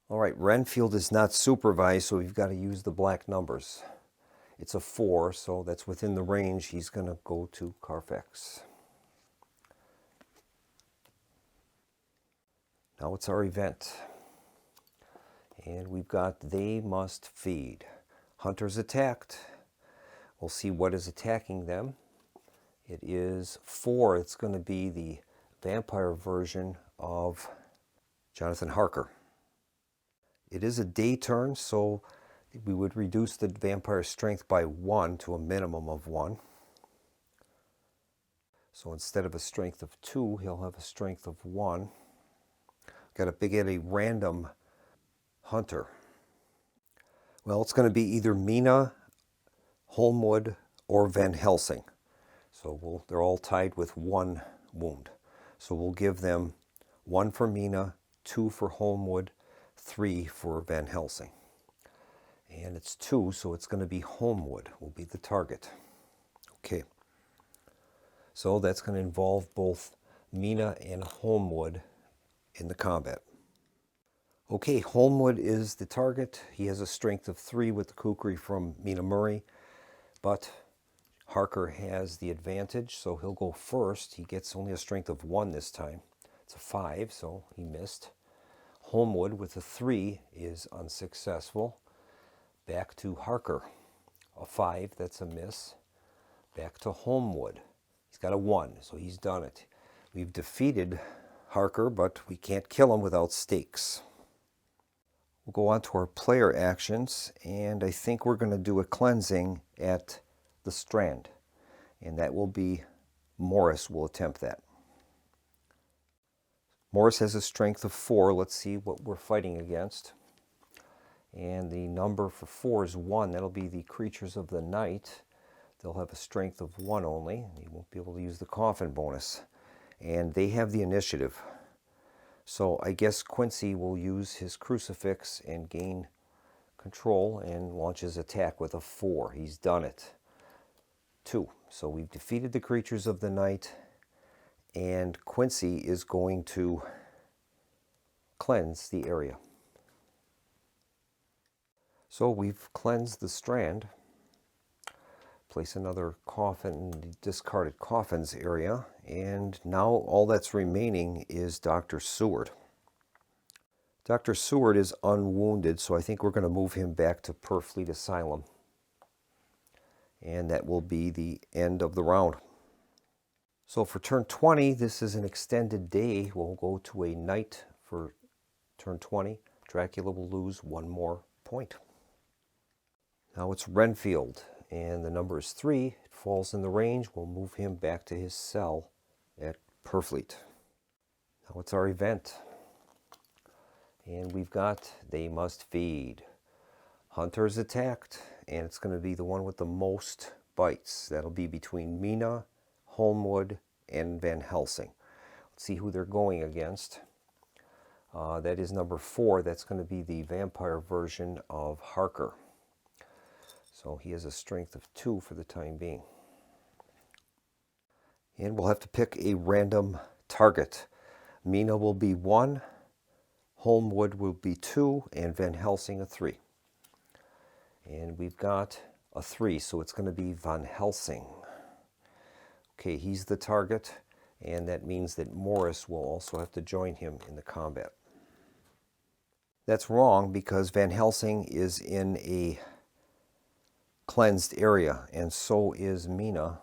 B: All right, Renfield is not supervised, so we've got to use the black numbers. It's a 4, so that's within the range. He's going to go to Carfax. Now it's our event. And we've got they must feed. Hunters attacked. We'll see what is attacking them. It is 4. It's going to be the vampire version of Jonathan Harker. It is a day turn, so we would reduce the vampire's strength by 1 to a minimum of 1. So instead of a strength of 2, he'll have a strength of 1. Got to get a random hunter. Well, it's going to be either Mina, Holmwood, or Van Helsing. So they're all tied with 1 wound. So we'll give them 1 for Mina, 2 for Holmwood, 3 for Van Helsing. And it's 2, so it's going to be Holmwood will be the target. Okay. So that's going to involve both Mina and Holmwood in the combat. Okay, Holmwood is the target. He has a strength of 3 with the kukri from Mina Murray, but Harker has the advantage, so he'll go first. He gets only a strength of 1 this time. It's a 5, so he missed. Holmwood with a 3 is unsuccessful. Back to Harker. A 5, that's a miss. Back to Holmwood. He's got a 1, so he's done it. We've defeated Harker, but we can't kill him without stakes. We'll go on to our player actions, and I think we're going to do a cleansing at the Strand, and that will be Morris will attempt that. Morris has a strength of 4. Let's see what we're fighting against. And the number for 4 is 1. That'll be the creatures of the night. They'll have a strength of 1 only. You won't be able to use the coffin bonus. And they have the initiative. So I guess Quincy will use his crucifix and gain control and launch his attack with a 4. He's done it. 2. So we've defeated the creatures of the night, and Quincy is going to cleanse the area. So we've cleansed the Strand. Place another coffin in the discarded coffins area, and now all that's remaining is Dr. Seward. Dr. Seward is unwounded, so I think we're going to move him back to Purfleet Asylum. And that will be the end of the round. So for turn 20, this is an extended day. We'll go to a night for turn 20. Dracula will lose one more point. Now it's Renfield, and the number is 3. It falls in the range. We'll move him back to his cell at Purfleet. Now it's our event. And we've got They Must Feed. Hunter is attacked, and it's going to be the one with the most bites. That'll be between Mina, Holmwood, and Van Helsing. Let's see who they're going against. That is number 4. That's going to be the vampire version of Harker. So he has a strength of 2 for the time being. And we'll have to pick a random target. Mina will be 1, Holmwood will be 2, and Van Helsing a 3. And we've got a 3, so it's going to be Van Helsing. Okay, he's the target, and that means that Morris will also have to join him in the combat. That's wrong, because Van Helsing is in a cleansed area, and so is Mina,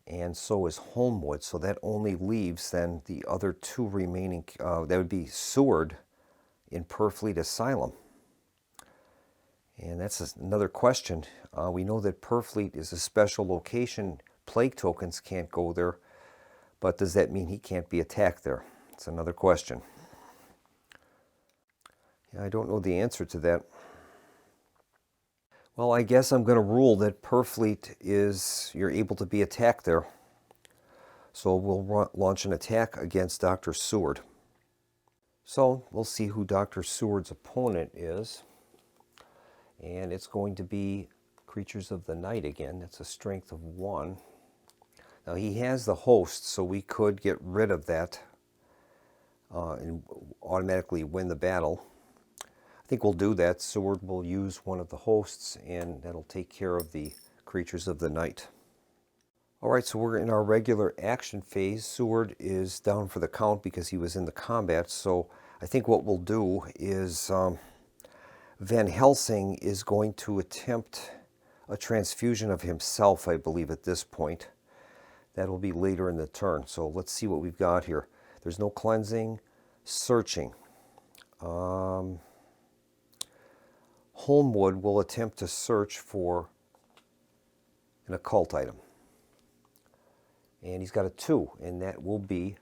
B: and so is Holmwood. So that only leaves then the other 2 remaining, that would be Seward in Purfleet Asylum. And that's another question. We know that Purfleet is a special location. Plague tokens can't go there, but does that mean he can't be attacked there? It's another question. Yeah, I don't know the answer to that. Well, I guess I'm going to rule that Purfleet is, you're able to be attacked there. So we'll launch an attack against Dr. Seward. So we'll see who Dr. Seward's opponent is. And it's going to be Creatures of the Night again. That's a strength of 1. Now he has the host, so we could get rid of that and automatically win the battle. I think we'll do that. Seward will use one of the hosts, and that'll take care of the Creatures of the Night. All right, so we're in our regular action phase. Seward is down for the count because he was in the combat, so I think what we'll do is Van Helsing is going to attempt a transfusion of himself, I believe, at this point. That'll be later in the turn, so let's see what we've got here. There's no cleansing. Searching. Holmwood will attempt to search for an occult item. And he's got a 2, and that will be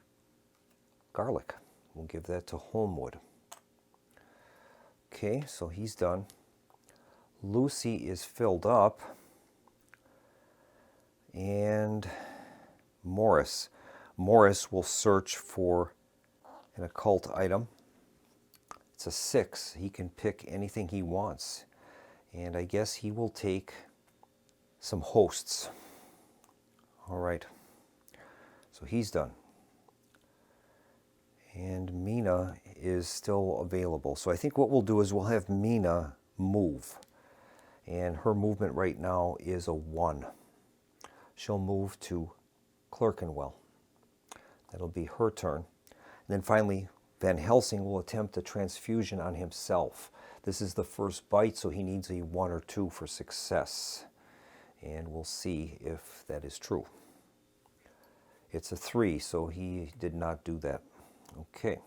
B: garlic. We'll give that to Holmwood. Okay, so he's done. Lucy is filled up. And Morris. Morris will search for an occult item. It's a 6. He can pick anything he wants. And I guess he will take some hosts. All right. So he's done. And Mina is still available. So I think what we'll do is we'll have Mina move. And her movement right now is a 1. She'll move to Clerkenwell. That'll be her turn. And then finally, Van Helsing will attempt a transfusion on himself. This is the first bite, so he needs a 1 or 2 for success. And we'll see if that is true. It's a 3, so he did not do that. Okay.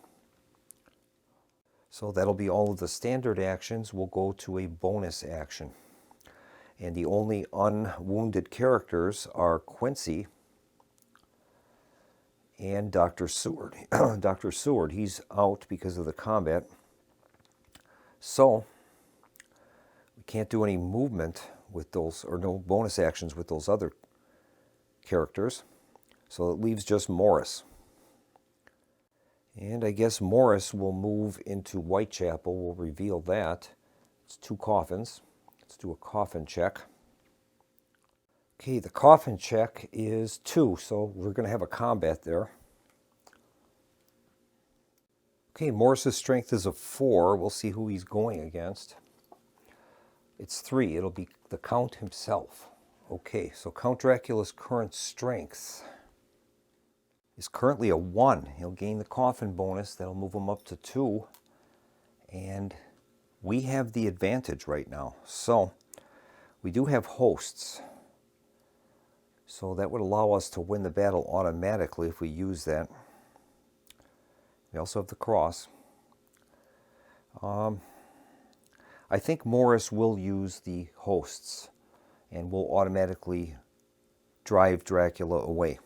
B: So that'll be all of the standard actions. We'll go to a bonus action. And the only unwounded characters are Quincy and Dr. Seward. Dr. Seward, he's out because of the combat. So we can't do any movement with those, or no bonus actions with those other characters. So it leaves just Morris. And I guess Morris will move into Whitechapel. We'll reveal that. It's 2 coffins. Let's do a coffin check. Okay, the coffin check is 2, so we're going to have a combat there. Okay, Morris's strength is a 4. We'll see who he's going against. It's 3. It'll be the Count himself. Okay, so Count Dracula's current strength is currently a 1. He'll gain the coffin bonus. That'll move him up to 2. And we have the advantage right now. So we do have hosts. So that would allow us to win the battle automatically if we use that. We also have the cross. I think Morris will use the hosts and will automatically drive Dracula away.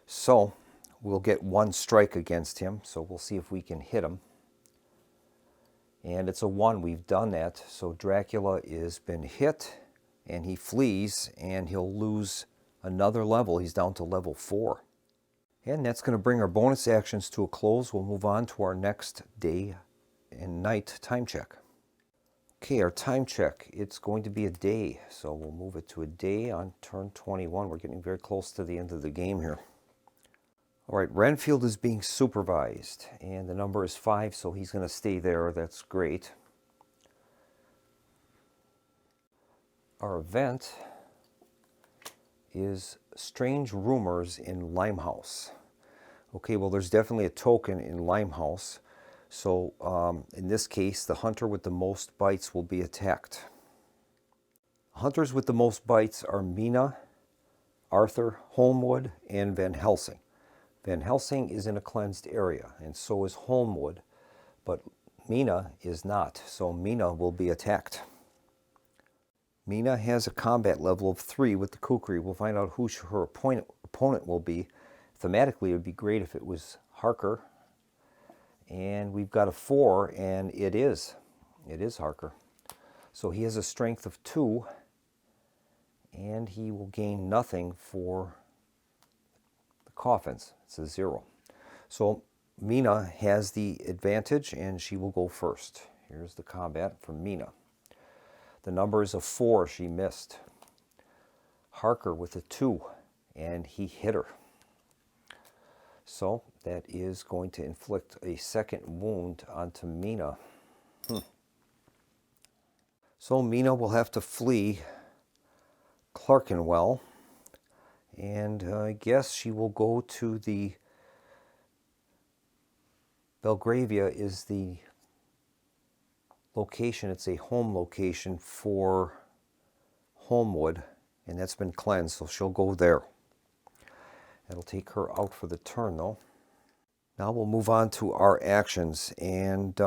B: So we'll get one strike against him, so we'll see if we can hit him. And it's a 1. We've done that. So Dracula has been hit, and he flees, and he'll lose another level. He's down to level 4. And that's going to bring our bonus actions to a close. We'll move on to our next day and night time check. Okay, our time check, it's going to be a day. So we'll move it to a day on turn 21. We're getting very close to the end of the game here. All right, Renfield is being supervised, and the number is 5, so he's going to stay there. That's great. Our event is Strange Rumors in Limehouse. Okay, well, there's definitely a token in Limehouse. So in this case, the hunter with the most bites will be attacked. Hunters with the most bites are Mina, Arthur, Holmwood, and Van Helsing. Van Helsing is in a cleansed area, and so is Holmwood, but Mina is not, so Mina will be attacked. Mina has a combat level of 3 with the Kukri. We'll find out who her opponent will be. Thematically, it would be great if it was Harker. And we've got a 4, and it is Harker. So he has a strength of 2, and he will gain nothing for the coffins. It's a 0. So Mina has the advantage, and she will go first. Here's the combat from Mina. The number is a 4. She missed. Harker with a 2, and he hit her. So that is going to inflict a second wound onto Mina. So Mina will have to flee Clerkenwell, and I guess she will go to the Belgravia is the location. It's a home location for Holmwood, and that's been cleansed, so she'll go there. That'll take her out for the turn, though. Now we'll move on to our actions, and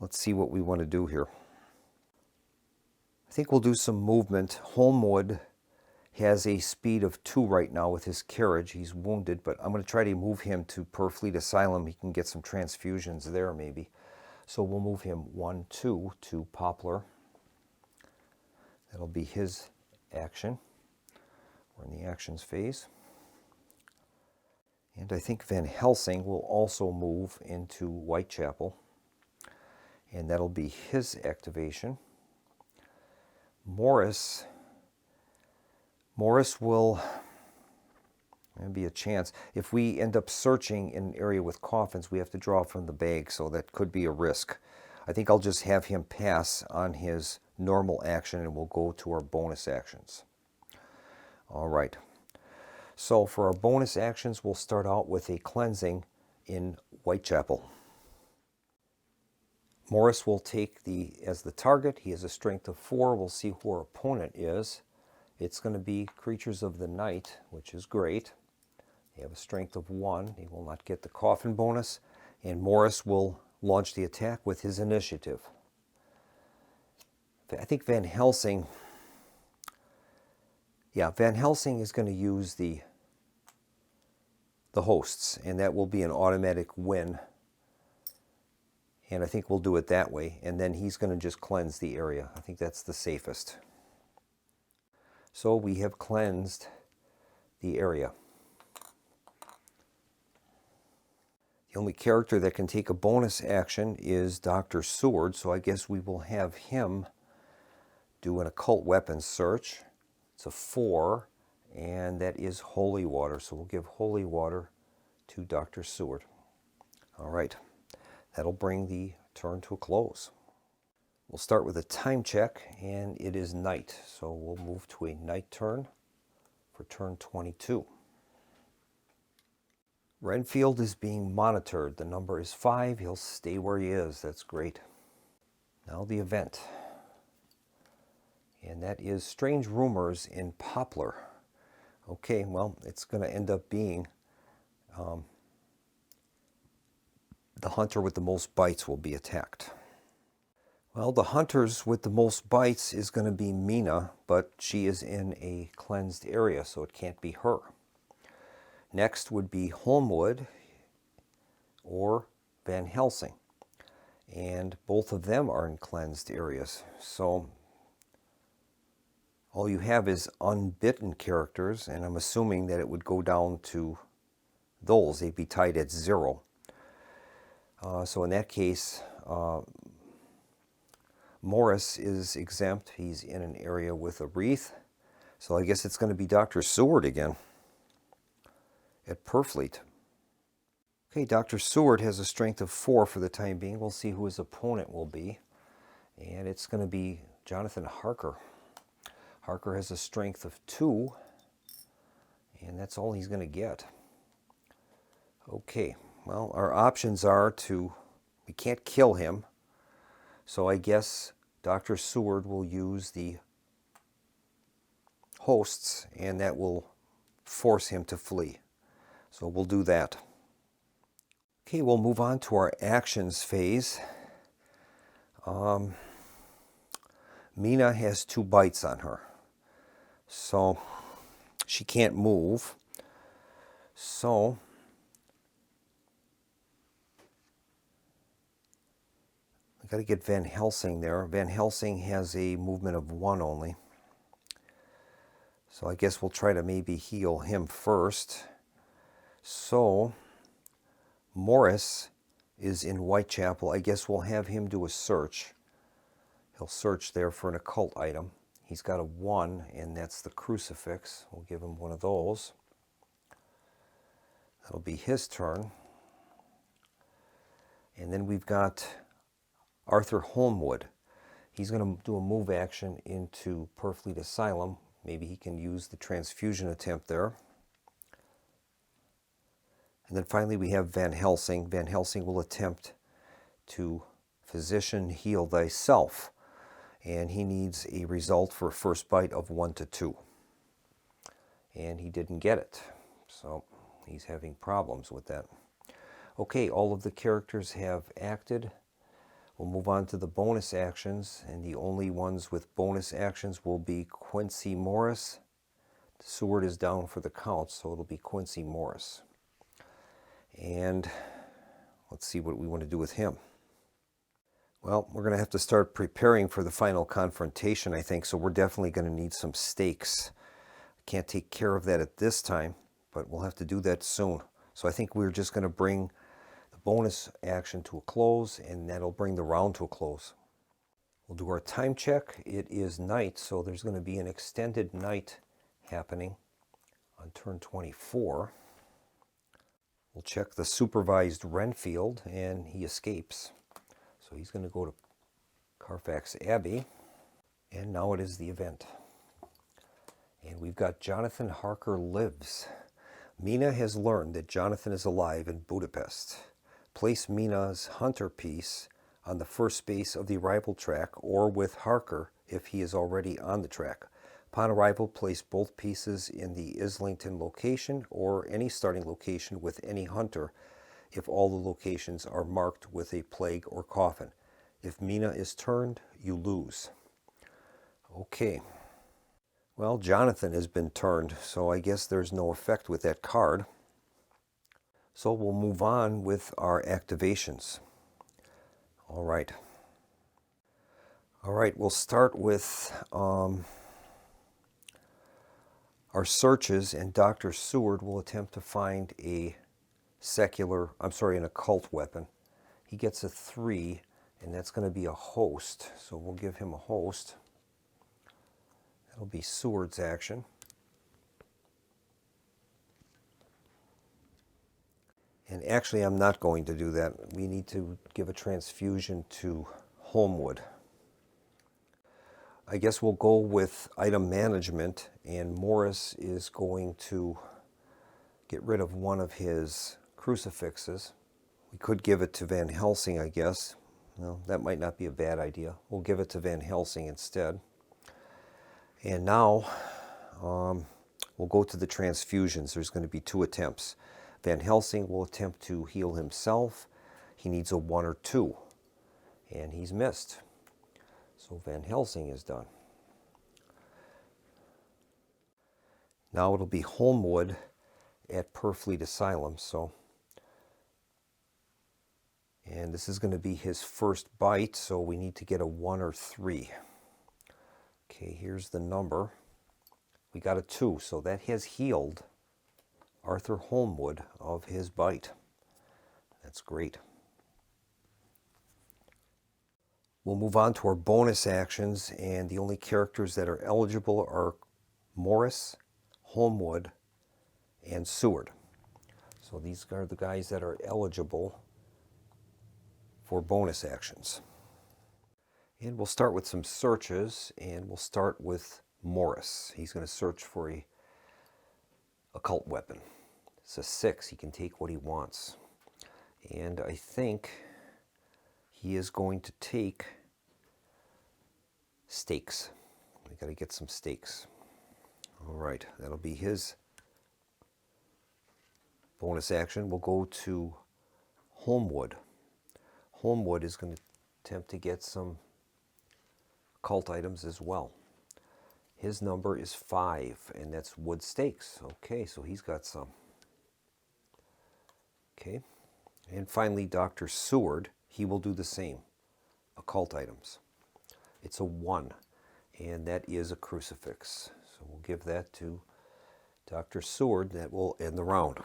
B: let's see what we want to do here. I think we'll do some movement. Holmwood has a speed of 2 right now with his carriage. He's wounded, but I'm going to try to move him to Purfleet Asylum. He can get some transfusions there, maybe. So we'll move him 1, 2 to Poplar. That'll be his action. We're in the actions phase. And I think Van Helsing will also move into Whitechapel. And that'll be his activation. Morris will be a chance. If we end up searching in an area with coffins, we have to draw from the bag, so that could be a risk. I think I'll just have him pass on his normal action, and we'll go to our bonus actions. All right. So for our bonus actions, we'll start out with a cleansing in Whitechapel. Morris will take as the target. He has a strength of 4. We'll see who our opponent is. It's going to be creatures of the night, which is great. They have a strength of 1. He will not get the coffin bonus. And Morris will launch the attack with his initiative. I think Van Helsing... Yeah, Van Helsing is going to use the hosts, and that will be an automatic win. And I think we'll do it that way, and then he's going to just cleanse the area. I think that's the safest. So we have cleansed the area. The only character that can take a bonus action is Dr. Seward, so I guess we will have him do an occult weapons search. It's a 4, and that is holy water. So we'll give holy water to Dr. Seward. All right, that'll bring the turn to a close. We'll start with a time check, and it is night. So we'll move to a night turn for turn 22. Renfield is being monitored. The number is 5. He'll stay where he is. That's great. Now the event. And that is Strange Rumors in Poplar. Okay, well, it's going to end up being the hunter with the most bites will be attacked. Well, the hunters with the most bites is going to be Mina, but she is in a cleansed area, so it can't be her. Next would be Holmwood or Van Helsing. And both of them are in cleansed areas. So all you have is unbitten characters, and I'm assuming that it would go down to those. They'd be tied at 0. So in that case, Morris is exempt. He's in an area with a wreath. So I guess it's going to be Dr. Seward again at Purfleet. Okay, Dr. Seward has a strength of 4 for the time being. We'll see who his opponent will be. And it's going to be Jonathan Harker. Harker has a strength of 2. And that's all he's going to get. Okay, well, our options are to... we can't kill him. So I guess Dr. Seward will use the hosts, and that will force him to flee. So we'll do that. Okay, we'll move on to our actions phase. Mina has 2 bites on her. So she can't move. So I got to get Van Helsing there. Van Helsing has a movement of 1 only. So I guess we'll try to maybe heal him first. So Morris is in Whitechapel. I guess we'll have him do a search. He'll search there for an occult item. He's got a 1, and that's the crucifix. We'll give him one of those. That'll be his turn. And then we've got Arthur Holmwood. He's going to do a move action into Purfleet Asylum. Maybe he can use the transfusion attempt there. And then finally we have Van Helsing. Van Helsing will attempt to physician heal thyself. And he needs a result for a first bite of 1 to 2. And he didn't get it. So he's having problems with that. Okay, all of the characters have acted. We'll move on to the bonus actions, and the only ones with bonus actions will be Quincy Morris. Seward is down for the count, so it'll be Quincy Morris. And let's see what we want to do with him. Well, we're going to have to start preparing for the final confrontation, I think, so we're definitely going to need some stakes. Can't take care of that at this time, but we'll have to do that soon. So I think we're just going to bring the bonus action to a close, and that'll bring the round to a close. We'll do our time check. It is night, so there's going to be an extended night happening on turn 24. We'll check the supervised Renfield, and he escapes. So he's going to go to Carfax Abbey, and now it is the event. And we've got Jonathan Harker lives. Mina has learned that Jonathan is alive in Budapest. Place Mina's hunter piece on the first space of the arrival track or with Harker if he is already on the track. Upon arrival, place both pieces in the Islington location or any starting location with any hunter if all the locations are marked with a plague or coffin. If Mina is turned, you lose. Okay. Well, Jonathan has been turned, so I guess there's no effect with that card. So we'll move on with our activations. All right. All right, we'll start with our searches, and Dr. Seward will attempt to find an occult weapon. He gets a 3, and that's going to be a host, so we'll give him a host. That'll be Seward's action. And actually, I'm not going to do that. We need to give a transfusion to Holmwood. I guess we'll go with item management, and Morris is going to get rid of one of his crucifixes. We could give it to Van Helsing, I guess. No, that might not be a bad idea. We'll give it to Van Helsing instead. And now we'll go to the transfusions. There's going to be 2 attempts. Van Helsing will attempt to heal himself. He needs a 1 or 2, and he's missed. So Van Helsing is done. Now it'll be Holmwood at Purfleet Asylum. And this is going to be his first bite, so we need to get a 1 or 3. Okay, here's the number. We got a 2, so that has healed Arthur Holmwood of his bite. That's great. We'll move on to our bonus actions, and the only characters that are eligible are Morris, Holmwood, and Seward. So these are the guys that are eligible for bonus actions. And we'll start with some searches, and we'll start with Morris. He's going to search for a occult weapon. It's a 6. He can take what he wants. And I think he is going to take stakes. We got to get some stakes. All right, that'll be his bonus action. We'll go to Holmwood. Holmwood is going to attempt to get some occult items as well. His number is 5, and that's wood stakes. Okay, so he's got some. Okay, and finally Dr. Seward, he will do the same. Occult items. It's a 1, and that is a crucifix. So we'll give that to Dr. Seward. That will end the round.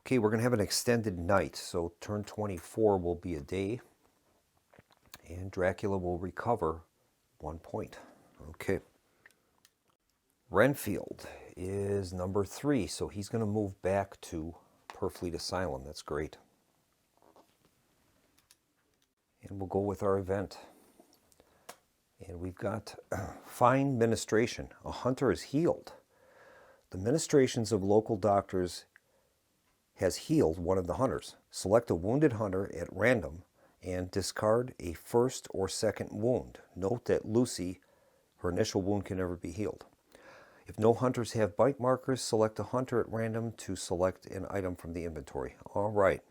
B: Okay, we're going to have an extended night, so turn 24 will be a day, and Dracula will recover 1 point. Okay. Renfield is number 3, so he's going to move back to Purfleet Asylum. That's great. And we'll go with our event. And we've got fine ministration. A hunter is healed. The ministrations of local doctors has healed one of the hunters. Select a wounded hunter at random and discard a 1st or 2nd wound. Note that Lucy, her initial wound can never be healed. If no hunters have bite markers, select a hunter at random to select an item from the inventory. All right,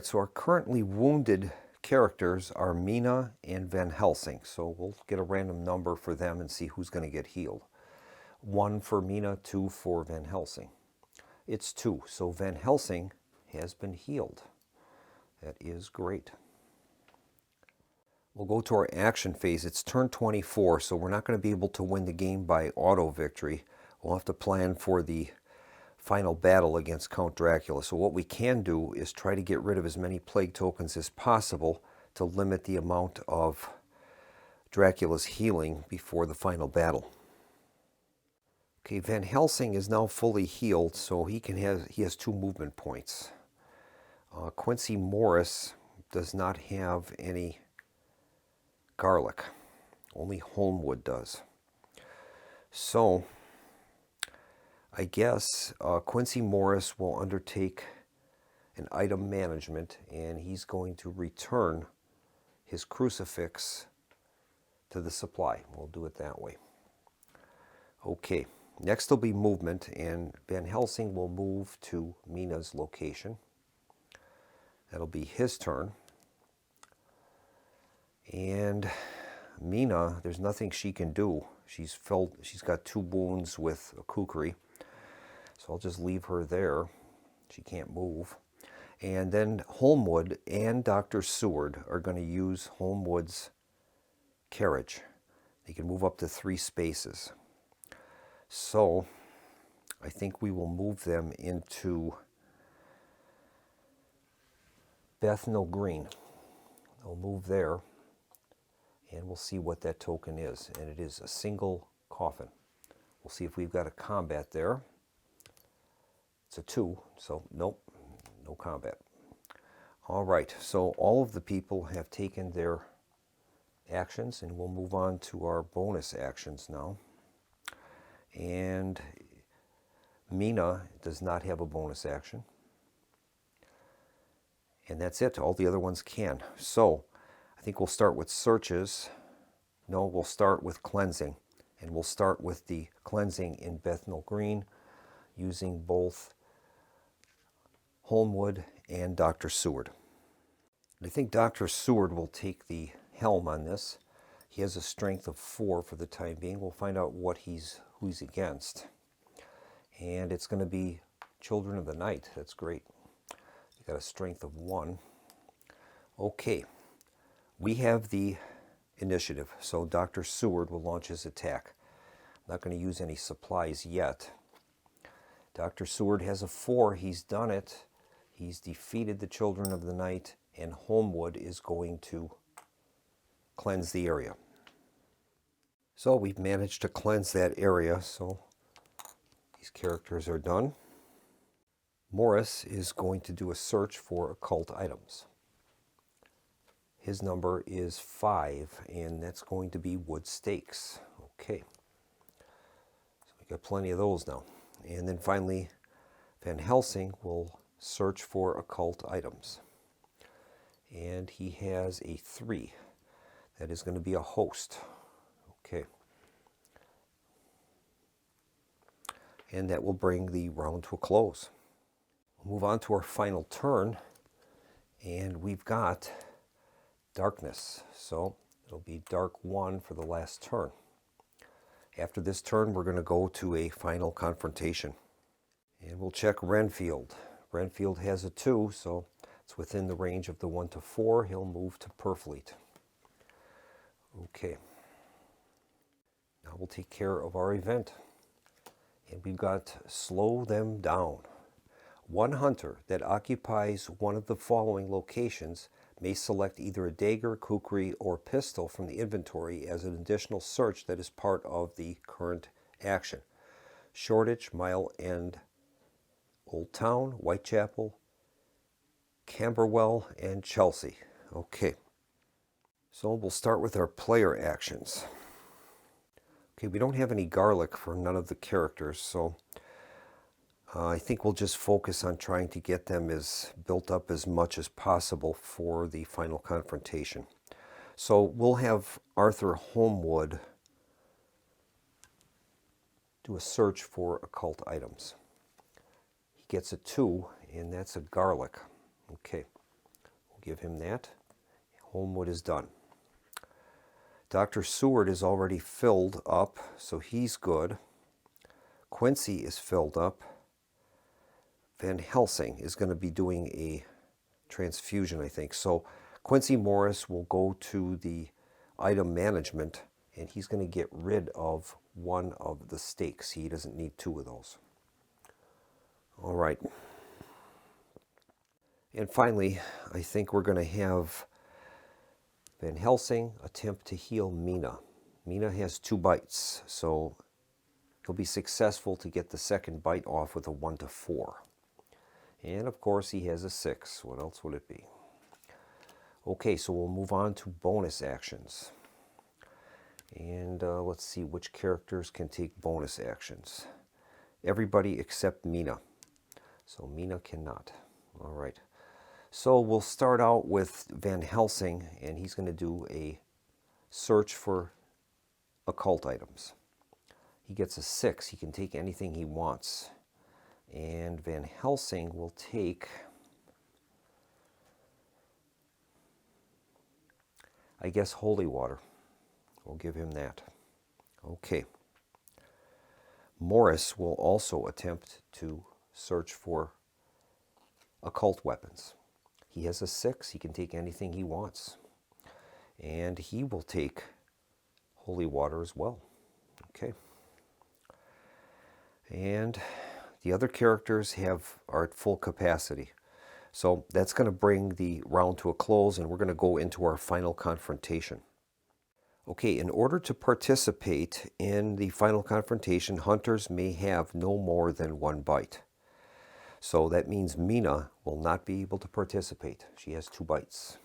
B: so our currently wounded characters are Mina and Van Helsing. So we'll get a random number for them and see who's going to get healed. 1 for Mina, 2 for Van Helsing. It's 2, so Van Helsing has been healed. That is great. We'll go to our action phase. It's turn 24, so we're not going to be able to win the game by auto victory. We'll have to plan for the final battle against Count Dracula. So what we can do is try to get rid of as many plague tokens as possible to limit the amount of Dracula's healing before the final battle. Okay, Van Helsing is now fully healed, so he has 2 movement points. Quincy Morris does not have any garlic. Only Holmwood does. So I guess Quincy Morris will undertake an item management, and he's going to return his crucifix to the supply. We'll do it that way. Okay, next will be movement, and Van Helsing will move to Mina's location. That'll be his turn. And Mina, there's nothing she can do. She's got 2 wounds with a kukri. So I'll just leave her there. She can't move. And then Holmwood and Dr. Seward are going to use Holmwood's carriage. They can move up to 3 spaces. So I think we will move them into Bethnal Green. They'll move there, and we'll see what that token is. And it is a single coffin. We'll see if we've got a combat there. It's a 2, so nope, no combat. All right, so all of the people have taken their actions, and we'll move on to our bonus actions now. And Mina does not have a bonus action. And that's it. All the other ones can. So I think we'll start with searches. No, we'll start with cleansing. And we'll start with the cleansing in Bethnal Green using both Holmwood and Dr. Seward. I think Dr. Seward will take the helm on this. He has a strength of 4 for the time being. We'll find out who he's against. And it's going to be Children of the Night. That's great. You got a strength of 1. Okay. We have the initiative, so Dr. Seward will launch his attack. I'm not going to use any supplies yet. Dr. Seward has a 4. He's done it. He's defeated the Children of the Night, and Holmwood is going to cleanse the area. So we've managed to cleanse that area, so these characters are done. Morris is going to do a search for occult items. His number is 5, and that's going to be wood stakes. Okay. So we got plenty of those now. And then finally, Van Helsing will search for occult items. And he has a 3. That is going to be a host. Okay. And that will bring the round to a close. We'll move on to our final turn. And we've got darkness. So it'll be dark 1 for the last turn. After this turn, we're going to go to a final confrontation. And we'll check Renfield. Renfield has a 2, so it's within the range of the 1 to 4. He'll move to Purfleet. Okay. Now we'll take care of our event. And we've got Slow Them Down. One hunter that occupies one of the following locations may select either a dagger, kukri, or pistol from the inventory as an additional search that is part of the current action. Shoreditch, Mile End, Old Town, Whitechapel, Camberwell, and Chelsea. Okay. So we'll start with our player actions. Okay, we don't have any garlic for none of the characters, so I think we'll just focus on trying to get them as built up as much as possible for the final confrontation. So we'll have Arthur Holmwood do a search for occult items. He gets a 2, and that's a garlic. Okay, we'll give him that. Holmwood is done. Dr. Seward is already filled up, so he's good. Quincy is filled up. Van Helsing is going to be doing a transfusion, I think. So Quincy Morris will go to the item management, and he's going to get rid of 1 of the stakes. He doesn't need 2 of those. All right. And finally, I think we're going to have Van Helsing attempt to heal Mina. Mina has 2 bites, so he'll be successful to get the second bite off with a 1 to 4. And of course he has a 6. What else would it be? Okay, so we'll move on to bonus actions. And let's see which characters can take bonus actions. Everybody except Mina. So Mina cannot. All right. So we'll start out with Van Helsing, and he's going to do a search for occult items. He gets a 6. He can take anything he wants. And Van Helsing will take, I guess, holy water. We'll give him that. Okay. Morris will also attempt to search for occult weapons. He has a 6. He can take anything he wants. And he will take holy water as well. Okay. And the other characters are at full capacity. So that's going to bring the round to a close, and we're going to go into our final confrontation. Okay, in order to participate in the final confrontation, hunters may have no more than 1 bite. So that means Mina will not be able to participate. She has 2 bites.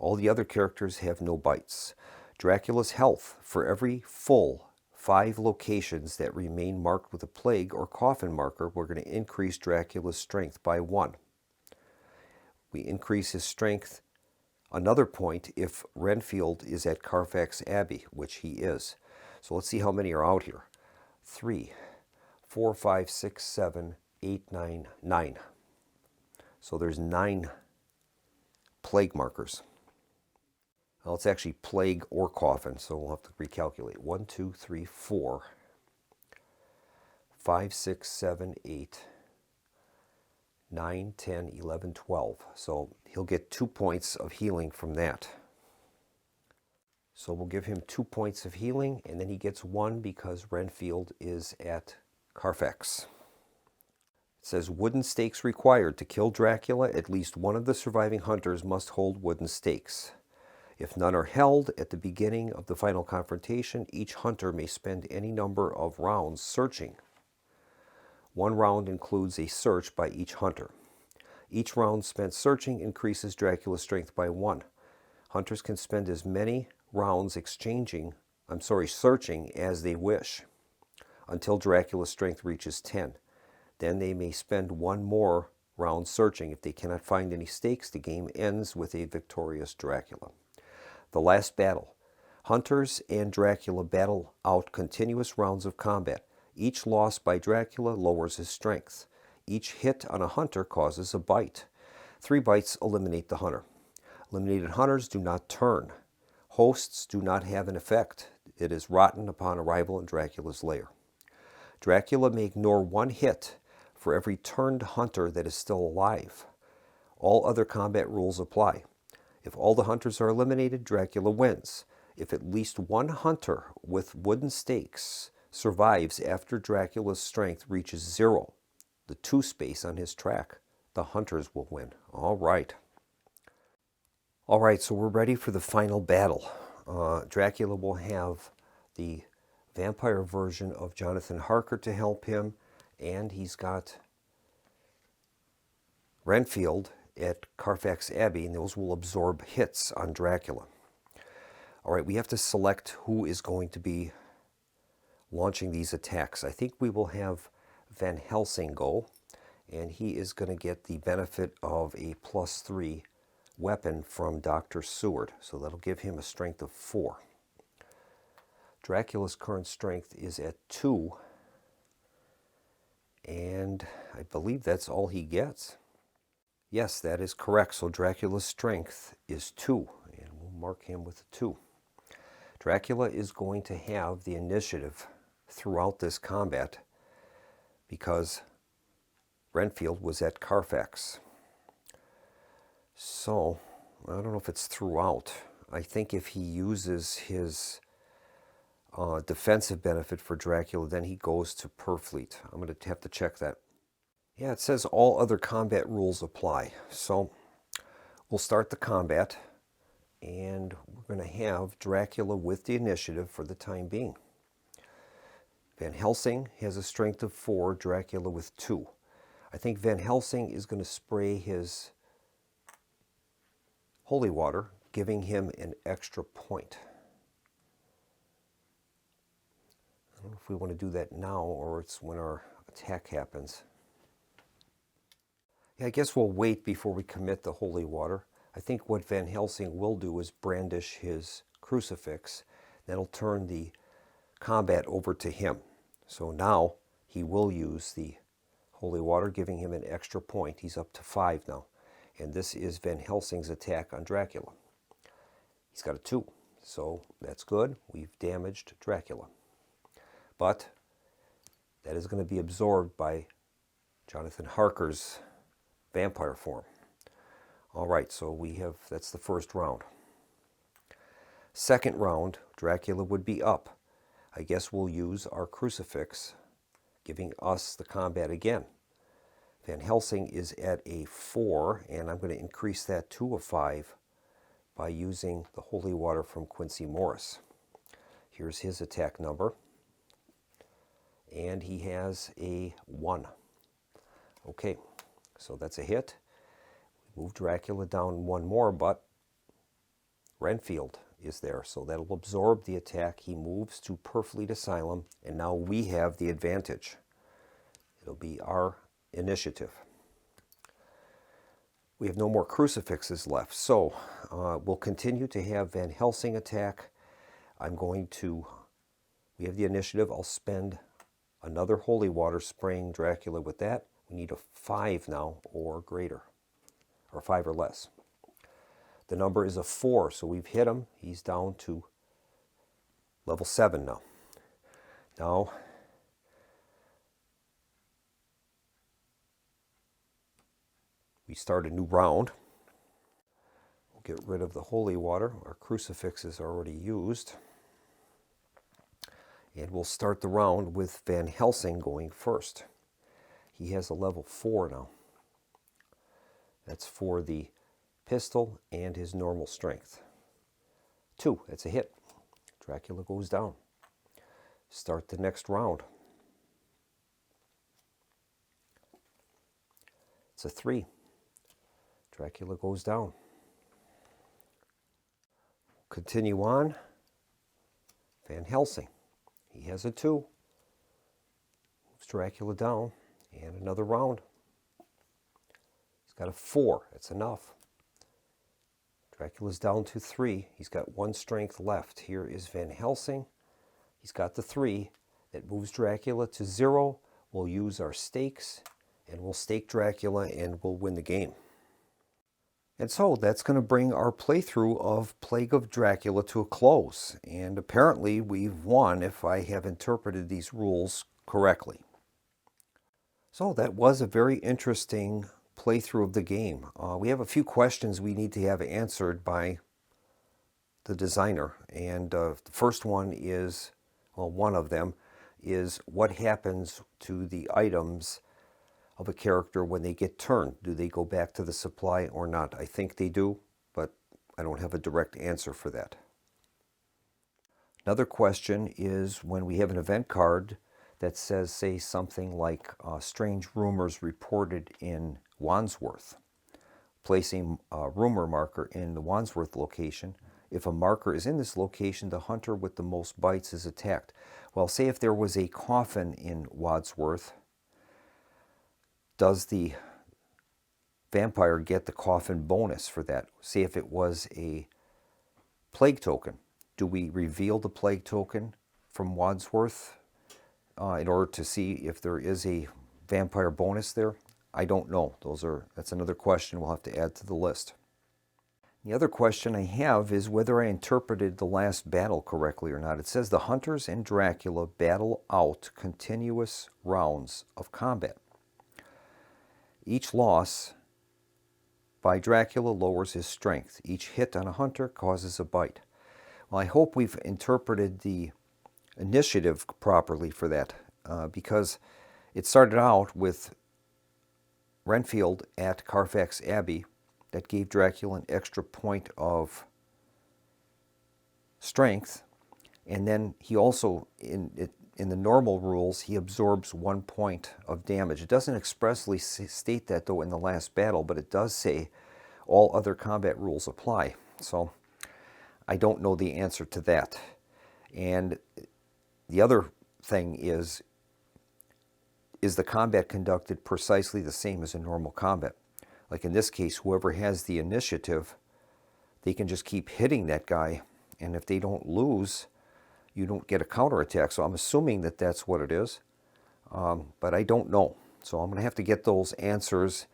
B: All the other characters have no bites. Dracula's health: for every full 5 locations that remain marked with a plague or coffin marker, we're going to increase Dracula's strength by 1. We increase his strength another point if Renfield is at Carfax Abbey, which he is. So let's see how many are out here. 3, 4, 5, 6, 7, 8, 9, 9. So there's 9 plague markers. Well, it's actually plague or coffin, so we'll have to recalculate. 1, 2, 3, 4, 5, 6, 7, 8, 9, 10, 11, 12. So he'll get 2 points of healing from that. So we'll give him 2 points of healing, and then he gets 1 because Renfield is at Carfax. It says, wooden stakes required. To kill Dracula, at least one of the surviving hunters must hold wooden stakes. If none are held at the beginning of the final confrontation, each hunter may spend any number of rounds searching. 1 round includes a search by each hunter. Each round spent searching increases Dracula's strength by 1. Hunters can spend as many rounds searching as they wish, until Dracula's strength reaches 10. Then they may spend 1 more round searching. If they cannot find any stakes, the game ends with a victorious Dracula. The last battle. Hunters and Dracula battle out continuous rounds of combat. Each loss by Dracula lowers his strength. Each hit on a hunter causes a bite. 3 bites eliminate the hunter. Eliminated hunters do not turn. Hosts do not have an effect. It is rotten upon arrival in Dracula's lair. Dracula may ignore 1 hit for every turned hunter that is still alive. All other combat rules apply. If all the hunters are eliminated, Dracula wins. If at least 1 hunter with wooden stakes survives after Dracula's strength reaches 0, the 2 space on his track, the hunters will win. All right, so we're ready for the final battle. Dracula will have the vampire version of Jonathan Harker to help him, and he's got Renfield at Carfax Abbey, and those will absorb hits on Dracula. All right, we have to select who is going to be launching these attacks. I think we will have Van Helsing go, and he is going to get the benefit of a +3 weapon from Dr. Seward, so that'll give him a strength of 4. Dracula's current strength is at 2, and I believe that's all he gets. Yes, that is correct. So Dracula's strength is 2, and we'll mark him with a 2. Dracula is going to have the initiative throughout this combat because Renfield was at Carfax. So, I don't know if it's throughout. I think if he uses his defensive benefit for Dracula, then he goes to Purfleet. I'm going to have to check that. Yeah, it says all other combat rules apply. So, we'll start the combat, and we're going to have Dracula with the initiative for the time being. Van Helsing has a strength of 4, Dracula with 2. I think Van Helsing is going to spray his holy water, giving him an extra point. I don't know if we want to do that now or it's when our attack happens. Yeah, I guess we'll wait before we commit the holy water. I think what Van Helsing will do is brandish his crucifix. That'll turn the combat over to him. So now he will use the holy water, giving him an extra point. He's up to 5 now. And this is Van Helsing's attack on Dracula. He's got a 2, so that's good. We've damaged Dracula. But that is going to be absorbed by Jonathan Harker's vampire form. All right, so that's the first round. Second round, Dracula would be up. I guess we'll use our crucifix, giving us the combat again. Van Helsing is at a 4, and I'm going to increase that to a 5 by using the holy water from Quincy Morris. Here's his attack number, and he has a 1. Okay, so that's a hit. We move Dracula down 1 more, but Renfield is there, so that'll absorb the attack. He moves to Purfleet Asylum, and now we have the advantage. It'll be our initiative. We have no more crucifixes left, so we'll continue to have Van Helsing attack. We have the initiative. I'll spend another holy water spraying Dracula with that. We need a 5 now or greater, or 5 or less. The number is a 4, so we've hit him. He's down to level 7 now. Now, we start a new round. We'll get rid of the holy water. Our crucifix is already used. And we'll start the round with Van Helsing going first. He has a level 4 now. That's for the pistol and his normal strength. 2, that's a hit. Dracula goes down. Start the next round. It's a 3. Dracula goes down. Continue on. Van Helsing. He has a 2. Moves Dracula down. And another round. He's got a 4. That's enough. Dracula's down to 3. He's got 1 strength left. Here is Van Helsing. He's got the 3. That moves Dracula to 0. We'll use our stakes, and we'll stake Dracula, and we'll win the game. And so that's going to bring our playthrough of Plague of Dracula to a close. And apparently we've won if I have interpreted these rules correctly. So that was a very interesting playthrough of the game. We have a few questions we need to have answered by the designer. And the first one is, well, one of them is what happens to the items of a character when they get turned. Do they go back to the supply or not? I think they do, but I don't have a direct answer for that. Another question is when we have an event card that says, say, something like strange rumors reported in Wandsworth. Placing a rumor marker in the Wandsworth location. If a marker is in this location, the hunter with the most bites is attacked. Well, say if there was a coffin in Wandsworth, does the vampire get the coffin bonus for that? Say if it was a plague token, do we reveal the plague token from Wandsworth in order to see if there is a vampire bonus there? I don't know. That's another question we'll have to add to the list. The other question I have is whether I interpreted the last battle correctly or not. It says the hunters and Dracula battle out continuous rounds of combat. Each loss by Dracula lowers his strength. Each hit on a hunter causes a bite. Well, I hope we've interpreted the initiative properly for that, because it started out with Renfield at Carfax Abbey. That gave Dracula an extra point of strength, and then he also, in the normal rules, he absorbs 1 point of damage. It doesn't expressly state that, though, in the last battle, but it does say all other combat rules apply. So I don't know the answer to that. And the other thing is the combat conducted precisely the same as in normal combat? Like in this case, whoever has the initiative, they can just keep hitting that guy, and if they don't lose, you don't get a counterattack. So I'm assuming that that's what it is, but I don't know. So I'm going to have to get those answers,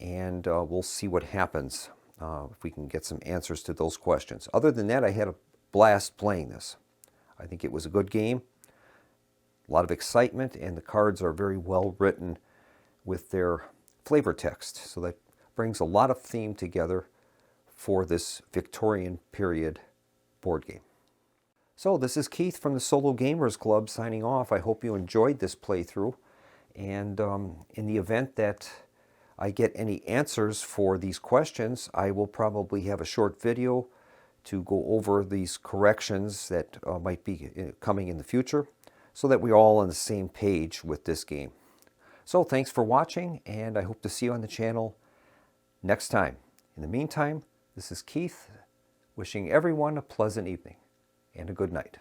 B: and we'll see what happens if we can get some answers to those questions. Other than that, I had a blast playing this. I think it was a good game, a lot of excitement, and the cards are very well written with their flavor text. So that brings a lot of theme together for this Victorian period board game. So this is Keith from the Solo Gamers Club signing off. I hope you enjoyed this playthrough, and in the event that I get any answers for these questions, I will probably have a short video to go over these corrections that might be coming in the future, so that we're all on the same page with this game. So thanks for watching, and I hope to see you on the channel next time. In the meantime, this is Keith, wishing everyone a pleasant evening and a good night.